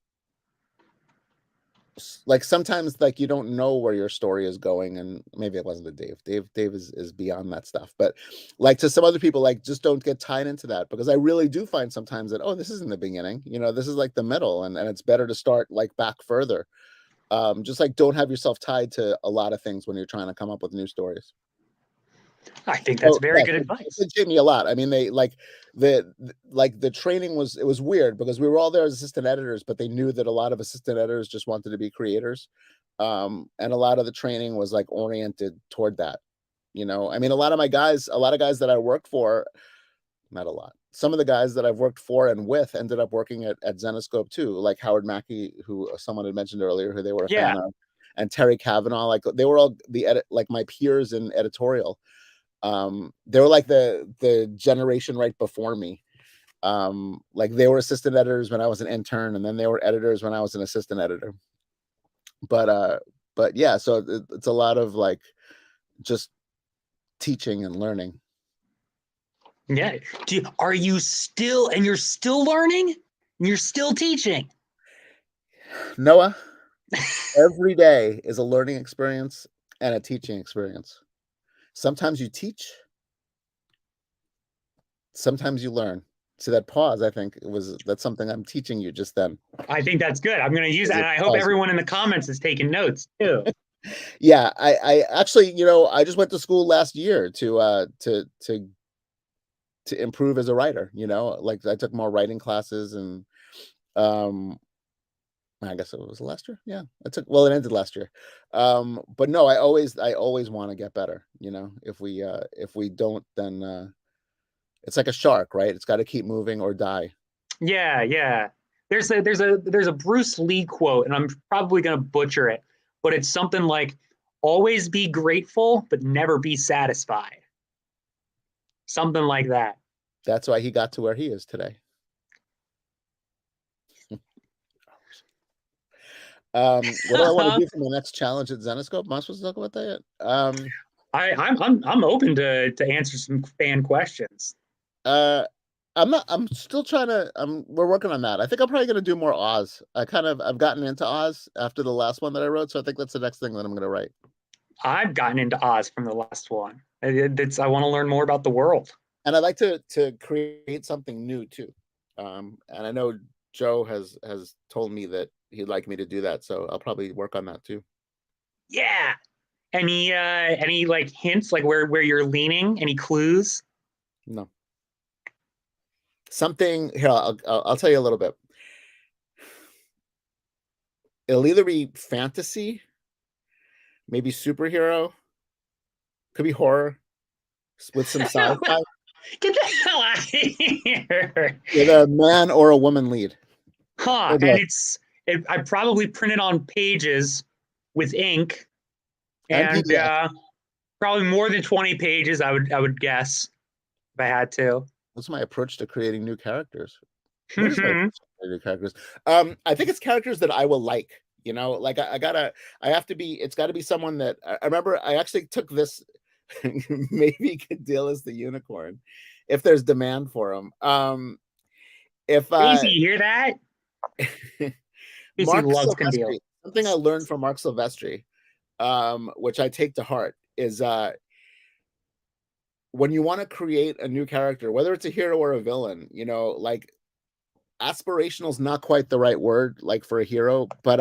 like sometimes like you don't know where your story is going, and maybe it wasn't to Dave is beyond that stuff, but like to some other people, like just don't get tied into that, because I really do find sometimes that, oh, this isn't the beginning, this is like the middle, and it's better to start like back further. Just like don't have yourself tied to a lot of things when you're trying to come up with new stories. I think that's very good It advice. did shape me a lot. I mean, they like the training was, it was weird because we were all there as assistant editors, but they knew that a lot of assistant editors just wanted to be creators. And a lot of the training was like oriented toward that. I mean, a lot of guys that I worked for, not a lot. Some of the guys that I've worked for and with ended up working at Zenescope too, like Howard Mackey, who someone had mentioned earlier, who they were a fan of, and Terry Kavanaugh. Like they were all like my peers in editorial. They were like the generation right before me. Like they were assistant editors when I was an intern, and then they were editors when I was an assistant editor. But yeah, so it's a lot of like just teaching and learning. Yeah. Are you still, and you're still learning? You're still teaching? Noah, every day is a learning experience and a teaching experience. Sometimes you teach, sometimes you learn. See that pause? I think that's something I'm teaching you just then. I think that's good. I'm going to use that, and I hope everyone in the comments is taking notes too. Yeah, I actually, I just went to school last year to improve as a writer. Like I took more writing classes, and I guess it was last year. Yeah, it ended last year. But no, I always want to get better. If we don't, then it's like a shark, right? It's got to keep moving or die. Yeah. There's a Bruce Lee quote, and I'm probably going to butcher it, but it's something like, always be grateful, but never be satisfied. Something like that. That's why he got to where he is today. What do I want to do for my next challenge at Zenescope? Am I supposed to talk about that yet? I'm open to answer some fan questions. I'm still trying to, we're working on that. I think I'm probably going to do more Oz. I've gotten into Oz after the last one that I wrote. So I think that's the next thing that I'm going to write. I've gotten into Oz from the last one. I want to learn more about the world. And I'd like to create something new too. And I know Joe has told me that he'd like me to do that. So I'll probably work on that too. Yeah. Any like hints, like where you're leaning? Any clues? No. Something here. I'll tell you a little bit. It'll either be fantasy, maybe superhero, could be horror with some sci-fi. Get the hell out of here! With a man or a woman lead. Huh? And I probably printed on pages with ink, and probably more than 20 pages. I would guess if I had to. What's my approach to creating new characters? What is my approach to creating new characters? I think it's characters that I will like. Like it's got to be someone that I remember. I actually took this. Maybe Cadil is the unicorn, if there's demand for him. Casey, you hear that? Mark Silvestri, something I learned from Mark Silvestri, which I take to heart, is when you want to create a new character, whether it's a hero or a villain, like aspirational is not quite the right word, like for a hero, but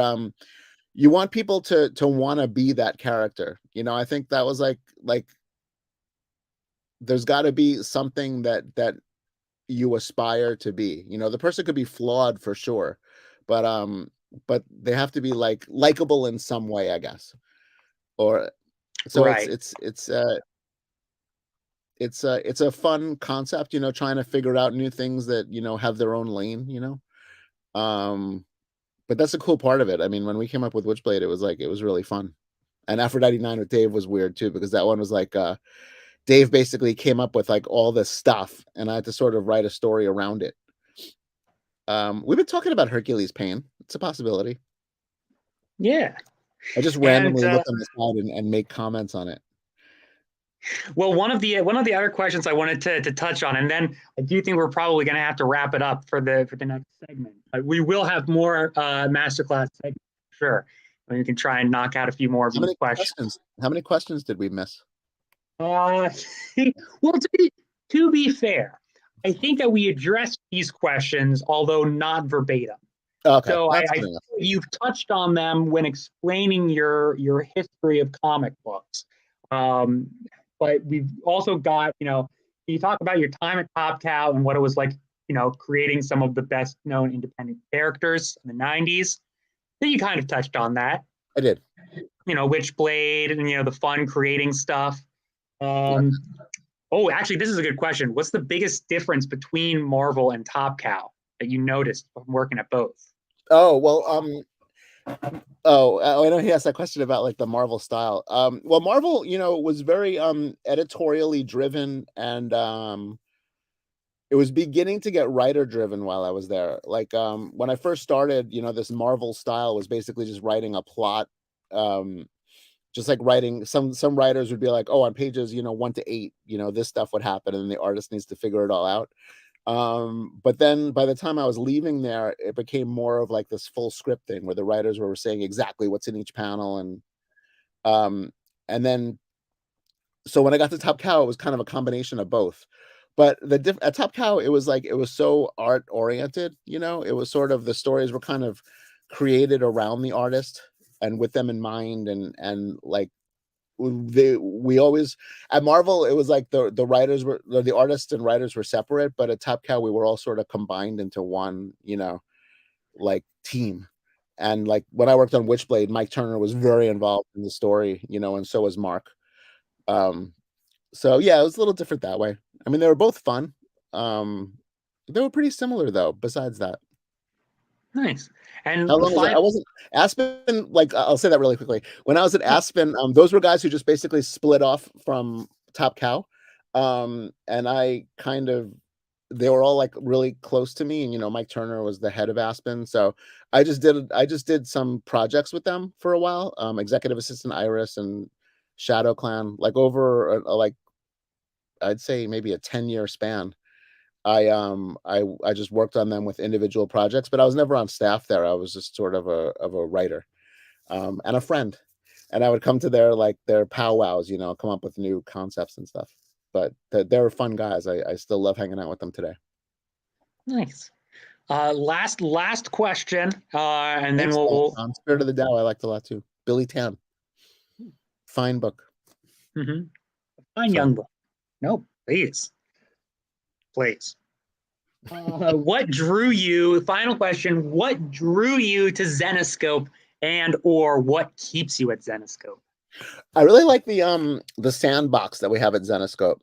you want people to want to be that character. I think that was like there's got to be something that you aspire to be. The person could be flawed for sure, but they have to be like likable in some way, I guess. Or so right. It's a fun concept, trying to figure out new things that have their own lane, but that's a cool part of it. I mean, when we came up with Witchblade, it was really fun. And Aphrodite 9 with Dave was weird too, because that one was like Dave basically came up with like all this stuff, and I had to sort of write a story around it. We've been talking about Hercules Pain. It's a possibility. Yeah. I just randomly look on the side and make comments on it. Well, one of the other questions I wanted to touch on, and then I do think we're probably going to have to wrap it up for the next segment. We will have more masterclass segments, sure. And you can try and knock out a few more of these questions. How many questions did we miss? Well, to be fair, I think that we addressed these questions, although not verbatim. Okay, So that's I good enough. you've touched on them when explaining your history of comic books. But we've also got, you talk about your time at Top Cow and what it was like, creating some of the best known independent characters in the 90s. Then you kind of touched on that. I did. Witchblade and, the fun creating stuff. Oh, actually, this is a good question. What's the biggest difference between Marvel and Top Cow that you noticed from working at both? Oh, well, I know he asked that question about like the Marvel style. Well, Marvel, was very editorially driven, and it was beginning to get writer driven while I was there. Like when I first started, this Marvel style was basically just writing a plot. Just like writing, some writers would be like, oh, on pages 1 to 8, this stuff would happen, and the artist needs to figure it all out. But then by the time I was leaving there, it became more of like this full script thing where the writers were saying exactly what's in each panel. And then, so when I got to Top Cow, it was kind of a combination of both. But at Top Cow, it was so art oriented, it was sort of, the stories were kind of created around the artist and with them in mind. And like, we always, at Marvel, it was like the writers were, the artists and writers were separate, but at Top Cow we were all sort of combined into one, like team. And like when I worked on Witchblade, Mike Turner was very involved in the story, and so was Mark. So yeah, it was a little different that way. I mean, they were both fun. They were pretty similar though, besides that. Nice. And how long was I wasn't Aspen, like I'll say that really quickly. When I was at Aspen, those were guys who just basically split off from Top Cow. And I kind of, they were all like really close to me, and Mike Turner was the head of Aspen. So I just did some projects with them for a while. Executive Assistant Iris and Shadow Clan, like over like I'd say maybe a 10-year span. I just worked on them with individual projects, but I was never on staff there. I was just sort of a writer, and a friend, and I would come to their powwows, come up with new concepts and stuff. But they were fun guys. I still love hanging out with them today. Nice. Last question, and then Thanks, we'll Spirit of the Dow. I liked a lot too. Billy Tan. Fine book. Fine young book. No, please. What drew you? Final question. What drew you to Zenescope, and or what keeps you at Zenescope? I really like the sandbox that we have at Zenescope.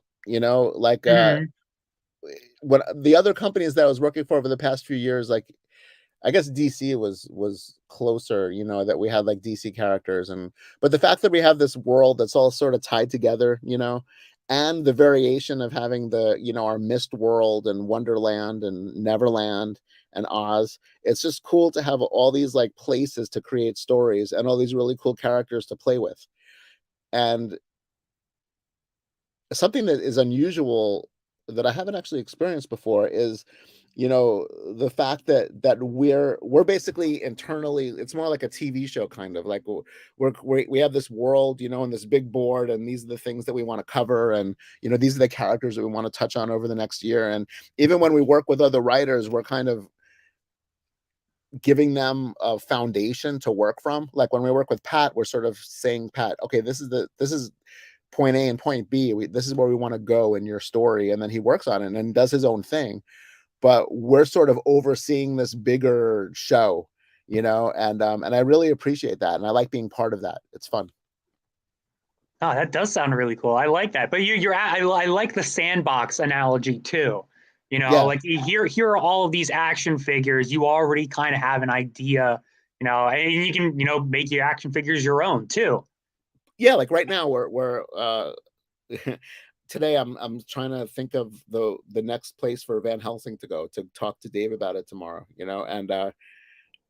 What the other companies that I was working for over the past few years, like I guess DC was closer, that we had like DC characters, but the fact that we have this world that's all sort of tied together, and the variation of having our Mist world and Wonderland and Neverland and Oz, it's just cool to have all these like places to create stories and all these really cool characters to play with. And something that is unusual that I haven't actually experienced before is, the fact that we're basically internally, it's more like a TV show kind of like we have this world, and this big board, and these are the things that we want to cover, and these are the characters that we want to touch on over the next year. And even when we work with other writers, we're kind of giving them a foundation to work from. Like when we work with Pat, we're sort of saying, Pat, okay, this is point A and point B. This is where we want to go in your story. And then he works on it and does his own thing. But we're sort of overseeing this bigger show, and I really appreciate that. And I like being part of that. It's fun. Oh, that does sound really cool. I like that. But I like the sandbox analogy too. Like here are all of these action figures. You already kind of have an idea, and you can, make your action figures your own too. Yeah, like right now we're today I'm trying to think of the next place for Van Helsing to go to talk to Dave about it tomorrow, and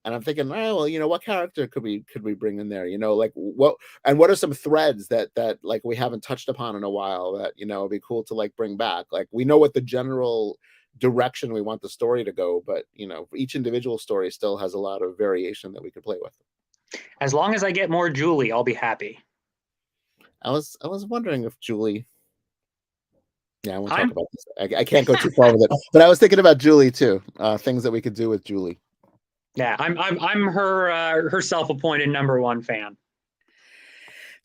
I'm thinking, oh, well, what character could we bring in there, like what are some threads that like we haven't touched upon in a while that it'd be cool to like bring back. Like we know what the general direction we want the story to go, but each individual story still has a lot of variation that we could play with. As long as I get more Julie, I'll be happy. I was wondering if Julie. Yeah, I won't I'm- talk about this. I can't go too far with it. But I was thinking about Julie too. Things that we could do with Julie. Yeah, I'm her self-appointed #1 fan.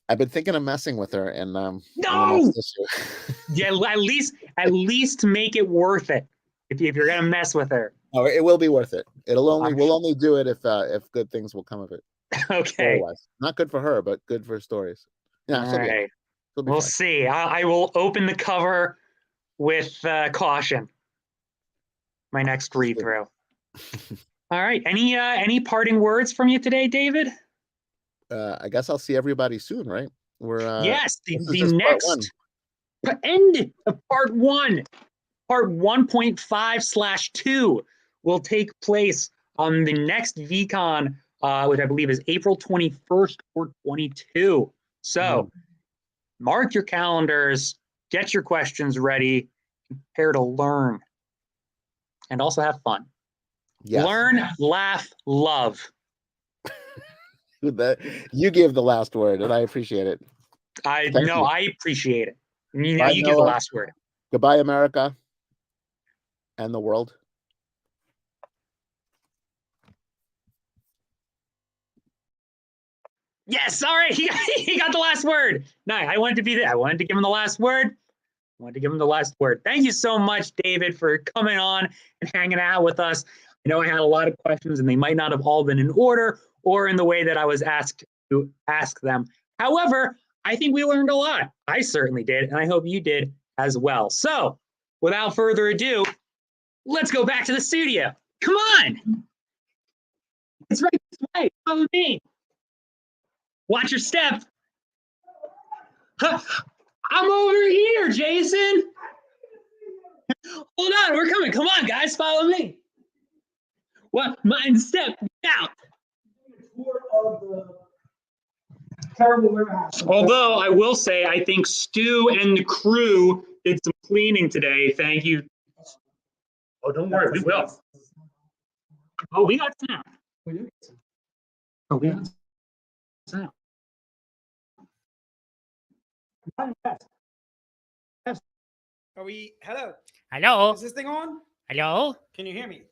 I've been thinking of messing with her, and in the No! next issue. Yeah, at least make it worth it. If you're gonna mess with her. Oh, it will be worth it. We'll I'm only do it if good things will come of it. Okay. Story-wise. Not good for her, but good for stories. Yeah, All she'll be right. fine. We'll see. I will open the cover with caution. My next read through. All right. Any parting words from you today, David? I guess I'll see everybody soon, right? We're Yes, this is the just part one. next end of part 1, part 1.5/2 will take place on the next VCon, which I believe is April 21st or 22. So mark your calendars, get your questions ready, prepare to learn, and also have fun. Yes. Learn, laugh, love. You gave the last word, and I appreciate it. Thank you. I appreciate it. You Bye, give the Noah. last word. Goodbye, America, and the world. Yes, all right. He got the last word. No, I wanted to be there. I wanted to give him the last word. Thank you so much, David, for coming on and hanging out with us. I know I had a lot of questions, and they might not have all been in order or in the way that I was asked to ask them. However, I think we learned a lot. I certainly did, and I hope you did as well. So, without further ado, let's go back to the studio. Come on. It's right this way. Follow me. Watch your step. Huh. I'm over here, Jason. Hold on, we're coming. Come on, guys, follow me. What? Mind step out. Although I will say, I think Stu and the crew did some cleaning today. Thank you. Oh, don't worry, we will. Oh, we got sound. Oh, we got sound. Are we? Hello. Hello? Is this thing on? Hello? Can you hear me?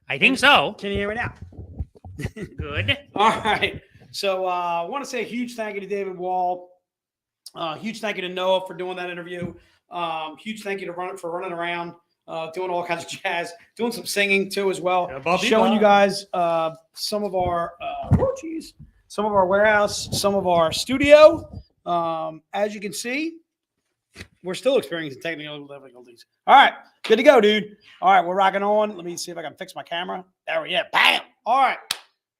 I think so. Can you hear me now? Good. All right. So I want to say a huge thank you to David Wall. Huge thank you to Noah for doing that interview. Huge thank you to for running around, doing all kinds of jazz, doing some singing too as well. Showing you guys some of our some of our warehouse, some of our studio. As you can see, we're still experiencing technical difficulties. All right, good to go, dude. All right, we're rocking on. Let me see if I can fix my camera. There we go. Bam. All right,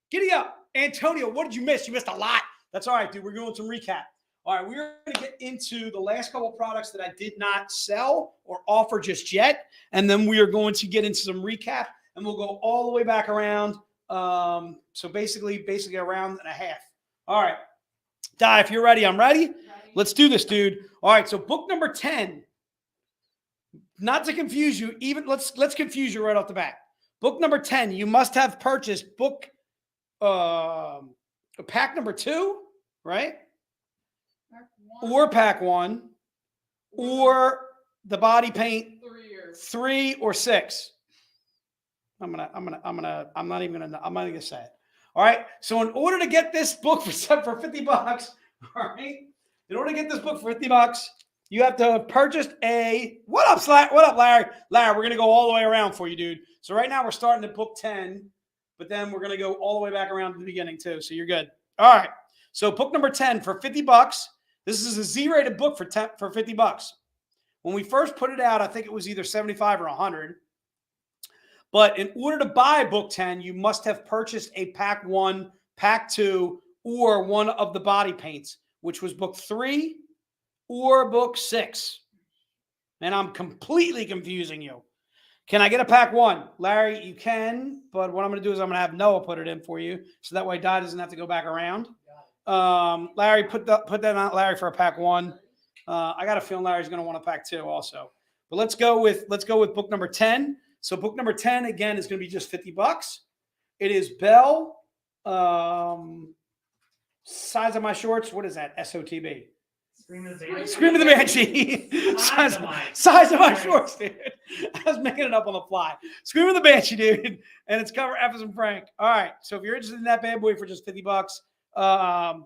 giddy up. Antonio, what did you miss? You missed a lot. That's all right, dude. We're doing some recap. All right, we're going to get into the last couple of products that I did not sell or offer just yet. And then we are going to get into some recap, and we'll go all the way back around. So basically a round and a half. All right. Di, if you're ready, I'm ready. Let's do this, dude. All right, so book number 10. Not to confuse you, even let's confuse you right off the bat. Book number 10, you must have purchased book pack number 2, right? Or pack 1, or the body paint 3 or 6. I'm not even gonna say it. All right. So in order to get this book for $50, all right. In order to get this book for $50, you have to have purchased a what up, Larry? Larry, we're gonna go all the way around for you, dude. So right now we're starting at book 10, but then we're gonna go all the way back around to the beginning too. So you're good. All right. So book number 10 for $50. This is a Z-rated book for $50. When we first put it out, I think it was either 75 or 100. But in order to buy book 10, you must have purchased a pack 1, pack 2, or one of the body paints, which was book 3 or book 6. And I'm completely confusing you. Can I get a pack 1? Larry, you can, but what I'm going to do is I'm going to have Noah put it in for you, so that way Di doesn't have to go back around. Larry, put that on Larry for a pack 1. I got a feeling Larry's going to want a pack 2 also. But let's go with book number 10. So book number 10 again is going to be just $50. It is Belle. size of my shorts. What is that? SOTB. Scream of the Banshee. Scream of the Banshee. size of my shorts, dude. I was making it up on the fly. Scream of the Banshee, dude. And it's cover F as in Frank. All right. So if you're interested in that bad boy for just $50,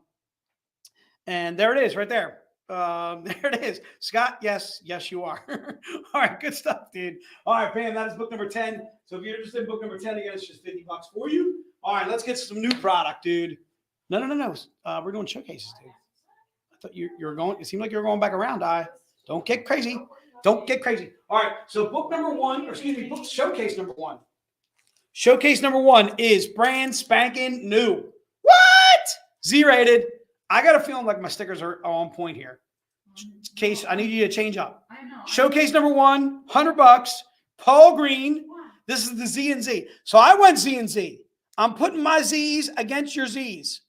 and there it is right there. There it is. Scott, yes, you are. All right, good stuff, dude. All right, Pam, that is book number 10. So if you're interested in book number 10, again, it's just $50 for you. All right, let's get some new product, dude. No. We're doing showcases, dude. I thought you're going. It seemed like you're going back around. Don't get crazy. Don't get crazy. All right. So book number 1, or excuse me, book showcase number 1. Showcase number 1 is brand spanking new. What? Z-rated. I got a feeling like my stickers are on point here. Case, I need you to change up. I know. Showcase number 1, $100. Paul Green. This is the Z and Z. So I went Z and Z. I'm putting my Z's against your Z's.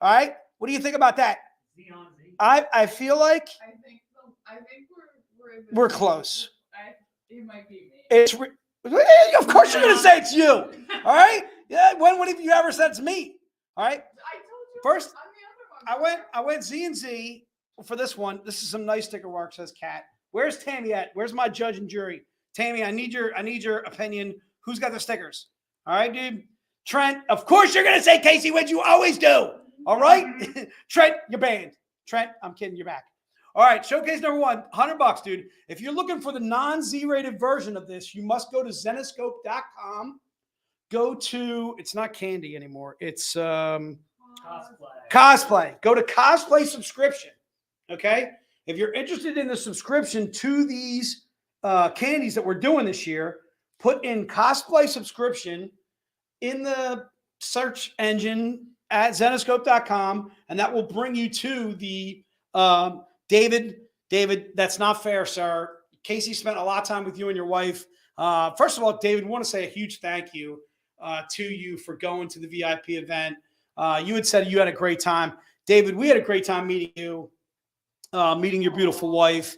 All right. What do you think about that? Z on Z. I feel like I think we're close. It might be me. It's of course you're gonna say it's you. All right. Yeah. When have you ever said it's me? All right. I told you. First, I'm the other one. I went Z and Z for this one. This is some nice sticker work, says Kat. Where's Tammy at? Where's my judge and jury? Tammy, I need your opinion. Who's got the stickers? All right, dude. Trent, of course you're gonna say Casey, what you always do. All right. Trent, you're banned. Trent, I'm kidding, you're back. All right, showcase number 1, $100, dude. If you're looking for the non-Z-rated version of this, you must go to Zenescope.com. Go to, it's not candy anymore. It's cosplay. Go to cosplay subscription. Okay. If you're interested in the subscription to these candies that we're doing this year, put in cosplay subscription in the search engine at Zenescope.com, and that will bring you to the David, that's not fair, sir. Casey spent a lot of time with you and your wife. First of all, David, we want to say a huge thank you to you for going to the VIP event. You had said you had a great time. David, we had a great time meeting you, meeting your beautiful wife.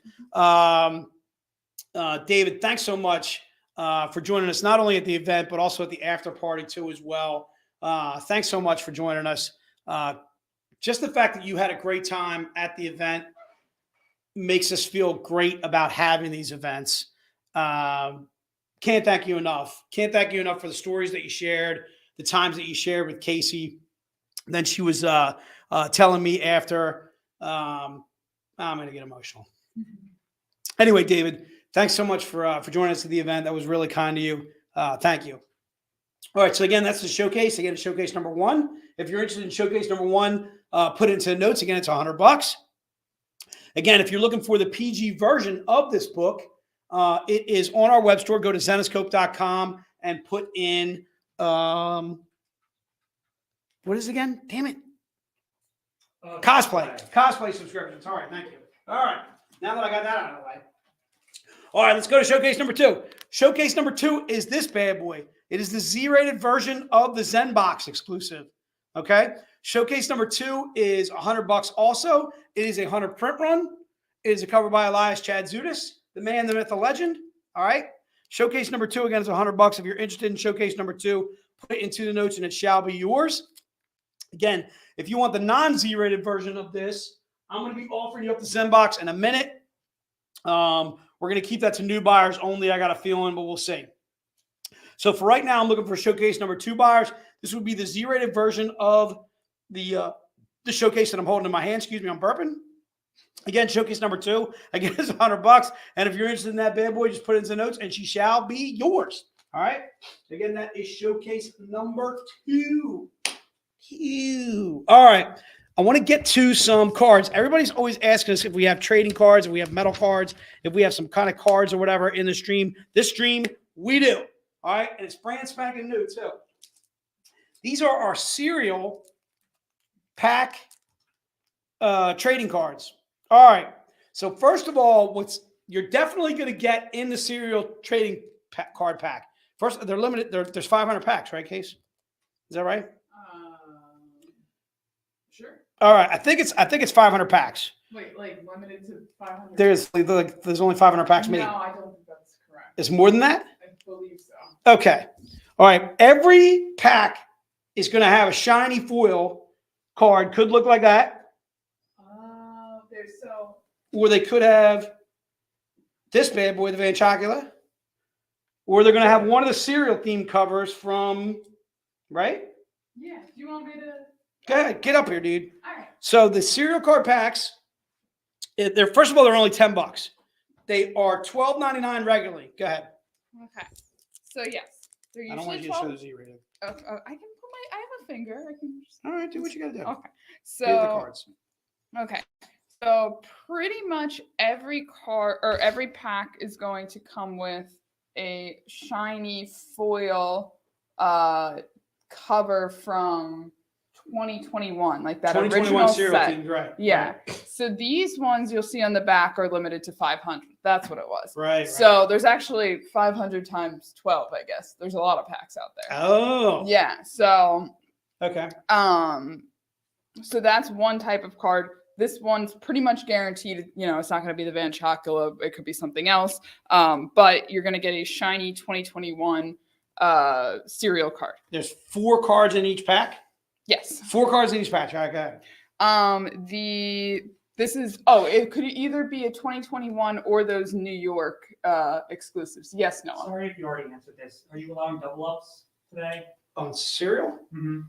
David, thanks so much for joining us, not only at the event, but also at the after party too as well. Thanks so much for joining us. Just the fact that you had a great time at the event makes us feel great about having these events. Can't thank you enough. Can't thank you enough for the stories that you shared, the times that you shared with Casey. Then she was telling me after, I'm going to get emotional. Anyway, David, thanks so much for joining us at the event. That was really kind of you. Thank you. All right. So again, that's the showcase. Again, showcase number 1. If you're interested in showcase number 1, put it into the notes. Again, it's $100. Again, if you're looking for the PG version of this book, it is on our web store. Go to Zenescope.com and put in, what is it again? Damn it. Cosplay subscriptions. All right. Thank you. All right. Now that I got that out of the way. All right. Let's go to showcase number 2. Showcase number 2 is this bad boy. It is the Z-rated version of the Zen Box exclusive. Okay. Showcase number 2 is $100 also. It is a 100 print run. It is a cover by Elias Chad Zudas, the man, the myth, the legend. All right. Showcase number 2, again, is $100. If you're interested in showcase number 2, put it into the notes and it shall be yours. Again, if you want the non-Z-rated version of this, I'm going to be offering you up the Zen Box in a minute. We're going to keep that to new buyers only. I got a feeling, but we'll see. So for right now, I'm looking for showcase number 2 buyers. This would be the Z-rated version of the showcase that I'm holding in my hand. Excuse me, I'm burping. Again, showcase number 2. Again, it's $100. And if you're interested in that bad boy, just put it into the notes and she shall be yours. All right. Again, that is showcase number 2. All right. I want to get to some cards. Everybody's always asking us if we have trading cards, if we have metal cards, if we have some kind of cards or whatever in the stream. This stream, we do. All right. And it's brand spanking new too. These are our cereal pack trading cards. All right. So first of all, you're definitely going to get in the cereal trading card pack. First, they're limited. There's 500 packs, right, Case? Is that right? Sure. All right. I think it's 500 packs. Wait, like limited to 500? There's only 500 packs made. No, I don't think that's correct. It's more than that? I believe so. Okay. All right. Every pack is going to have a shiny foil card could look like that, There's so. or they could have this bad boy, the Van Chocula, or they're going to have one of the cereal themed covers from, right? Yeah. Do you want me to? Go ahead, get up here, dude. All right. So the cereal card packs, they're first of all, they're only $10. They are $12.99 regularly. Go ahead. Okay. So yes, they're I usually don't want you to 12. show the Z rated. I can put I have a finger. I can just. All right, do what you got to do. Okay. Here's the So cards. okay. So pretty much every card or every pack is going to come with a shiny foil cover from 2021, like that 2021 original cereal set. themed, right? Yeah. Right. So these ones you'll see on the back are limited to 500. That's what it was. Right. So there's actually 500 times 12, I guess. There's a lot of packs out there. Oh. Yeah. So Okay. so that's one type of card. This one's pretty much guaranteed, you know, it's not going to be the Van Chocula. It could be something else. But you're going to get a shiny 2021 cereal card. There's 4 cards in each pack. Yes. 4 cards in each pack. All right, go ahead. It could either be a 2021 or those New York exclusives. Yes, Noah. Sorry if you already answered this. Are you allowing double ups today? On cereal? Mm-hmm.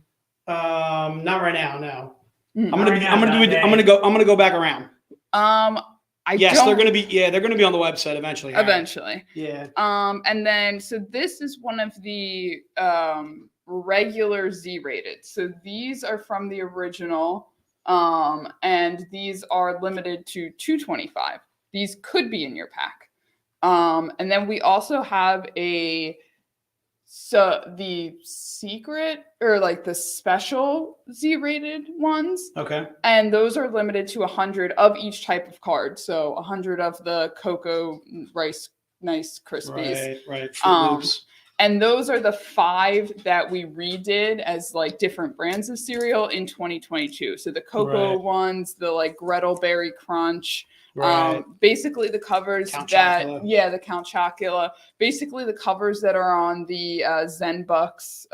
Not right now. No. Mm. I'm gonna go back around. Yes, don't, they're gonna be on the website eventually. Harry. eventually. Yeah. And then so this is one of the regular Z-rated. So these are from the original, and these are limited to 225. These could be in your pack. And then we also have the secret or like the special Z-rated ones. Okay. And those are limited to 100 of each type of card. So 100 of the Cocoa Rice Nice Krispies. Right. Fruit Loops. And those are the 5 that we redid as like different brands of cereal in 2022. So the cocoa ones, the like Gretel Berry Crunch, Right. basically the covers Count that, Chocula. the Count Chocula, basically the covers that are on the Zen Box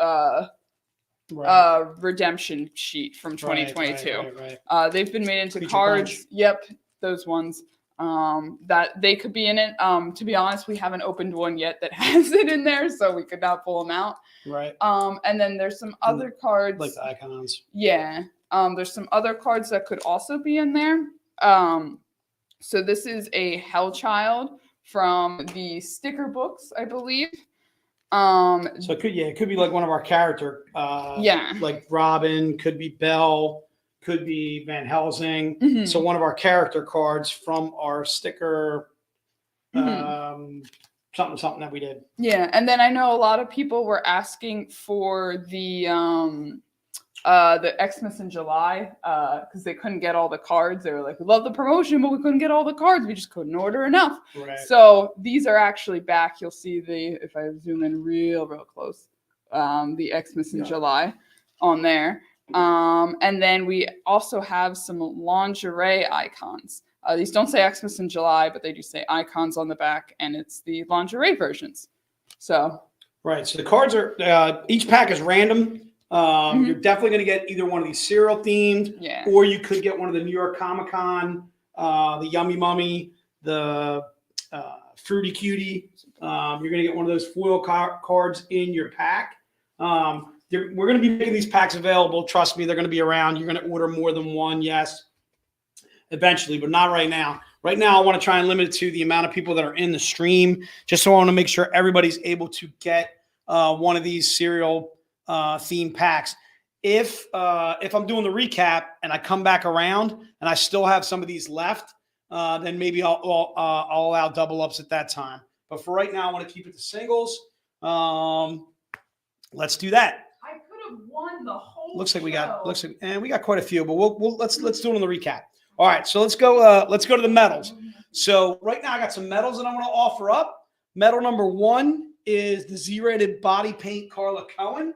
redemption sheet from 2022. Right. They've been made into Creature cards. Crunch. Yep, those ones. That they could be in it. To be honest, we haven't opened one yet that has it in there, so we could not pull them out. Right. And then there's some other cards. Like the icons. Yeah. There's some other cards that could also be in there. So this is a Hell Child from the sticker books, I believe. So it could be like one of our character. Like Robin, could be Belle, could be Van Helsing. Mhm. So one of our character cards from our sticker, something that we did. Yeah, and then I know a lot of people were asking for the Xmas in July because they couldn't get all the cards. They were like, "We love the promotion, but we couldn't get all the cards. We just couldn't order enough." Right. So these are actually back. You'll see if I zoom in real close, the Xmas in July on there. And then we also have some lingerie icons. These don't say Xmas in July, but they do say icons on the back, and it's the lingerie versions. So Right. So the cards are each pack is random. You're definitely going to get either one of these cereal themed, or you could get one of the New York Comic Con, the Yummy Mummy, the Fruity Cutie. You're going to get one of those foil cards in your pack. We're going to be making these packs available. Trust me, they're going to be around. You're going to order more than one, yes, eventually, but not right now. Right now, I want to try and limit it to the amount of people that are in the stream, just so I want to make sure everybody's able to get one of these cereal theme packs. If I'm doing the recap and I come back around and I still have some of these left, then maybe I'll allow double ups at that time. But for right now, I want to keep it to singles. Let's do that. I could have won the whole. Looks like we got quite a few, but let's do it on the recap. All right, so let's go to the medals. So right now I got some medals that I want to offer up. Medal number 1 is the Z-rated body paint Carla Cohen.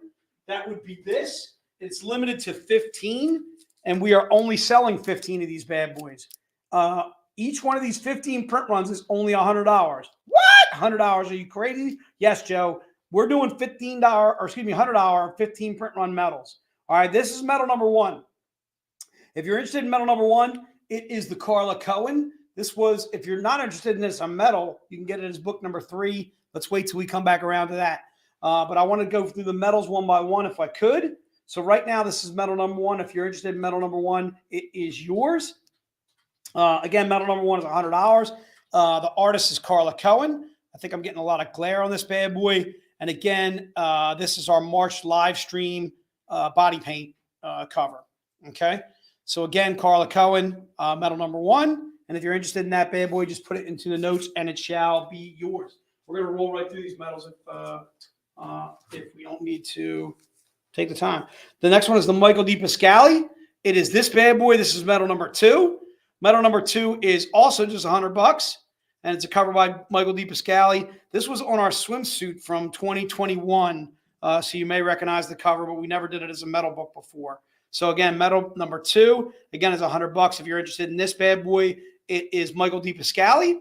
That would be this. It's limited to 15, and we are only selling 15 of these bad boys. Each one of these 15 print runs is only $100. What? $100? Are you crazy? Yes, Joe. We're doing $100 15 print run medals. All right, this is medal number 1. If you're interested in medal number 1, it is the Carla Cohen. This was, if you're not interested in this on medal, you can get it as book number 3. Let's wait till we come back around to that. But I want to go through the medals one by one if I could. So right now, this is medal number 1. If you're interested in medal number 1, it is yours. Again, medal number 1 is $100. The artist is Carla Cohen. I think I'm getting a lot of glare on this bad boy. And again, this is our March live stream body paint cover. Okay. So again, Carla Cohen, medal number 1. And if you're interested in that bad boy, just put it into the notes and it shall be yours. We're going to roll right through these medals if we don't need to take the time. The next one is the Michael D. Pascali. It is this bad boy. This is medal number 2. Medal number 2 is also just $100, and it's a cover by Michael D. Pascali. This was on our swimsuit from 2021, so you may recognize the cover, but we never did it as a medal book before. So again, medal number 2, again, is $100. If you're interested in this bad boy, it is Michael D. Pascali,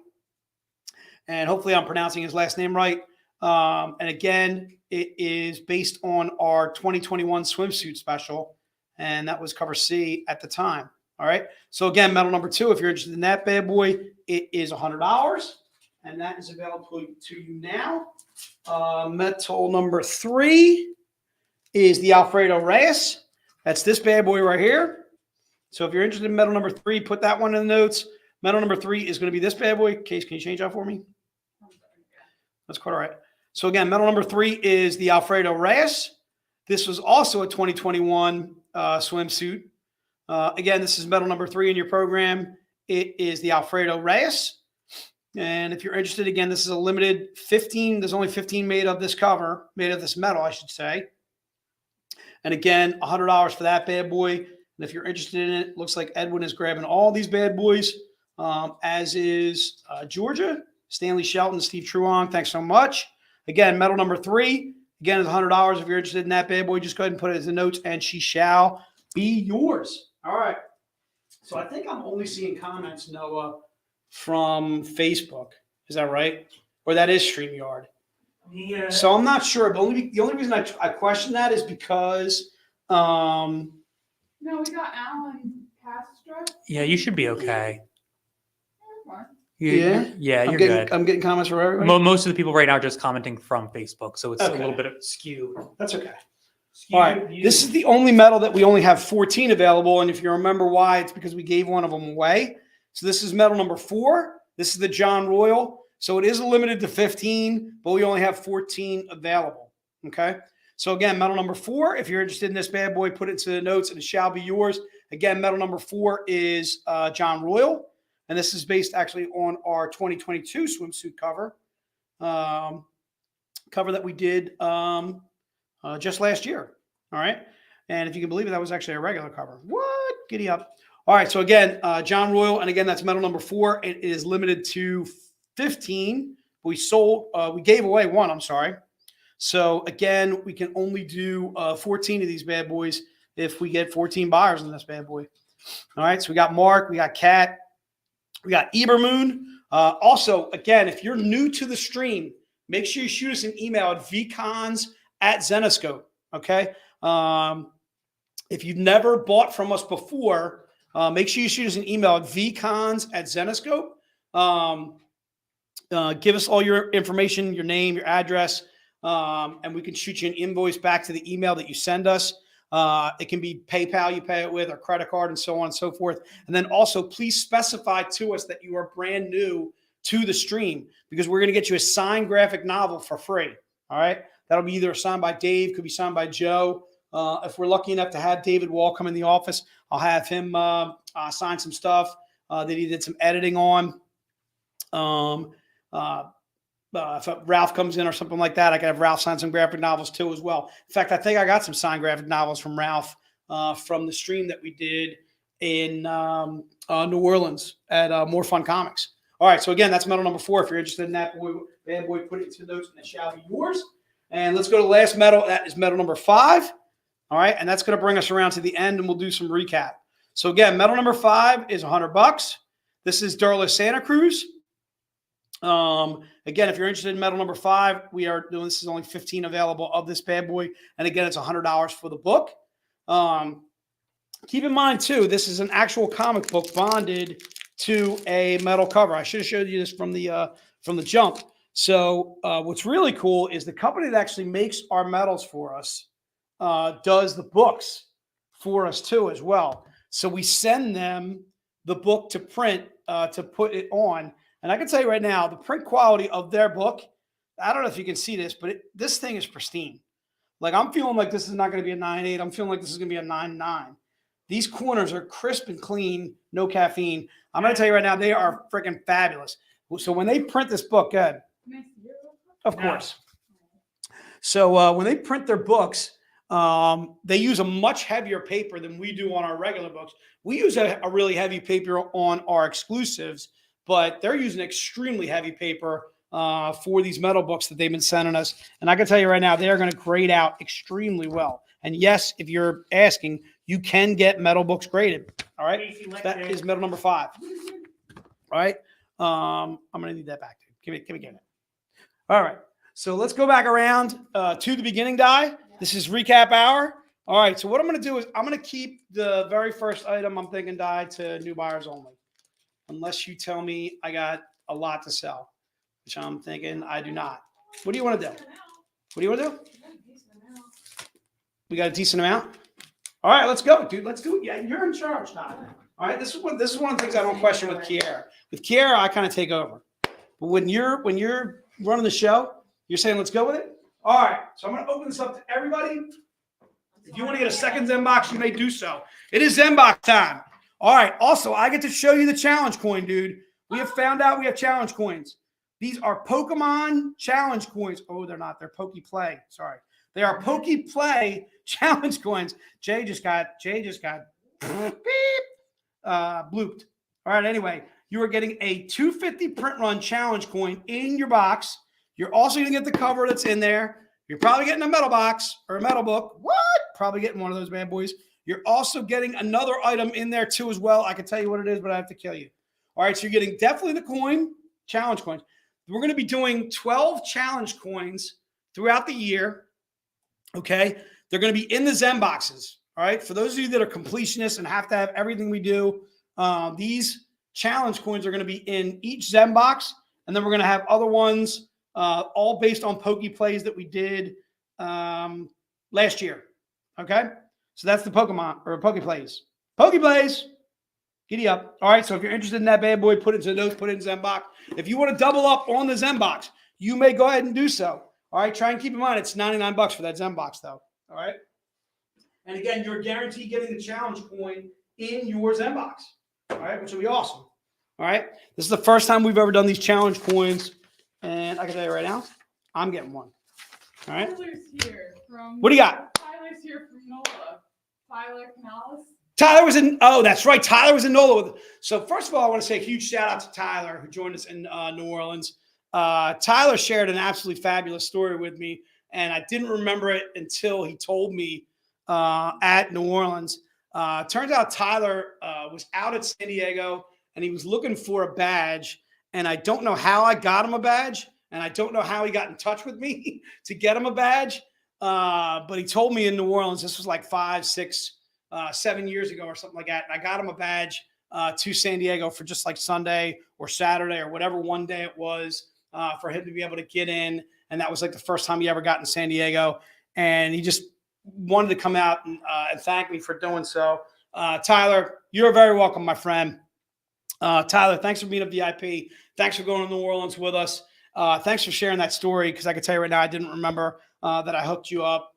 and hopefully I'm pronouncing his last name right. And again, it is based on our 2021 swimsuit special, and that was cover C at the time. All right. So again, medal number 2, if you're interested in that bad boy, it is $100, and that is available to you now. Medal number 3 is the Alfredo Reyes. That's this bad boy right here. So if you're interested in medal number 3, put that one in the notes. Medal number 3 is going to be this bad boy. Case, can you change that for me? That's quite all right. So again, medal number 3 is the Alfredo Reyes. This was also a 2021 swimsuit. Again, this is medal number 3 in your program. It is the Alfredo Reyes. And if you're interested, again, this is a limited 15. There's only 15 made of this cover, made of this metal, I should say. And again, $100 for that bad boy. And if you're interested in it, looks like Edwin is grabbing all these bad boys, as is Georgia, Stanley Shelton, Steve Truong. Thanks so much. Again, medal number 3, again, is $100. If you're interested in that bad boy, just go ahead and put it as the notes, and she shall be yours. All right. So I think I'm only seeing comments, Noah, from Facebook. Is that right? Or that is StreamYard. Yeah. So I'm not sure. The only reason I question that is because No, we got Alan Castro. Yeah, you should be okay. Yeah? Yeah, you're I'm good. getting comments from everybody. Most of the people right now are just commenting from Facebook, so it's Okay. a little bit of skew. That's okay. All right. This is the only medal that we only have 14 available. And if you remember why, it's because we gave one of them away. So this is medal number 4. This is the John Royal. So it is limited to 15, but we only have 14 available. Okay. So again, medal number 4, if you're interested in this bad boy, put it into the notes and it shall be yours. Again, medal number 4 is John Royal. And this is based actually on our 2022 swimsuit cover. Cover that we did just last year. All right. And if you can believe it, that was actually a regular cover. What? Giddy up. All right. So again, John Royal. And again, that's medal number 4. It is limited to 15. We gave away 1. I'm sorry. So again, we can only do 14 of these bad boys if we get 14 buyers in this bad boy. All right. So we got Mark, we got Kat, we got Ebermoon. Also, again, if you're new to the stream, make sure you shoot us an email at vcons@Zenescope. Okay. If you've never bought from us before, make sure you shoot us an email at vcons@Zenescope. Give us all your information, your name, your address, and we can shoot you an invoice back to the email that you send us. It can be PayPal you pay it with, or credit card, and so on and so forth. And then also, please specify to us that you are brand new to the stream, because we're going to get you a signed graphic novel for free. All right. That'll be either signed by Dave, could be signed by Joe. If we're lucky enough to have David Wall come in the office, I'll have him sign some stuff that he did some editing on. If Ralph comes in or something like that, I can have Ralph sign some graphic novels too as well. In fact, I think I got some signed graphic novels from Ralph from the stream that we did in New Orleans at More Fun Comics. All right, so again, that's medal number 4. If you're interested in that bad boy, put it into the notes and it shall be yours. And let's go to the last medal. That is medal number 5. All right, and that's going to bring us around to the end, and we'll do some recap. So again, medal number 5 is $100. This is Darla Santa Cruz. Again, if you're interested in medal number 5, we are doing, this is only 15 available of this bad boy. And again, it's $100 for the book. keep in mind too, this is an actual comic book bonded to a metal cover. I should have showed you this from the jump. So what's really cool is the company that actually makes our metals for us does the books for us too as well. So we send them the book to print to put it on. And I can tell you right now, the print quality of their book, I don't know if you can see this, but this thing is pristine. Like I'm feeling like this is not going to be a 9.8. I'm feeling like this is going to be a 9.9. These corners are crisp and clean, no caffeine. I'm going to tell you right now, they are freaking fabulous. So when they print this book, good. Of course. So when they print their books, they use a much heavier paper than we do on our regular books. We use a really heavy paper on our exclusives, but they're using extremely heavy paper for these metal books that they've been sending us. And I can tell you right now, they are going to grade out extremely well. And yes, if you're asking, you can get metal books graded. All right. That is metal number 5. All right. I'm going to need that back. Give it. All right. So let's go back around to the beginning die. This is recap hour. All right. So what I'm going to do is I'm going to keep the very first item I'm thinking die to new buyers only. Unless you tell me I got a lot to sell, which I'm thinking I do not. What do you want to do? What do you want to do? We got a decent amount. All right, let's go, dude. Let's do it. Yeah, you're in charge, Todd. All right, this is one of the things I don't question with Kiera. With Kiera, I kind of take over. But when you're running the show, you're saying let's go with it. All right, so I'm going to open this up to everybody. If you want to get a second Zen box, you may do so. It is Zen box time. All right. Also, I get to show you the challenge coin, dude. We have found out we have challenge coins. These are Pokemon challenge coins. Oh, they're not. They're Poke Play. Sorry. They are Poke Play challenge coins. Jay just got beep, blooped. All right. Anyway, you are getting a 250 print run challenge coin in your box. You're also going to get the cover that's in there. You're probably getting a metal box or a metal book. What? Probably getting one of those bad boys. You're also getting another item in there too as well. I can tell you what it is, but I have to kill you. All right. So you're getting definitely the coin, challenge coins. We're going to be doing 12 challenge coins throughout the year. Okay. They're going to be in the Zen boxes. All right. For those of you that are completionists and have to have everything we do, these challenge coins are going to be in each Zen box. And then we're going to have other ones all based on Poke Plays that we did last year. Okay. So that's the Pokemon or Poke Plays. Poke Plays. Giddy up. All right. So if you're interested in that bad boy, put it into those, put it in Zen box. If you want to double up on the Zen box, you may go ahead and do so. All right. Try and keep in mind it's $99 for that Zen box though. All right. And again, you're guaranteed getting the challenge coin in your Zen box. All right. Which will be awesome. All right. This is the first time we've ever done these challenge coins. And I can tell you right now, I'm getting one. All right. Tyler's here from. What do you got? Tyler's here from NOLA. Tyler Canales. Tyler was in. Oh, that's right. Tyler was in NOLA. So first of all, I want to say a huge shout out to Tyler who joined us in New Orleans. Tyler shared an absolutely fabulous story with me, and I didn't remember it until he told me at New Orleans. Turns out Tyler was out at San Diego and he was looking for a badge. And I don't know how I got him a badge. And I don't know how he got in touch with me to get him a badge. But he told me in New Orleans, this was like 5, 6, 7 years ago or something like that. And I got him a badge to San Diego for just like Sunday or Saturday or whatever one day it was for him to be able to get in. And that was like the first time he ever got in San Diego. And he just wanted to come out and thank me for doing so. Tyler, you're very welcome, my friend. Tyler, thanks for being a VIP. Thanks for going to New Orleans with us. Thanks for sharing that story because I can tell you right now I didn't remember that I hooked you up.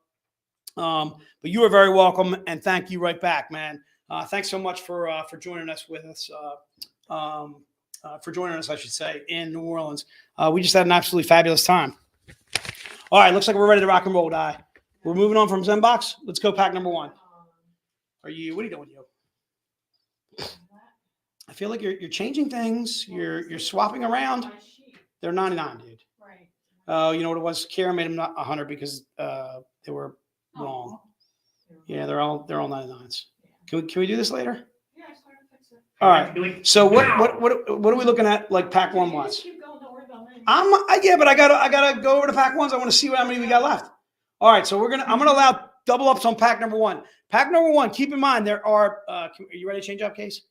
But you are very welcome, and thank you right back, man. Thanks so much for joining us with us. For joining us, I should say, in New Orleans. We just had an absolutely fabulous time. All right, looks like we're ready to rock and roll, Di. We're moving on from Zen Box. Let's go pack number 1. What are you doing, you? I feel like you're changing things. You're swapping around. They're 99, dude. Right. Oh, you know what it was? Kara made them not 100 because they were wrong. Yeah, they're all 99s. Can we do this later? Yeah, I started to fix it. All right. So what are we looking at? Like pack 1 was? Keep going. Don't worry about me. Yeah, but I gotta go over to pack 1s. I want to see how many we got left. All right. So I'm gonna allow double ups on pack number one. Pack number one, keep in mind, there are you ready to change up, Case?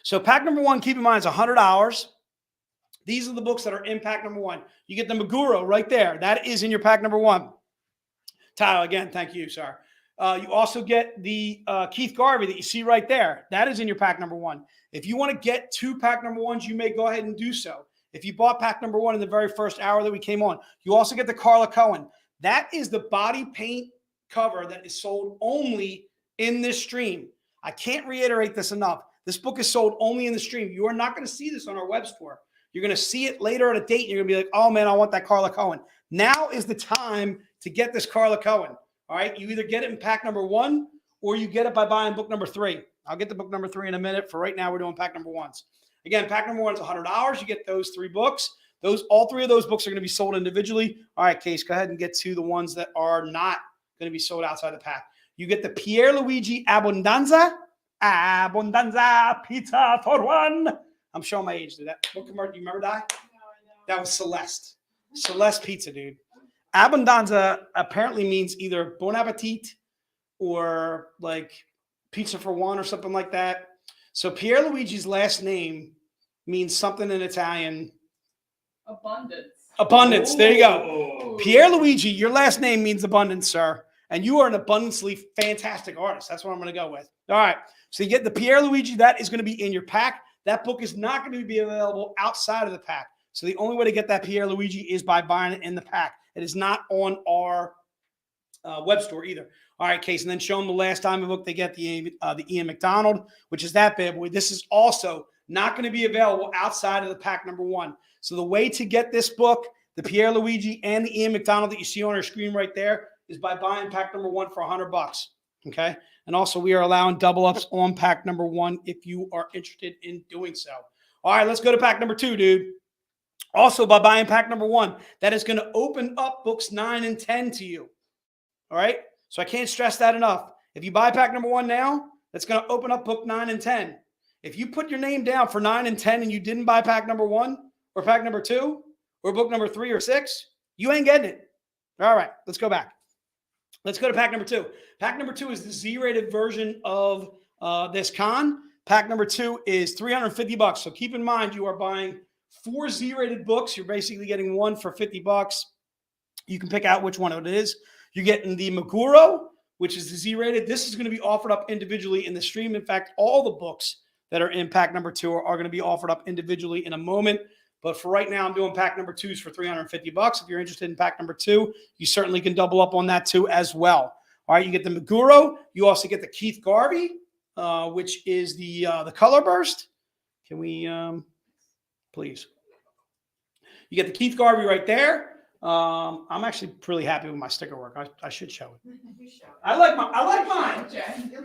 So pack number one, keep in mind, is $100. These are the books that are in pack number one. You get the Meguro right there. That is in your pack number one. Tyler, again, thank you, sir. You also get the Keith Garvey that you see right there. That is in your pack number one. If you want to get 2 pack number ones, you may go ahead and do so. If you bought pack number one in the very first hour that we came on, you also get the Carla Cohen. That is the body paint cover that is sold only in this stream. I can't reiterate this enough. This book is sold only in the stream. You are not going to see this on our web store. You're going to see it later at a date. And you're going to be like, oh, man, I want that Carla Cohen. Now is the time to get this Carla Cohen. All right. You either get it in pack number one or you get it by buying book number 3. I'll get the book number 3 in a minute. For right now, we're doing pack number ones. Again, pack number one is $100. You get those 3 books. All 3 of those books are going to be sold individually. All right, Case, go ahead and get to the ones that are not going to be sold outside the pack. You get the Pierluigi Abbondanza Pizza for one. I'm showing my age. Did that book commercial? You remember that? That was Celeste. Celeste Pizza, dude. Abbondanza apparently means either bon appetit or like pizza for one or something like that. So Pierluigi's last name means something in Italian. Abundance. Abundance. There you go. Pierluigi, your last name means abundance, sir. And you are an abundantly fantastic artist. That's what I'm going to go with. All right. So you get the Pierluigi. That is going to be in your pack. That book is not going to be available outside of the pack. So the only way to get that Pierluigi is by buying it in the pack. It is not on our web store either. All right, Case. And then show them the last time book they get the Ian McDonald, which is that bad boy. This is also not going to be available outside of the pack number one. So the way to get this book, the Pierluigi and the Ian McDonald that you see on our screen right there, is by buying pack number one for $100. Okay. And also we are allowing double ups on pack number one if you are interested in doing so. All right, let's go to pack number 2, dude. Also by buying pack number one, that is going to open up books 9 and 10 to you. All right. So I can't stress that enough. If you buy pack number 1 now, that's going to open up book 9 and 10. If you put your name down for 9 and 10 and you didn't buy pack number 1 or pack number 2 or book number 3 or 6, you ain't getting it. All right, let's go back. Let's go to pack number 2. Pack number 2 is the Z-rated version of this con. Pack number 2 is $350. So keep in mind, you are buying 4 Z-rated books. You're basically getting one for $50. You can pick out which one it is. You're getting the Meguro, which is the Z-rated. This is going to be offered up individually in the stream. In fact, all the books that are in pack number 2 are going to be offered up individually in a moment. But for right now, I'm doing pack number 2s for $350. If you're interested in pack number 2, you certainly can double up on that too as well. All right, you get the Meguro. You also get the Keith Garvey, which is the color burst. Can we, please? You get the Keith Garvey right there. I'm actually pretty happy with my sticker work. I should show it. I like mine.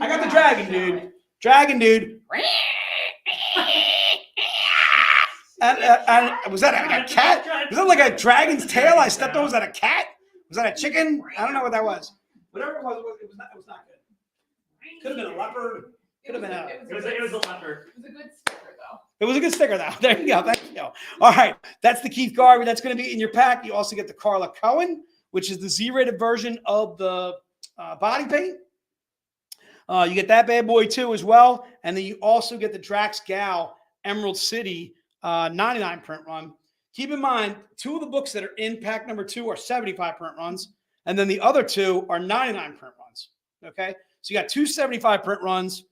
I got the dragon, dude. Dragon, dude. And was that a cat? Was that like a dragon's tail I stepped on? Was that a cat? Was that a chicken? I don't know what that was. Whatever it was not good. Could have been a leopard. Could have been a. It was a leopard. It was a good sticker, though. It was a good sticker, though. There you go. Thank you. All right. That's the Keith Garvey. That's going to be in your pack. You also get the Carla Cohen, which is the Z-rated version of the body paint. You get that bad boy, too, as well. And then you also get the Drax Gal Emerald City 99 print run. Keep in mind, 2 of the books that are in pack number 2 are 75 print runs. And then the other 2 are 99 print runs. Okay. So you got 2 75 print runs,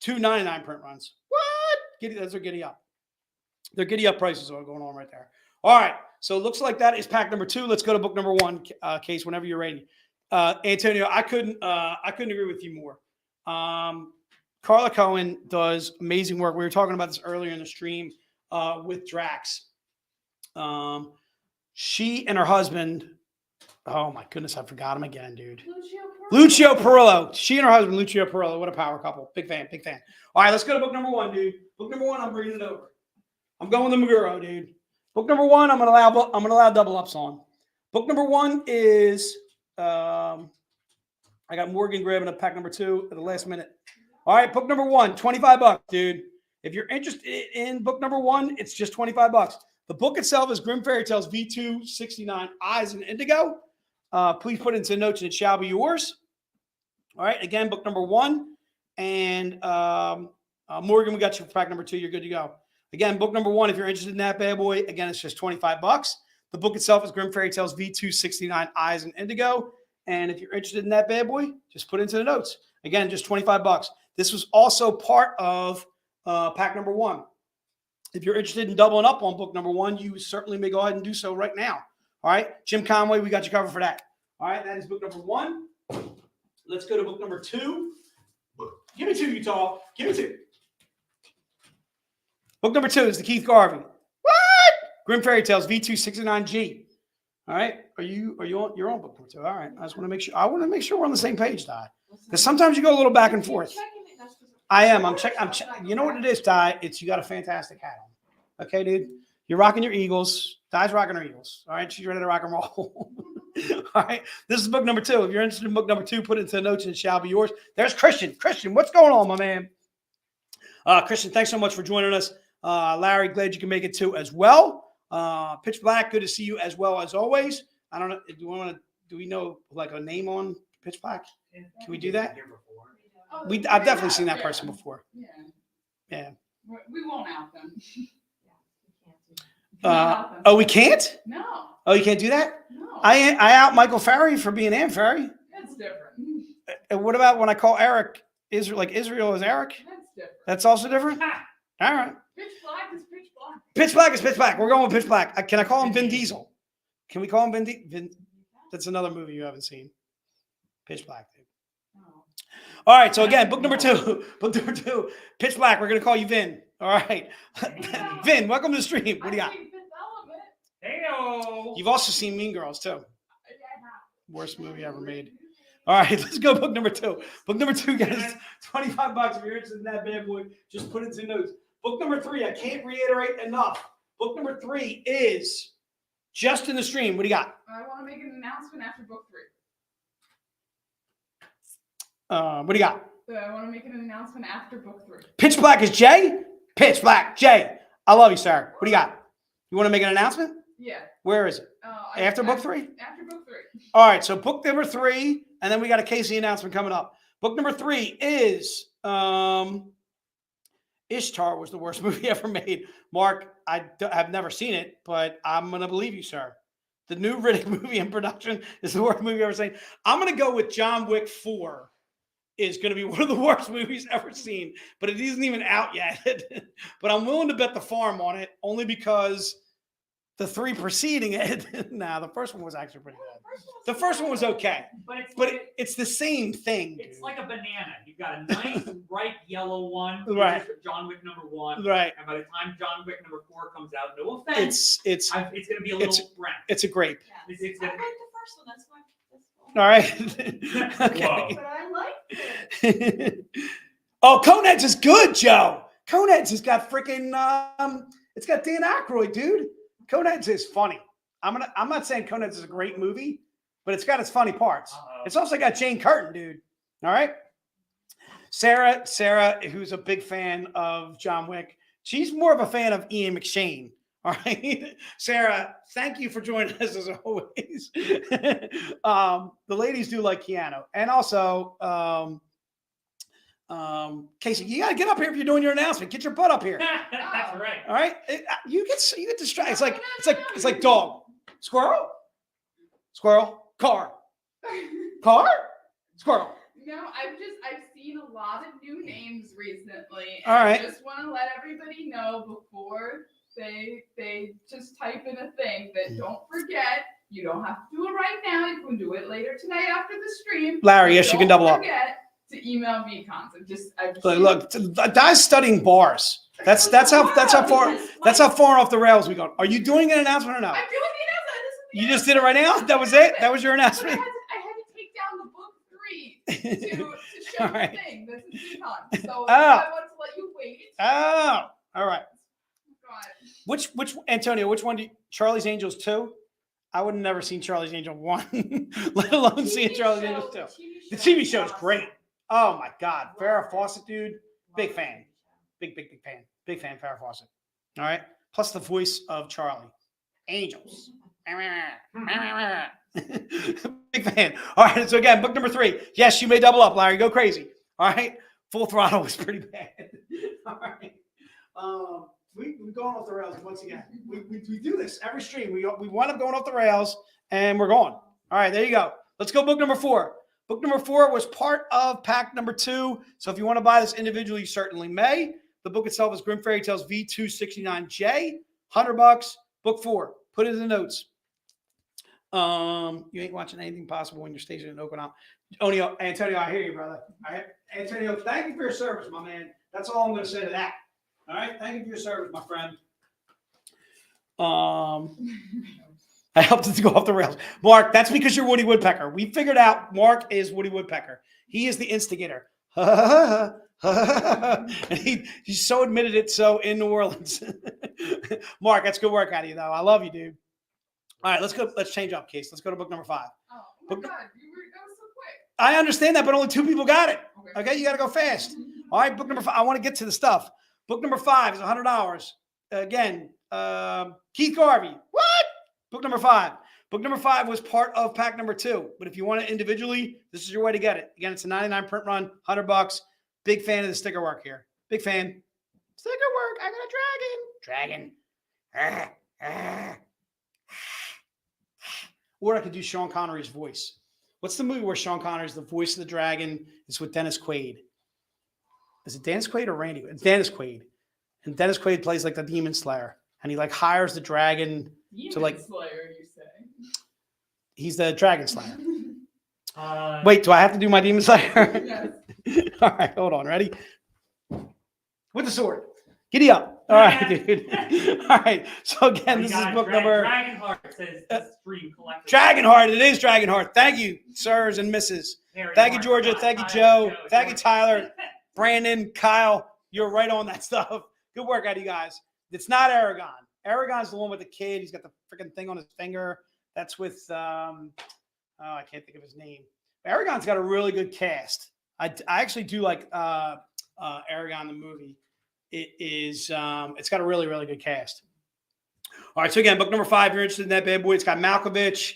2 99 print runs. What? Those are giddy up. They're giddy up prices are going on right there. All right. So it looks like that is pack number 2. Let's go to book number 1, Case, whenever you're ready. Antonio, I couldn't agree with you more. Carla Cohen does amazing work. We were talking about this earlier in the stream with Drax. She and her husband, oh my goodness, I forgot him again, dude. Lucio Perillo. She and her husband, Lucio Perillo. What a power couple. Big fan, big fan. All right, let's go to book number 1, dude. Book number 1, I'm bringing it over. I'm going with the Meguro, dude. Book number 1, I'm gonna allow double ups on. Book number 1 is I got Morgan grabbing up pack number 2 at the last minute. All right, book number 1, $25, dude. If you're interested in book number 1, it's just $25. The book itself is Grim Fairy Tales V2 69 Eyes in Indigo. Please put into notes and it shall be yours. All right. Again, book number 1. And Morgan, we got you for pack number 2. You're good to go. Again, book number 1, if you're interested in that bad boy, again, it's just $25. The book itself is Grim Fairy Tales V269 Eyes and Indigo. And if you're interested in that bad boy, just put it into the notes. Again, just $25. This was also part of pack number 1. If you're interested in doubling up on book number 1, you certainly may go ahead and do so right now. All right. Jim Conway, we got you covered for that. All right. That is book number 1. Let's go to book number 2. Give me 2, Utah. Give me 2. Book number 2 is the Keith Garvey. What? Grim Fairy Tales V269G. All right. Are you on? You're on book number 2. All right. I just want to make sure. I want to make sure we're on the same page, Di. Because sometimes you go a little back and forth. I am. I'm checking. You know what it is, Di? It's you got a fantastic hat on. Okay, dude. You're rocking your Eagles. Di's rocking her Eagles. All right. She's ready to rock and roll. All right. This is book number 2. If you're interested in book number 2, put it into the notes and it shall be yours. There's Christian. Christian, what's going on, my man? Christian, thanks so much for joining us. Larry, glad you can make it too as well. Pitch Black, good to see you as well as always. I don't know. Do we know like a name on Pitch Black? Can we do that? I've definitely seen that person before. Yeah. We won't out them. Oh, we can't? No. Oh, you can't do that? No. I out Michael Ferry for being Ann Ferry. That's different. And what about when I call Eric Israel is Eric? That's different. That's also different? All right. Pitch Black is Pitch Black. Pitch Black is Pitch Black. We're going with Pitch Black. Can I call him Vin Diesel? Can we call him Vin? That's another movie you haven't seen. Pitch Black, dude. Oh. All right. So again, book number 2. Book number 2. Pitch Black. We're going to call you Vin. All right. Vin, welcome to the stream. What do you got? Heyo. You've also seen Mean Girls, too. Yeah. Worst movie ever made. All right, let's go book number 2. Book number 2, guys, $25. If you're interested in that bad boy, just put it in notes. Book number 3, I can't reiterate enough. Book number 3 is just in the stream. What do you got? I want to make an announcement after book 3. What do you got? I want to make an announcement after book 3. Pitch Black is Jay? Pitch Black, Jay. I love you, sir. What do you got? You want to make an announcement? Yeah. Where is it? After book 3? After book 3. All right, so book number 3, and then we got a Casey announcement coming up. Book number 3 is Ishtar was the worst movie ever made. Mark, have never seen it, but I'm going to believe you, sir. The new Riddick movie in production is the worst movie ever seen. I'm going to go with John Wick 4 is going to be one of the worst movies ever seen, but it isn't even out yet. But I'm willing to bet the farm on it only because the 3 preceding it. Nah, the first one was actually pretty good. The first one was okay, but it's the same thing. Dude. It's like a banana. You've got a nice, ripe yellow one. Right. John Wick number 1. Right. And by the time John Wick number 4 comes out, no offense, It's going to be a little brown. it's a grape. Yeah. It's I gonna- like the first one. That's why. All right. Okay. But I like it. Oh, Coneheads is good, Joe. Coneheads has got freaking it's got Dan Aykroyd, dude. Coneheads is funny. I'm not saying Coneheads is a great movie, but it's got its funny parts. It's also got Jane Curtin, dude. All right. Sarah, who's a big fan of John Wick, she's more of a fan of Ian McShane. All right, Sarah, thank you for joining us as always. The ladies do like Keanu, and also Casey, you gotta get up here if you're doing your announcement. Get your butt up here. That's right. All right, you get distracted. It's like dog, squirrel, car, squirrle. No, I've seen a lot of new names recently. All right. I just want to let everybody know before they just type in a thing that don't forget, you don't have to do it right now. You can do it later tonight after the stream. Larry, yes, you can double up. Don't forget to email VCons. I've Look, Di's studying bars. That's how far off the rails we go. Are you doing an announcement or no? I'm doing the announcement. You just did it right now? That was it? That was your But announcement? I had to take down the book 3 to show All right. the thing. This is VCons. So Oh. I wanted to let you wait. Oh, all right. God. Which Antonio, which one do you, Charlie's Angels 2? I would have never seen Charlie's Angel 1, let alone seeing Charlie's Angels 2. The TV show is great. Oh my God. Farrah Fawcett, dude. Big fan. Big fan. Big fan of Farrah Fawcett. All right. Plus the voice of Charlie. Angels. Big fan. All right. So again, book number 3. Yes, you may double up, Larry. Go crazy. All right. Full Throttle was pretty bad. All right. We're going off the rails once again. We do this every stream. We wind up going off the rails and we're going. All right. There you go. Let's go book number 4. Book number 4 was part of pack number 2. So if you want to buy this individually, you certainly may. The book itself is Grim Fairy Tales V269J, $100. Book 4. Put it in the notes. You ain't watching anything possible when you're stationed in Okinawa. Antonio, I hear you, brother. All right, Antonio, thank you for your service, my man. That's all I'm going to say to that. All right, thank you for your service, my friend. I helped it to go off the rails. Mark, that's because you're Woody Woodpecker. We figured out Mark is Woody Woodpecker. He is the instigator. And he's so admitted it so in New Orleans. Mark, that's good work out of you, though. I love you, dude. All right, let's go. Let's change up, Case. Let's go to book number 5. Oh my God, that was so quick. I understand that, but only 2 people got it. Okay, you got to go fast. All right, book number 5. I want to get to the stuff. Book number 5 is $100. Again, Keith Garvey. What? Book number 5. Book number 5 was part of pack number 2. But if you want it individually, this is your way to get it. Again, it's a 99 print run, $100. Big fan of the sticker work here. Big fan. Sticker work. I got a dragon. Or I could do Sean Connery's voice. What's the movie where Sean Connery is the voice of the dragon? It's with Dennis Quaid. Is it Dennis Quaid or Randy? It's Dennis Quaid. And Dennis Quaid plays like the demon slayer. And he like hires the dragon to like... Slayer, you say? He's the dragon slayer. Wait, do I have to do my demon slayer? Yes. All right, hold on. Ready? With the sword. Giddy up. All right, dude. All right. So again, this is book number... Dragonheart says stream collectible. Dragonheart. It is Dragonheart. Thank you, sirs and misses. Thank you, Georgia. Thank you, Joe. Thank you, Tyler. Brandon, Kyle. You're right on that stuff. Good work out of you guys. It's not Aragon. Aragon's the one with the kid. He's got the freaking thing on his finger. That's with, I can't think of his name. Aragon's got a really good cast. I actually do like Aragon, the movie. It's got a really, really good cast. All right. So again, book number 5, you're interested in that bad boy. It's got Malkovich.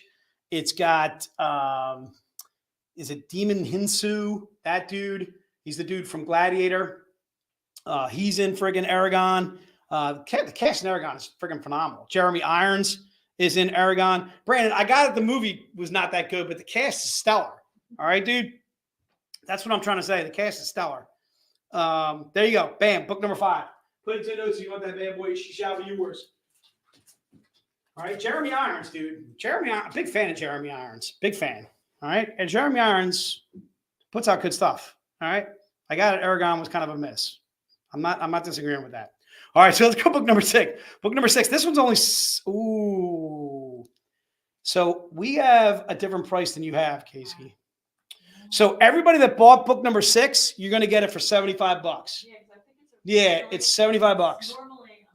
It's got, is it Demon Hinsu? That dude. He's the dude from Gladiator. He's in friggin' Aragon. The cast in Aragon is friggin' phenomenal. Jeremy Irons is in Aragon. Brandon, I got it. The movie was not that good, but the cast is stellar. All right, dude. That's what I'm trying to say. The cast is stellar. There you go. Bam. Book number 5. Put it to notes if you want that bad boy. She shall be yours. All right. Jeremy Irons, dude. Big fan of Jeremy Irons. Big fan. All right. And Jeremy Irons puts out good stuff. All right. I got it. Aragon was kind of a miss. I'm not disagreeing with that. All right. So let's go book number 6. Book number 6. This one's only, ooh. So we have a different price than you have, Casey. So everybody that bought book number 6, you're going to get it for $75. Yeah, it's $75.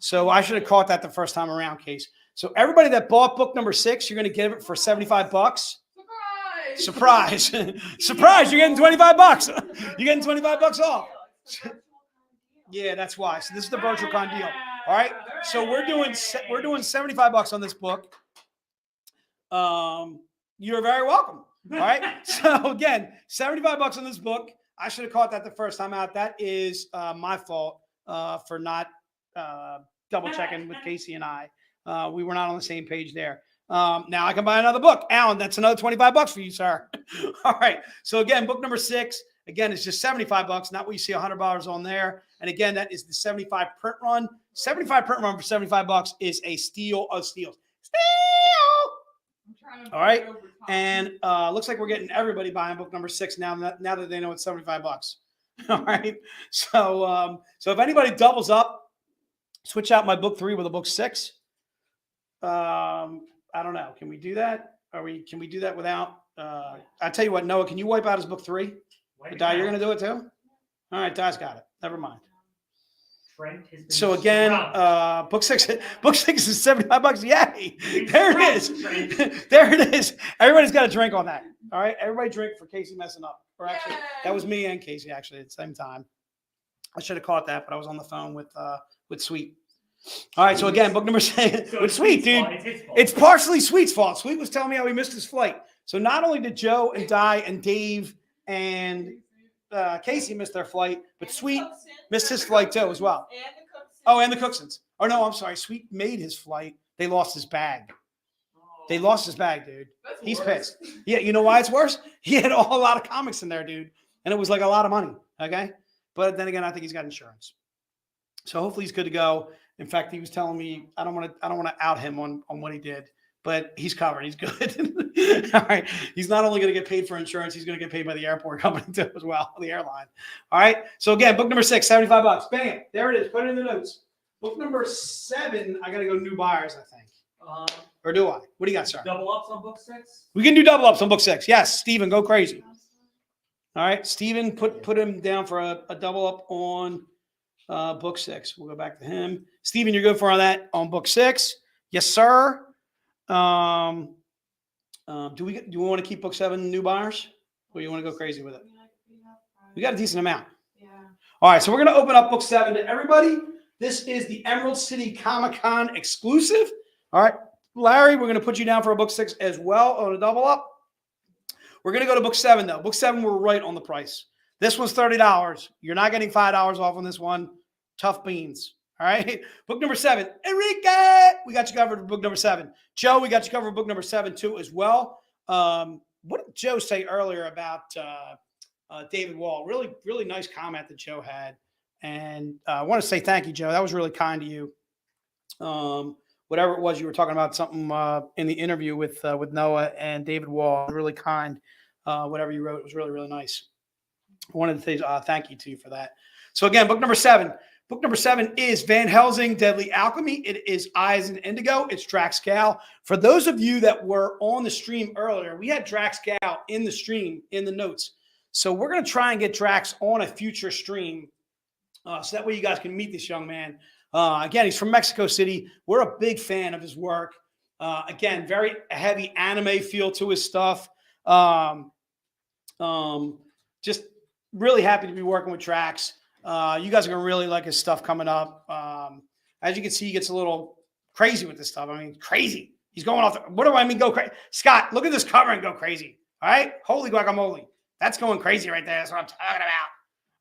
So I should have caught that the first time around, Case. So everybody that bought book number 6, you're going to get it for $75. Surprise! Surprise! You're getting $25. You're getting $25 off. Yeah, that's why. So this is the virtual con deal. All right. So we're doing $75 on this book. You're very welcome. All right. So again, $75 on this book. I should have caught that the first time out. That is my fault for not double checking with Casey and I. We were not on the same page there. Now I can buy another book. Alan, that's another $25 for you, sir. All right. So again, book number 6, again, it's just $75, not what you see $100 on there. And again, that is the 75 print run. 75 print run for $75 is a steal of steals. All right. And looks like we're getting everybody buying book number 6 now that they know it's $75. All right. So if anybody doubles up, switch out my book 3 with a book 6. I don't know. Can we do that? Can we do that without I tell you what, Noah, can you wipe out his book 3? Di, you're gonna do it too? All right, Di's got it. Never mind. So again, book 6 is $75. Yay! There it is. There it is. Everybody's got a drink on that. All right, everybody drink for Casey messing up. Or actually, that was me and Casey actually at the same time. I should have caught that, but I was on the phone with Sweet. All right, so again, book number 7. So It's Sweet, dude. fault. It's his fault. It's partially Sweet's fault. Sweet was telling me how he missed his flight. So not only did Joe and Di and Dave and Casey miss their flight, but Sweet missed his flight too as well. And the Cooksons. Oh, and the Cooksons. Oh, no, I'm sorry. Sweet made his flight. They lost his bag. They lost his bag, dude. That's He's worse. pissed. Yeah, you know why it's worse? He had a lot of comics in there, dude. And it was like a lot of money. Okay. But then again, I think he's got insurance. So hopefully he's good to go. In fact, he was telling me I don't want to out him on what he did, but he's covered. He's good. All right. He's not only going to get paid for insurance, he's going to get paid by the airport company too as well, the airline. All right. So again, book number 6, $75. Bam. There it is. Put it in the notes. Book number 7, I got to go new buyers, I think. Or do I? What do you got, sir? Double ups on book 6? We can do double ups on book 6. Yes, Steven, go crazy. All right, Steven, put him down for a double up on book 6. We'll go back to him. Steven, you're good for that on book 6. Yes, sir. Do we want to keep book 7 new buyers? Or you want to go crazy with it? We got a decent amount. Yeah. All right, so we're going to open up book 7 to everybody. This is the Emerald City Comic-Con exclusive. All right, Larry, we're going to put you down for a book 6 as well on a double up. We're going to go to book 7, though. Book 7, we're right on the price. This one's $30. You're not getting $5 off on this one. Tough beans. All right. Book number 7. Enrique, we got you covered for book number 7. Joe, we got you covered for book number 7, too, as well. What did Joe say earlier about David Wall? Really, really nice comment that Joe had. And I want to say thank you, Joe. That was really kind to you. Whatever it was, you were talking about something in the interview with Noah and David Wall. Really kind. Whatever you wrote, it was really, really nice. I wanted to say thank you to you for that. So again, book number 7. Book number 7 is Van Helsing, Deadly Alchemy. It is Eyes and Indigo. It's Drax Gal. For those of you that were on the stream earlier, we had Drax Gal in the stream, in the notes. So we're going to try and get Drax on a future stream so that way you guys can meet this young man. Again, he's from Mexico City. We're a big fan of his work. Again, very heavy anime feel to his stuff. Just really happy to be working with Drax. You guys are going to really like his stuff coming up. As you can see, he gets a little crazy with this stuff. I mean, crazy. He's going off. What do I mean go crazy? Scott, look at this cover and go crazy. All right? Holy guacamole. That's going crazy right there. That's what I'm talking about.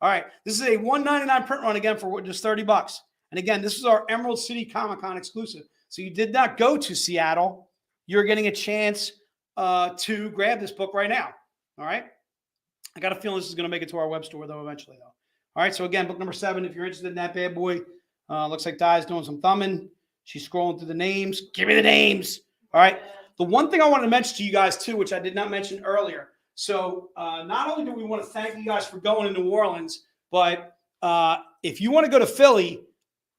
All right. This is a $199 print run again for just $30. And again, this is our Emerald City Comic-Con exclusive. So you did not go to Seattle. You're getting a chance to grab this book right now. All right? I got a feeling this is going to make it to our web store, though, eventually, though. All right, so again, book number 7, if you're interested in that bad boy, looks like Di's doing some thumbing. She's scrolling through the names. Give me the names. All right. The one thing I wanted to mention to you guys, too, which I did not mention earlier. So not only do we want to thank you guys for going to New Orleans, but if you want to go to Philly,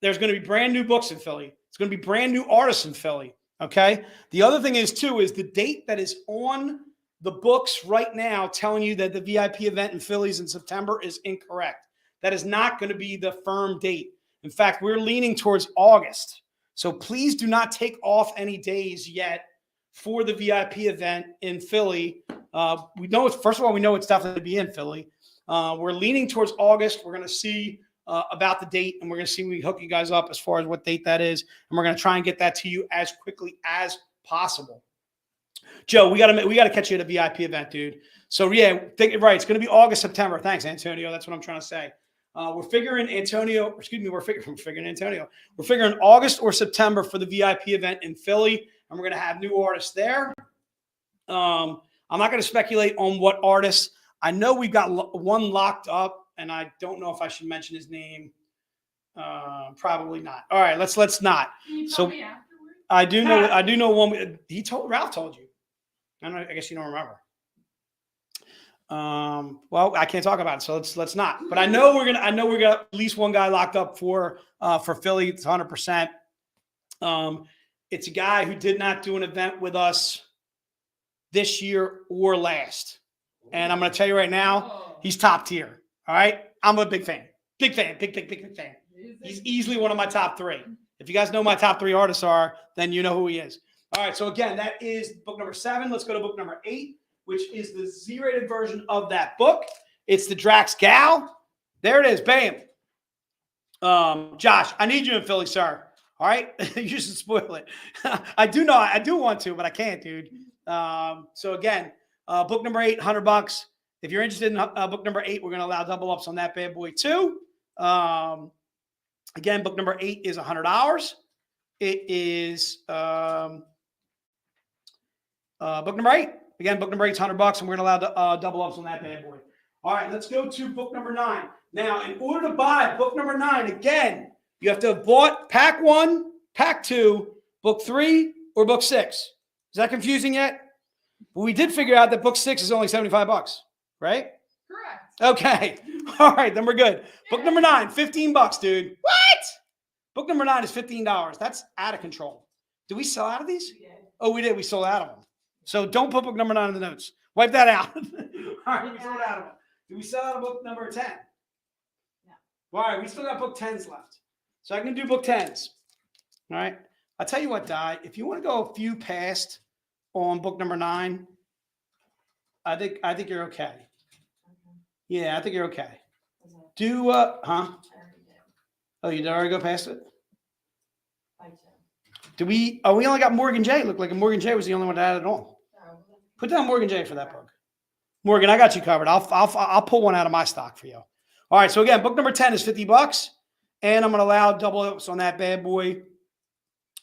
there's going to be brand new books in Philly. It's going to be brand new artists in Philly, okay? The other thing is, too, is the date that is on the books right now telling you that the VIP event in Philly is in September is incorrect. That is not going to be the firm date. In fact, we're leaning towards August. So please do not take off any days yet for the VIP event in Philly. We know it's, first of all, we know it's definitely going to be in Philly. We're leaning towards August. We're going to see about the date, and we're going to see when we hook you guys up as far as what date that is. And we're going to try and get that to you as quickly as possible. Joe, we got to catch you at a VIP event, dude. So yeah, right. It's going to be August, September. Thanks, Antonio. That's what I'm trying to say. We're figuring Antonio. Excuse me. We're figuring Antonio. We're figuring August or September for the VIP event in Philly, and we're going to have new artists there. I'm not going to speculate on what artists. I know we've got one locked up, and I don't know if I should mention his name. Probably not. All right, let's not. So I do know one. Ralph told you. I guess you don't remember. Well, I can't talk about it, so let's not. But I know we're gonna at least one guy locked up for Philly. It's 100%. It's a guy who did not do an event with us this year or last, and I'm gonna tell you right now, he's top tier. All right, I'm a big fan, big fan. He's easily one of my top 3. If you guys know my top 3 artists are, then you know who he is. All right, so again, that is book number 7. Let's go to book number 8, which is the Z-rated version of that book. It's the Drax Gal. There it is. Bam. Josh, I need you in Philly, sir. All right, you should spoil it. I do want to, but I can't, dude. So again, book number 8, $100. If you're interested in book number 8, we're going to allow double ups on that bad boy too. Again, book number 8 is $100. It is book number 8. Again, book number 8 is $100, and we're going to allow double ups on that bad boy. All right, let's go to book number 9. Now, in order to buy book number 9, again, you have to have bought pack 1, pack 2, book 3, or book 6. Is that confusing yet? Well, we did figure out that book 6 is only $75, right? Correct. Okay. All right, then we're good. Book number 9, $15, dude. What? Book number 9 is $15. That's out of control. Did we sell out of these? Oh, we did. We sold out of them. So don't put book number 9 in the notes. Wipe that out. All right, we sold out of them. Did we sell out of book number 10? No. All right, we still got book 10s left. So I can do book 10s. All right. I'll tell you what, Di, if you want to go a few past on book number 9, I think you're okay. Yeah, I think you're okay. Do Oh, you did already go past it? Do we? Oh, we only got Morgan J. Looked like Morgan J was the only one that added on. Put down Morgan J for that book. Morgan, I got you covered. I'll pull one out of my stock for you. All right. So again, book number 10 is $50, and I'm going to allow double ups on that bad boy.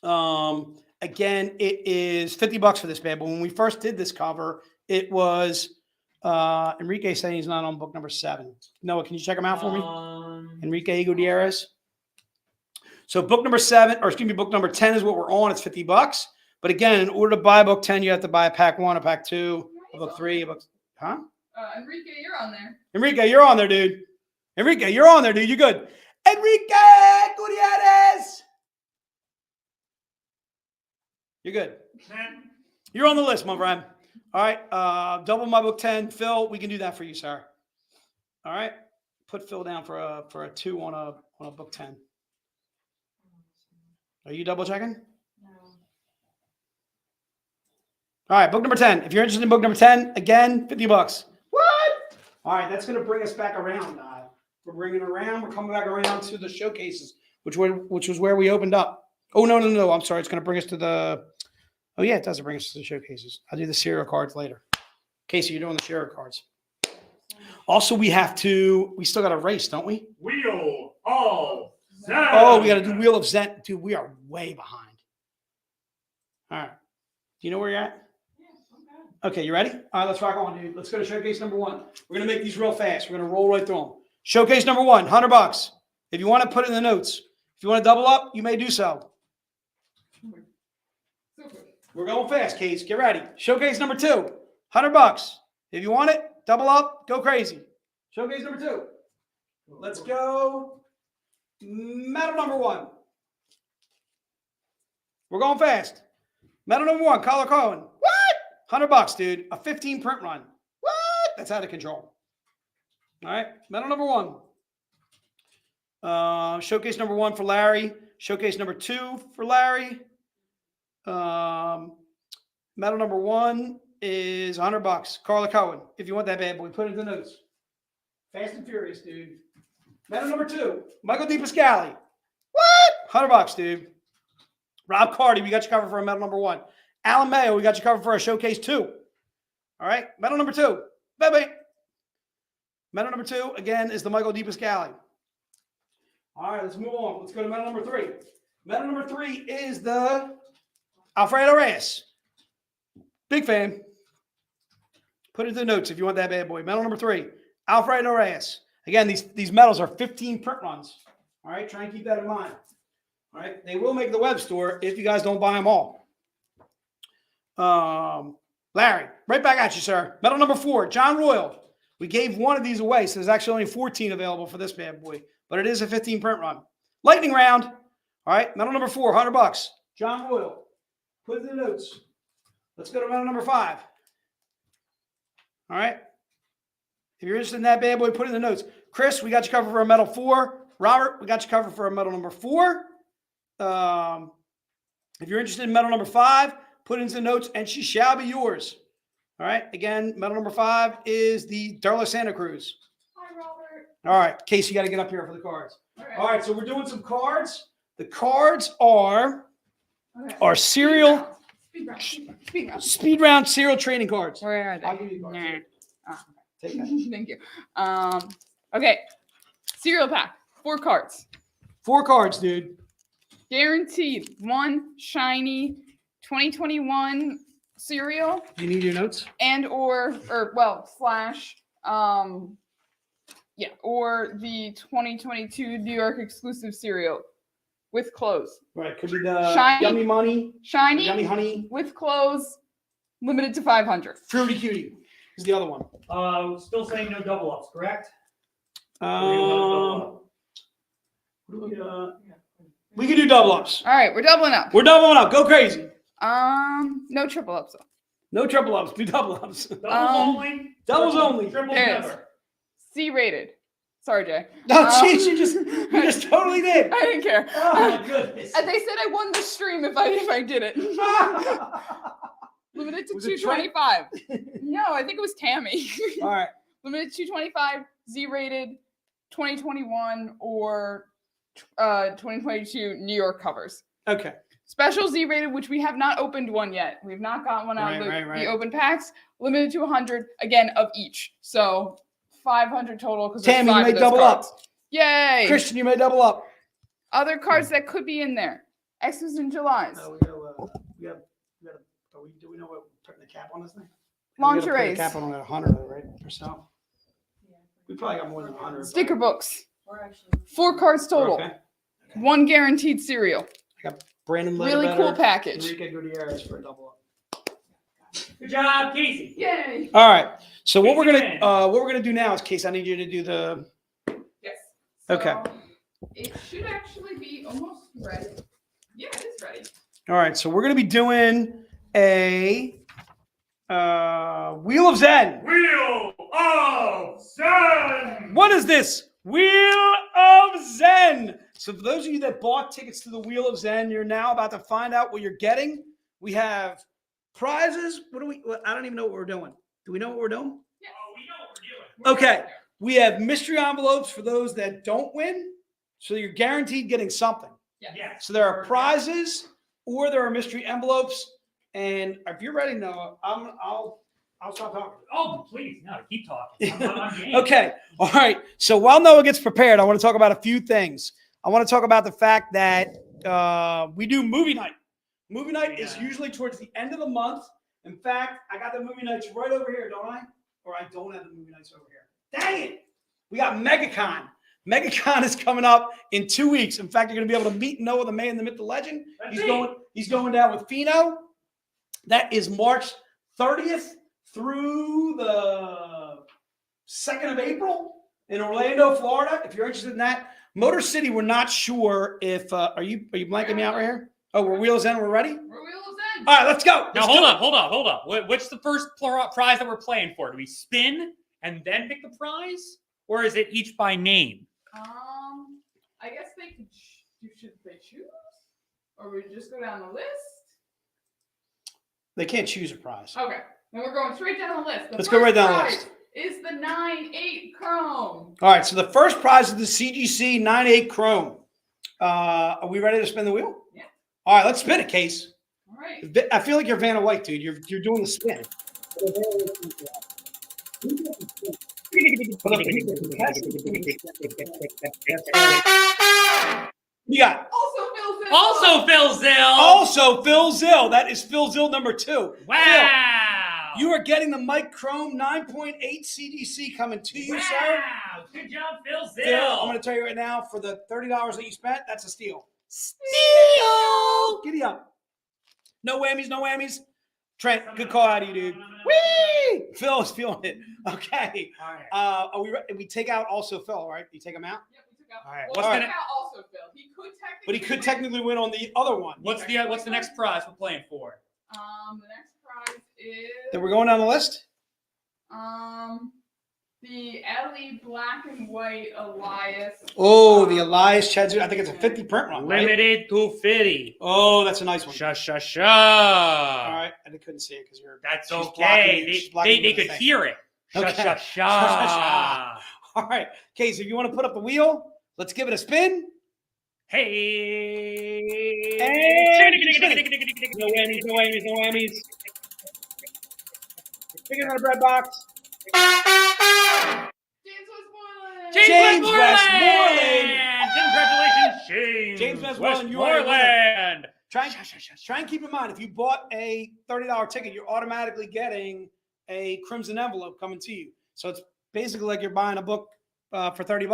Again, it is $50 for this bad boy. When we first did this cover, it was Enrique saying he's not on book number 7. Noah, can you check him out for me? Enrique Gutierrez. So book number 7, or excuse me, book number 10 is what we're on. It's $50. But again, in order to buy book 10, you have to buy a pack 1, a pack 2, a book 3, a book. Huh? Enrique, you're on there. Enrique, you're on there, dude. Enrique, you're on there, dude. You good? Enrique Gutierrez. You're good. You're on the list, my friend. All right. Double my book 10. Phil, we can do that for you, sir. All right. Put Phil down for a 2 on a book 10. Are you double checking? No. All right, book number 10. If you're interested in book number 10, again, $50. What? All right, that's going to bring us back around. We're bringing it around. We're coming back around to the showcases, which was where we opened up. Oh, no. I'm sorry. It's going to bring us to the... Oh, yeah, it does bring us to the showcases. I'll do the serial cards later. Casey, you're doing the serial cards. Also, we still got a race, don't we? Wheel of Zen. Oh, we got to do Wheel of Zen. Dude, we are way behind. All right. Do you know where you're at? Okay, you ready? All right, let's rock on, dude. Let's go to showcase number 1. We're going to make these real fast. We're going to roll right through them. Showcase number 1, $100. If you want to put it in the notes. If you want to double up, you may do so. We're going fast, Case. Get ready. Showcase number 2, $100. If you want it, double up, go crazy. Showcase number 2. Let's go. Medal number 1. We're going fast. Medal number 1, Collar Cohen. What? $100, dude. A 15 print run. What? That's out of control. All right. Medal number 1. Showcase number 1 for Larry. Showcase number 2 for Larry. Medal number 1 is $100. Carla Cohen. If you want that bad boy, put it in the notes. Fast and Furious, dude. Medal number 2, Michael DePascali. What? $100, dude. Rob Carty, we got you covered for a medal number 1. Alan Mayo, we got you covered for a showcase 2. All right, medal number 2. Baby. Medal number 2, again, is the Michael DePascali. All right, let's move on. Let's go to medal number 3. Medal number 3 is the Alfredo Reyes. Big fan. Put it in the notes if you want that bad boy. Medal number 3, Alfredo Reyes. Again, these medals are 15 print runs. All right, try and keep that in mind. All right, they will make the web store if you guys don't buy them all. Larry, right back at you, sir. Medal number 4, John Royal. We gave one of these away, so there's actually only 14 available for this bad boy, but it is a 15 print run. Lightning round. All right, medal number 4, $100. John Royal. Put it in the notes. Let's go to medal number 5. All right. If you're interested in that bad boy, put it in the notes. Chris, we got you covered for a medal 4. Robert, we got you covered for a medal number 4. If you're interested in medal number 5, put it into the notes, and she shall be yours. All right. Again, medal number 5 is the Darla Santa Cruz. Hi, Robert. All right. Casey, you got to get up here for the cards. All right. All right. So we're doing some cards. The cards are Okay. our cereal Speed round. Speed round. speed round cereal trading cards. Where are they? I'll give you the cards. Nah. Oh, Take that. thank you. Okay. Cereal pack. 4 cards. 4 cards, dude. Guaranteed. 1 shiny 2021 cereal Do you need your notes? and or slash or the 2022 New York exclusive cereal with clothes. Right. Could be the Shiny. Yummy Money, Shiny Yummy Honey, with clothes, limited to 500. Fruity Cutie is the other one. Still saying no double ups, correct? We can do double ups. All right, we're doubling up. We're doubling up. Go crazy. No triple ups. Though. No triple ups. Do double ups. Doubles only. Doubles only. Triples There it is. never. C rated. Sorry, Jay. No, jeez, you just totally did. I didn't care. Oh my goodness. And they said I won the stream if I did it. Limited to Was it Trent? 225. No, I think it was Tammy. All right. Limited to 225, Z rated, 2021 or 2022 New York covers. Okay. Special Z rated, which we have not opened one yet. We've not got one out of the open packs. Limited to 100 again of each. So 500 total because Tammy, you may double up. Yay! Christian, you may double up. Other cards that could be in there. X's and July's. Do we know what we're putting the cap on this thing? Lingeries. The cap on at 100, right? Or so. We probably got more than 100. Sticker books. 4 cards total. Okay. 1 guaranteed cereal. Brandon Really Ledbetter, cool package. Enrique Gutierrez for a double up. Good job, Casey. Yay! All right. So what Casey we're gonna do now is, Case, I need you to do the. Yes. Okay. So it should actually be almost ready. Yeah, it is ready. All right. So we're gonna be doing a Wheel of Zen. Wheel of Zen. What is this? Wheel of Zen. So for those of you that bought tickets to the Wheel of Zen, you're now about to find out what you're getting. We have prizes. I don't even know what we're doing. Do we know what we're doing? Yeah. Oh, we know what we're doing. Okay. We have mystery envelopes for those that don't win. So you're guaranteed getting something. Yes. So there are prizes or there are mystery envelopes. And if you're ready, Noah, I'll stop talking. Oh, please, no, keep talking. I'm game. Okay. All right. So while Noah gets prepared, I want to talk about a few things. I want to talk about the fact that we do movie night. Movie night is usually towards the end of the month. In fact, I got the movie nights right over here, don't I? Or I don't have the movie nights over here. Dang it. We got MegaCon. MegaCon is coming up in 2 weeks. In fact, you're going to be able to meet Noah, the man, the myth, the legend. He's going down with Fino. That is March 30th through the 2nd of April in Orlando, Florida. If you're interested in that, Motor City, we're not sure if are you blanking me out right here? Oh, we're Wheels in. We're ready. We're Wheels in. All right, let's go. Now, hold on. What's the first prize that we're playing for? Do we spin and then pick the prize? Or is it each by name? I guess they could. Should they choose, or we just go down the list? They can't choose a prize. Okay, then we're going straight down the list. Let's go right down the prize list. Is the 9/8 Chrome? All right, so the first prize is the CGC 98 Chrome. Are we ready to spin the wheel? Yeah. All right, let's spin it, Case. All right. I feel like you're Vanna White, dude. You're doing the spin. You got Also Phil Zill. also Phil Zill. That is Phil Zill number 2. Wow. Phil, you are getting the Mike Chrome 9.8 CDC coming to you, sir. Wow. Good job, Phil Zill. Phil, I'm going to tell you right now, for the $30 that you spent, that's a steal. Steal. Giddy up. No whammies, no whammies. Trent, good call out of you, dude. Whee! Phil is feeling it. Okay. All right. Are we take out also Phil, right? You take him out? Yep, we took out. All right, Well, what's we the took out also Phil. But he could technically win on the other one. What's the next prize we're playing for? The next prize is Then we're going down the list? the Ellie Black and White Elias. Oh, the Elias Chadzu. I think it's a 50 print run, right? Limited to 50. Oh, that's a nice one. Sha. All right. I couldn't see it because you're. That's she's okay. she's blocking They the could thing. hear it. Okay. Sha. All right. Okay, so if you want to put up the wheel, let's give it a spin. Hey. No whammies, no whammies, no whammies. Fingers on a bread box. James Westmoreland. James Westmoreland. Congratulations, James. James Westmoreland, you are a winner. Westmoreland. Try and keep in mind, if you bought a $30 ticket, you're automatically getting a crimson envelope coming to you. So it's basically like you're buying a book for $30 and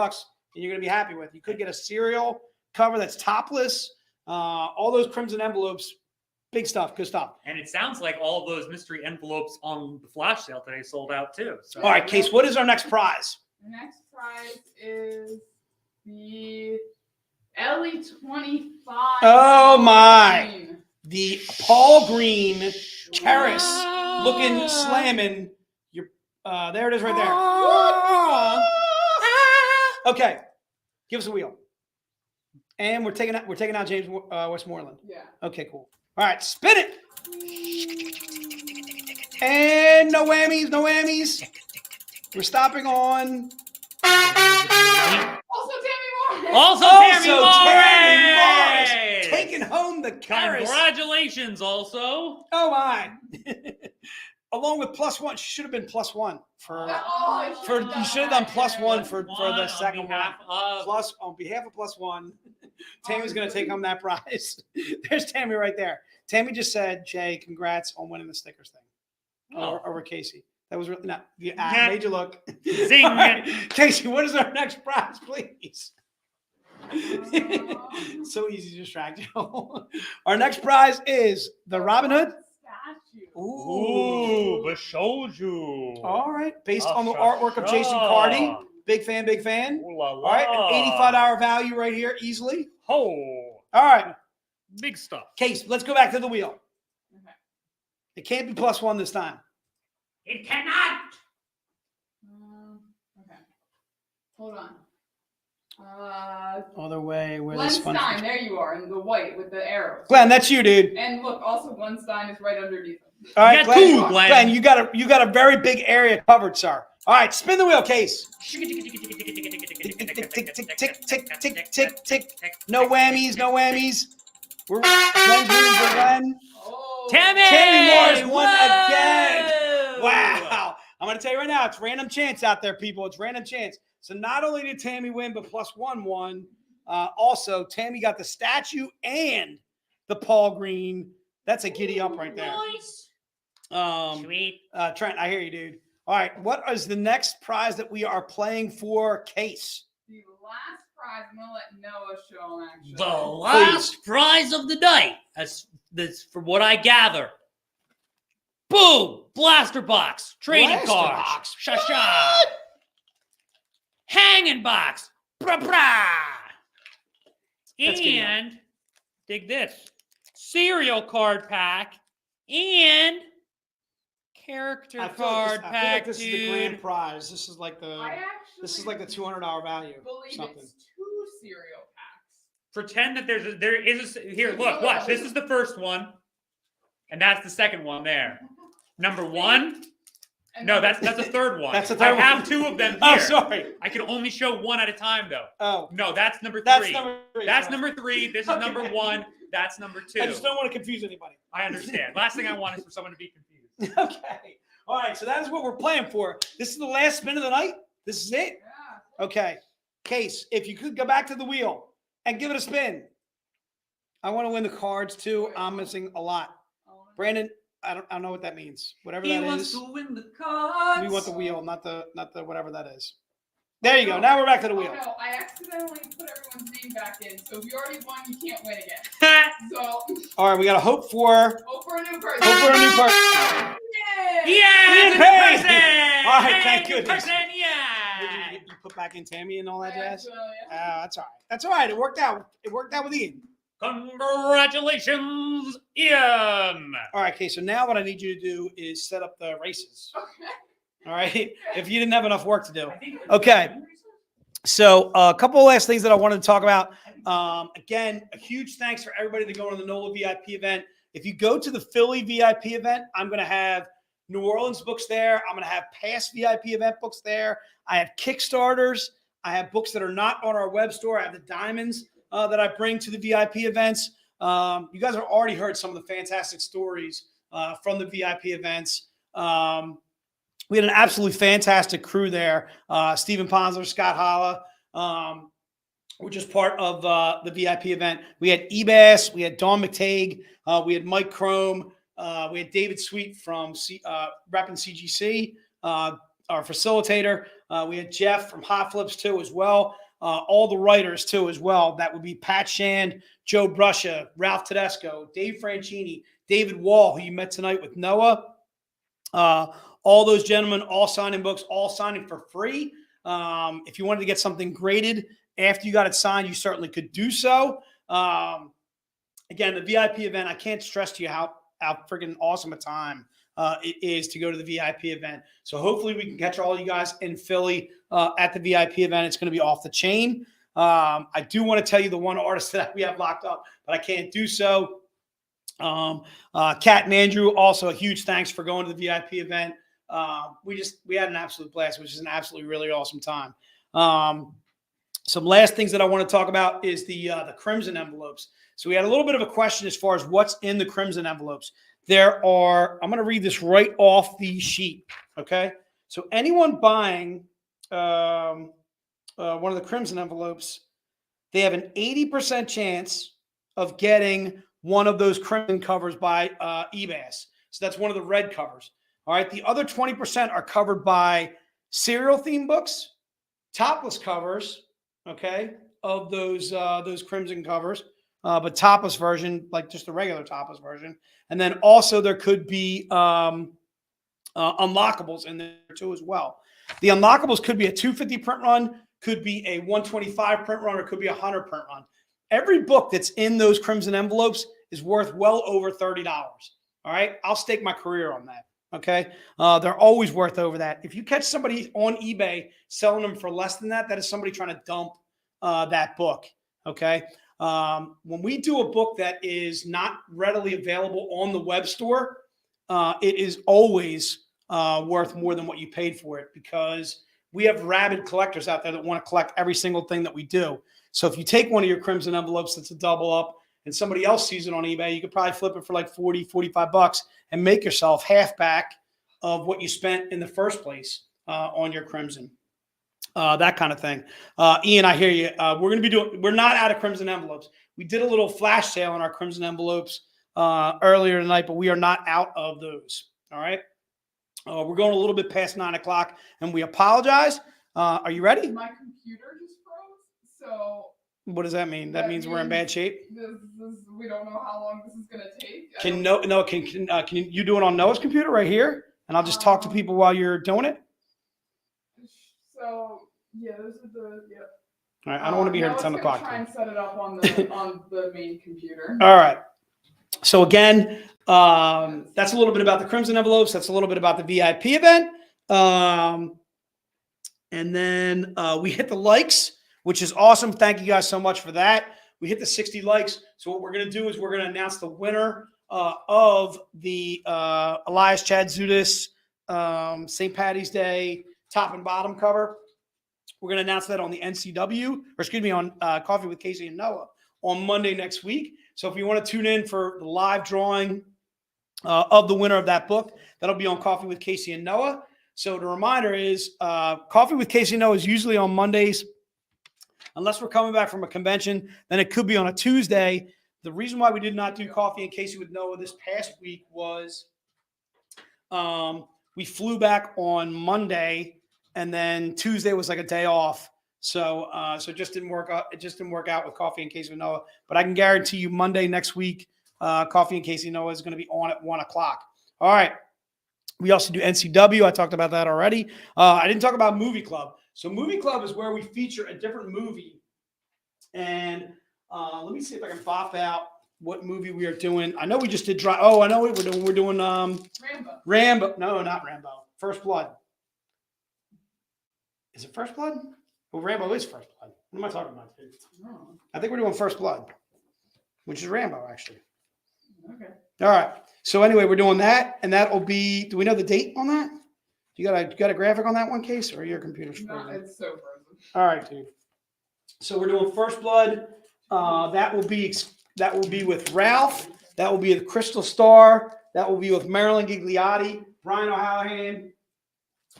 you're going to be happy with. You could get a serial cover that's topless, all those crimson envelopes, big stuff, good stuff. And it sounds like all of those mystery envelopes on the flash sale today sold out too. So. All right, Case, what is our next prize? The next prize is the LE25. Oh, my. The Paul Green Terrace looking slamming. There it is right there. Okay, give us a wheel. And we're taking out James Westmoreland. Yeah. Okay, cool. All right, spin it. And no whammies, no whammies. We're stopping on. Also, Tammy Moore. Also, Tammy Morris Morris. taking home the Terrace. Congratulations, also. Oh my. Along with +1, she should have been +1 you should have done +1 for the second one. Plus on behalf of +1, Tammy's gonna take home that prize. There's Tammy right there. Tammy just said, Jay, congrats on winning the stickers thing over Casey. That was really not made you look. Zing. All right. Casey, what is our next prize, please? So easy to distract you. Our next prize is the Robin Hood. Ooh, Bashouju. All right. Based on the artwork of Jason Cardy. Big fan, big fan. Ooh la la. All right. An $85 value right here, easily. Oh, All right. big stuff. Case, let's go back to the wheel. Okay. It can't be +1 this time. It cannot. Okay. Hold on. Other way. Where Glenn this fun. Stein, there you are in the white with the arrows. Glenn, that's you, dude. And look, also Glenn Stein is right underneath him. All right, You got Glenn, two, Glenn. Glenn, you got a very big area covered, sir. All right, spin the wheel, Case. Tick, tick, tick, tick, tick, tick, tick. No whammies, no whammies. Glenn's rooting for Glenn. Oh. Tammy Morris won Whoa. again. Wow. I'm going to tell you right now, it's random chance out there, people. It's random chance. So not only did Tammy win, but +1 won. Also, Tammy got the statue and the Paul Green. That's a giddy up right there. Nice. Sweet. Trent, I hear you, dude. All right, what is the next prize that we are playing for, Case? The last prize, I'm gonna let Noah show him actually. The last prize of the night. That's from what I gather. Boom! Blaster box. Trading Blaster cards. box. Sha-sha. Hanging box. Bra-bra. That's good enough. And dig this. Cereal card pack and character I feel card like pack, this is the dude. grand prize. This is like I the actually $200 value. believe Something. it's 2 cereal packs. Pretend that there is here. Look, watch. This is the first one, and that's the second one there. Number 1. And No, number that's a third one. That's the third I have one. 2 of them here. Oh, sorry. I can only show 1 at a time, though. Oh, No, that's number 3. that's number 3. That's sorry. number 3. This is Okay. number 1. That's number 2. I just don't want to confuse anybody. I understand. Last thing I want is for someone to be confused. Okay. All right. So that is what we're playing for. This is the last spin of the night. This is it. Yeah. Okay. Case, if you could go back to the wheel and give it a spin. I want to win the cards too. I'm missing a lot. Brandon, I don't know what that means. Whatever He that wants is. to win the cards. We want the wheel, not the whatever that is. There you go. Now we're back to the Oh wheel. no, I accidentally put everyone's name back in. So if you already won, you can't win again. So All right, we got to hope for hope for a new person. hope for a new person. Yay! Yeah, We it's a didn't pay. person. All right, Hey, thank new goodness. person, yeah. You put back in Tammy and all that jazz. Yeah. That's all right. That's all right. It worked out. It worked out with Ian. Congratulations, Ian. All right, okay. So now what I need you to do is set up the races. Okay. All right. If you didn't have enough work to do. Okay. So a couple of last things that I wanted to talk about. Again, a huge thanks for everybody to go on the NOLA VIP event. If you go to the Philly VIP event, I'm going to have New Orleans books there. I'm going to have past VIP event books there. I have Kickstarters. I have books that are not on our web store. I have the Diamonds that I bring to the VIP events. You guys have already heard some of the fantastic stories from the VIP events. We had an absolutely fantastic crew there. Stephen Ponsler, Scott Holla, were just part of the VIP event. We had Ebass, we had Dawn McTague, we had Mike Crome, we had David Sweet from Reppin' CGC, our facilitator. We had Jeff from Hot Flips too as well. All the writers too as well. That would be Pat Shand, Joe Bruscia, Ralph Tedesco, Dave Franchini, David Wall, who you met tonight with Noah. All those gentlemen, all signing books, all signing for free. If you wanted to get something graded after you got it signed, you certainly could do so. Again, the VIP event, I can't stress to you how freaking awesome a time it is to go to the VIP event. So hopefully we can catch all you guys in Philly at the VIP event. It's going to be off the chain. I do want to tell you the one artist that we have locked up, but I can't do so. Kat and Andrew, also a huge thanks for going to the VIP event. We had an absolute blast, which is an absolutely really awesome time. Some last things that I want to talk about is the Crimson envelopes. So we had a little bit of a question as far as what's in the Crimson envelopes. There are, I'm going to read this right off the sheet. Okay. So anyone buying one of the Crimson envelopes, they have an 80% chance of getting one of those Crimson covers by Ebass. So that's one of the red covers. All right. The other 20% are covered by serial theme books, topless covers, okay, of those Crimson covers, but topless version, like just the regular topless version. And then also there could be unlockables in there too as well. The unlockables could be a 250 print run, could be a 125 print run, or could be a 100 print run. Every book that's in those Crimson envelopes is worth well over $30. All right. I'll stake my career on that. Okay. They're always worth over that. If you catch somebody on eBay selling them for less than that, that is somebody trying to dump that book. Okay. When we do a book that is not readily available on the web store, it is always worth more than what you paid for it, because we have rabid collectors out there that want to collect every single thing that we do. So if you take one of your Crimson envelopes that's a double up and somebody else sees it on eBay, you could probably flip it for like 40, 45 bucks and make yourself half back of what you spent in the first place on your Crimson. That kind of thing. Ian, I hear you. We're not out of Crimson envelopes. We did a little flash sale on our Crimson envelopes earlier tonight, but we are not out of those. All right. We're going a little bit past 9 o'clock and we apologize. Are you ready? My computer just froze. So what does that mean? That means we're in bad shape. We don't know how long this is going to take. Can you do it on Noah's computer right here? And I'll just talk to people while you're doing it. So yeah, those are the All right, I don't want to be here at 10 o'clock. Try and set it up on the main computer. All right. So again, that's a little bit about the Crimson envelopes. That's a little bit about the VIP event. And then we hit the likes, which is awesome. Thank you guys so much for that. We hit the 60 likes. So what we're going to do is we're going to announce the winner of the Elias Chad Zudas St. Patty's Day top and bottom cover. We're going to announce that on the on Coffee with Casey and Noah on Monday next week. So if you want to tune in for the live drawing of the winner of that book, that'll be on Coffee with Casey and Noah. So the reminder is Coffee with Casey and Noah is usually on Mondays. Unless we're coming back from a convention, then it could be on a Tuesday. The reason why we did not do Coffee and Casey with Noah this past week was we flew back on Monday, and then Tuesday was like a day off. So it just didn't work out. It just didn't work out with Coffee and Casey with Noah. But I can guarantee you Monday next week, Coffee and Casey Noah is going to be on at 1 o'clock. All right. We also do NCW. I talked about that already. I didn't talk about Movie Club. So Movie Club is where we feature a different movie. And let me see if I can pop out what movie we are doing. I know we just did I know what we're doing. We're doing Rambo. No, not Rambo. First Blood. Is it First Blood? Well, Rambo is First Blood. What am I talking about, dude? I think we're doing First Blood, which is Rambo, actually. Okay. All right. So anyway, we're doing that, and that'll be. Do we know the date on that? You got a graphic on that one, Case, or your computer's frozen? No, it's so frozen. All right, dude. So we're doing First Blood. That will be with Ralph. That will be the Crystal Star. That will be with Marilyn Gigliotti, Brian O'Hallahan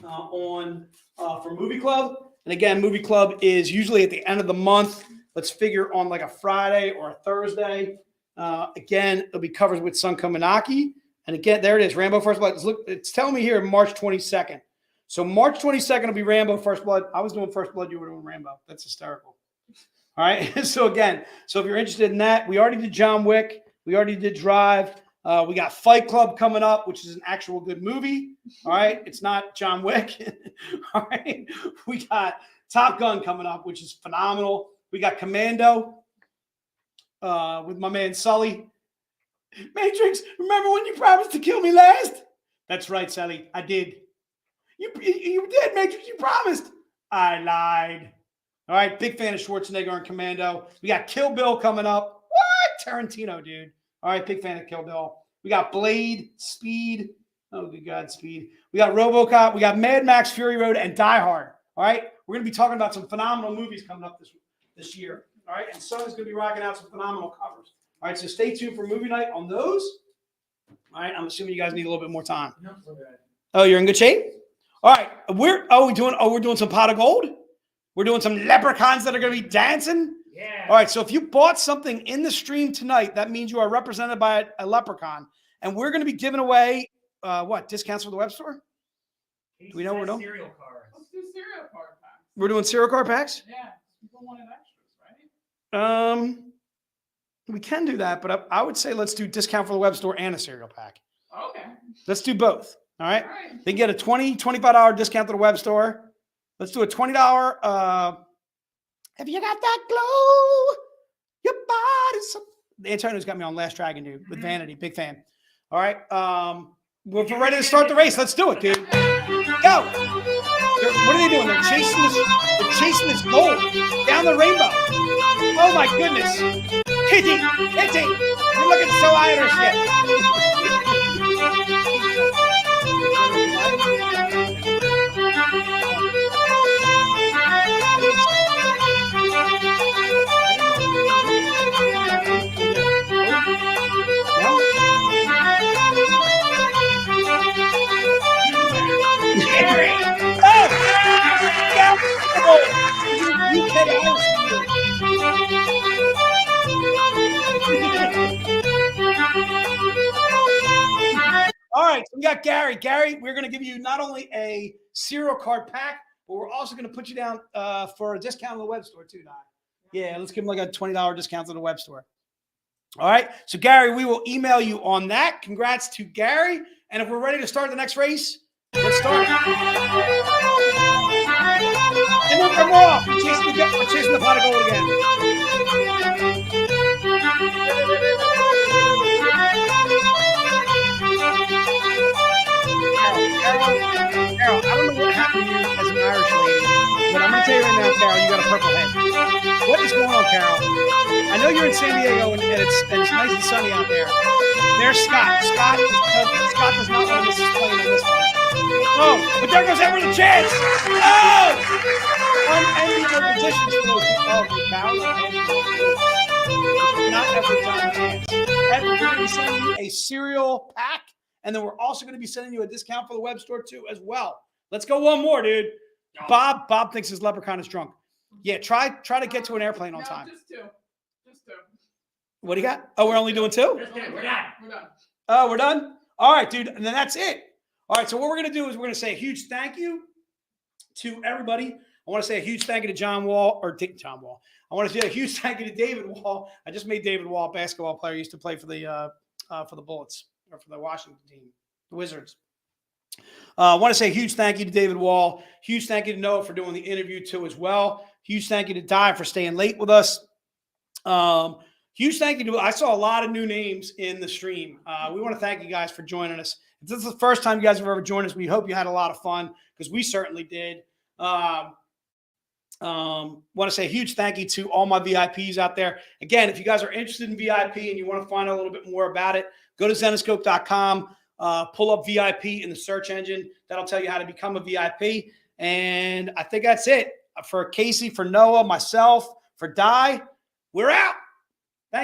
for Movie Club. And again, Movie Club is usually at the end of the month. Let's figure on like a Friday or a Thursday. Again, it'll be covers with Sun Komanaki. And again, there it is, Rambo First Blood. Look, it's telling me here March 22nd. So March 22nd will be Rambo First Blood. I was doing First Blood. You were doing Rambo. That's hysterical. All right. So again, so if you're interested in that, we already did John Wick. We already did Drive. We got Fight Club coming up, which is an actual good movie. All right. It's not John Wick. All right. We got Top Gun coming up, which is phenomenal. We got Commando with my man Sully. Matrix, remember when you promised to kill me last? That's right, Sully. I did. You did, Matrix. You promised. I lied. All right. Big fan of Schwarzenegger and Commando. We got Kill Bill coming up. What? Tarantino, dude. All right. Big fan of Kill Bill. We got Blade, Speed. Oh, good God, Speed. We got RoboCop. We got Mad Max, Fury Road, and Die Hard. All right. We're going to be talking about some phenomenal movies coming up this year. All right. And Sonny's going to be rocking out some phenomenal covers. All right. So stay tuned for movie night on those. All right. I'm assuming you guys need a little bit more time. Oh, you're in good shape? All right. We're doing some pot of gold. We're doing some leprechauns that are going to be dancing. Yeah. All right. So if you bought something in the stream tonight, that means you are represented by a leprechaun. And we're going to be giving away discounts for the web store? Do we know what we're doing? Cereal cards. Let's do cereal card packs. We're doing cereal card packs? Yeah. People wanted extras, right? We can do that, but I would say let's do discount for the web store and a cereal pack. Okay. Let's do both. All right. All right. They can get a $25 discount to the web store. Let's do a $20. Have you got that glow? Your body's so... Antonio's got me on Last Dragon, dude, with Vanity. Big fan. All right. We're ready to start the race. Let's do it, dude. Go. What are they doing? They're chasing this gold down the rainbow. Oh my goodness. Kitty. You're looking so Irish All right, so we got Gary. Gary, we're going to give you not only a cereal card pack, but we're also going to put you down for a discount on the web store too, Doc. Yeah, let's give him like a $20 discount on the web store. All right, so Gary, we will email you on that. Congrats to Gary. And if we're ready to start the next race, let's start. And we're off. We're chasing the pot of gold again. Carol, I don't know what happened to you as an Irish lady, but I'm going to tell you right now, Carol, you got a purple head. What is going on, Carol? I know you're in San Diego, and it's nice and sunny out there. There's Scott. Scott does not want to miss his plane on this one. Oh, but there goes Edward the chance. Oh! Unenviable positions for those people. Oh, not Edward John chance. Edward, we're going to be sending you a cereal pack, and then we're also going to be sending you a discount for the web store too as well. Let's go one more, dude. Bob thinks his leprechaun is drunk. Yeah, try to get to an airplane on time. Just two. What do you got? Oh, we're only doing two? We're done. Oh, we're done? All right, dude. And then that's it. All right, so what we're going to do is we're going to say a huge thank you to everybody. I want to say a huge thank you to John Wall. I want to say a huge thank you to David Wall. I just made David Wall a basketball player. He used to play for the Bullets or for the Washington team, the Wizards. I want to say a huge thank you to David Wall. Huge thank you to Noah for doing the interview too as well. Huge thank you to Di for staying late with us. Huge thank you to, I saw a lot of new names in the stream. We want to thank you guys for joining us. If this is the first time you guys have ever joined us, we hope you had a lot of fun because we certainly did. Want to say a huge thank you to all my VIPs out there. Again, if you guys are interested in VIP and you want to find out a little bit more about it, go to Zenescope.com, pull up VIP in the search engine. That'll tell you how to become a VIP. And I think that's it. For Casey, for Noah, myself, for Di, we're out.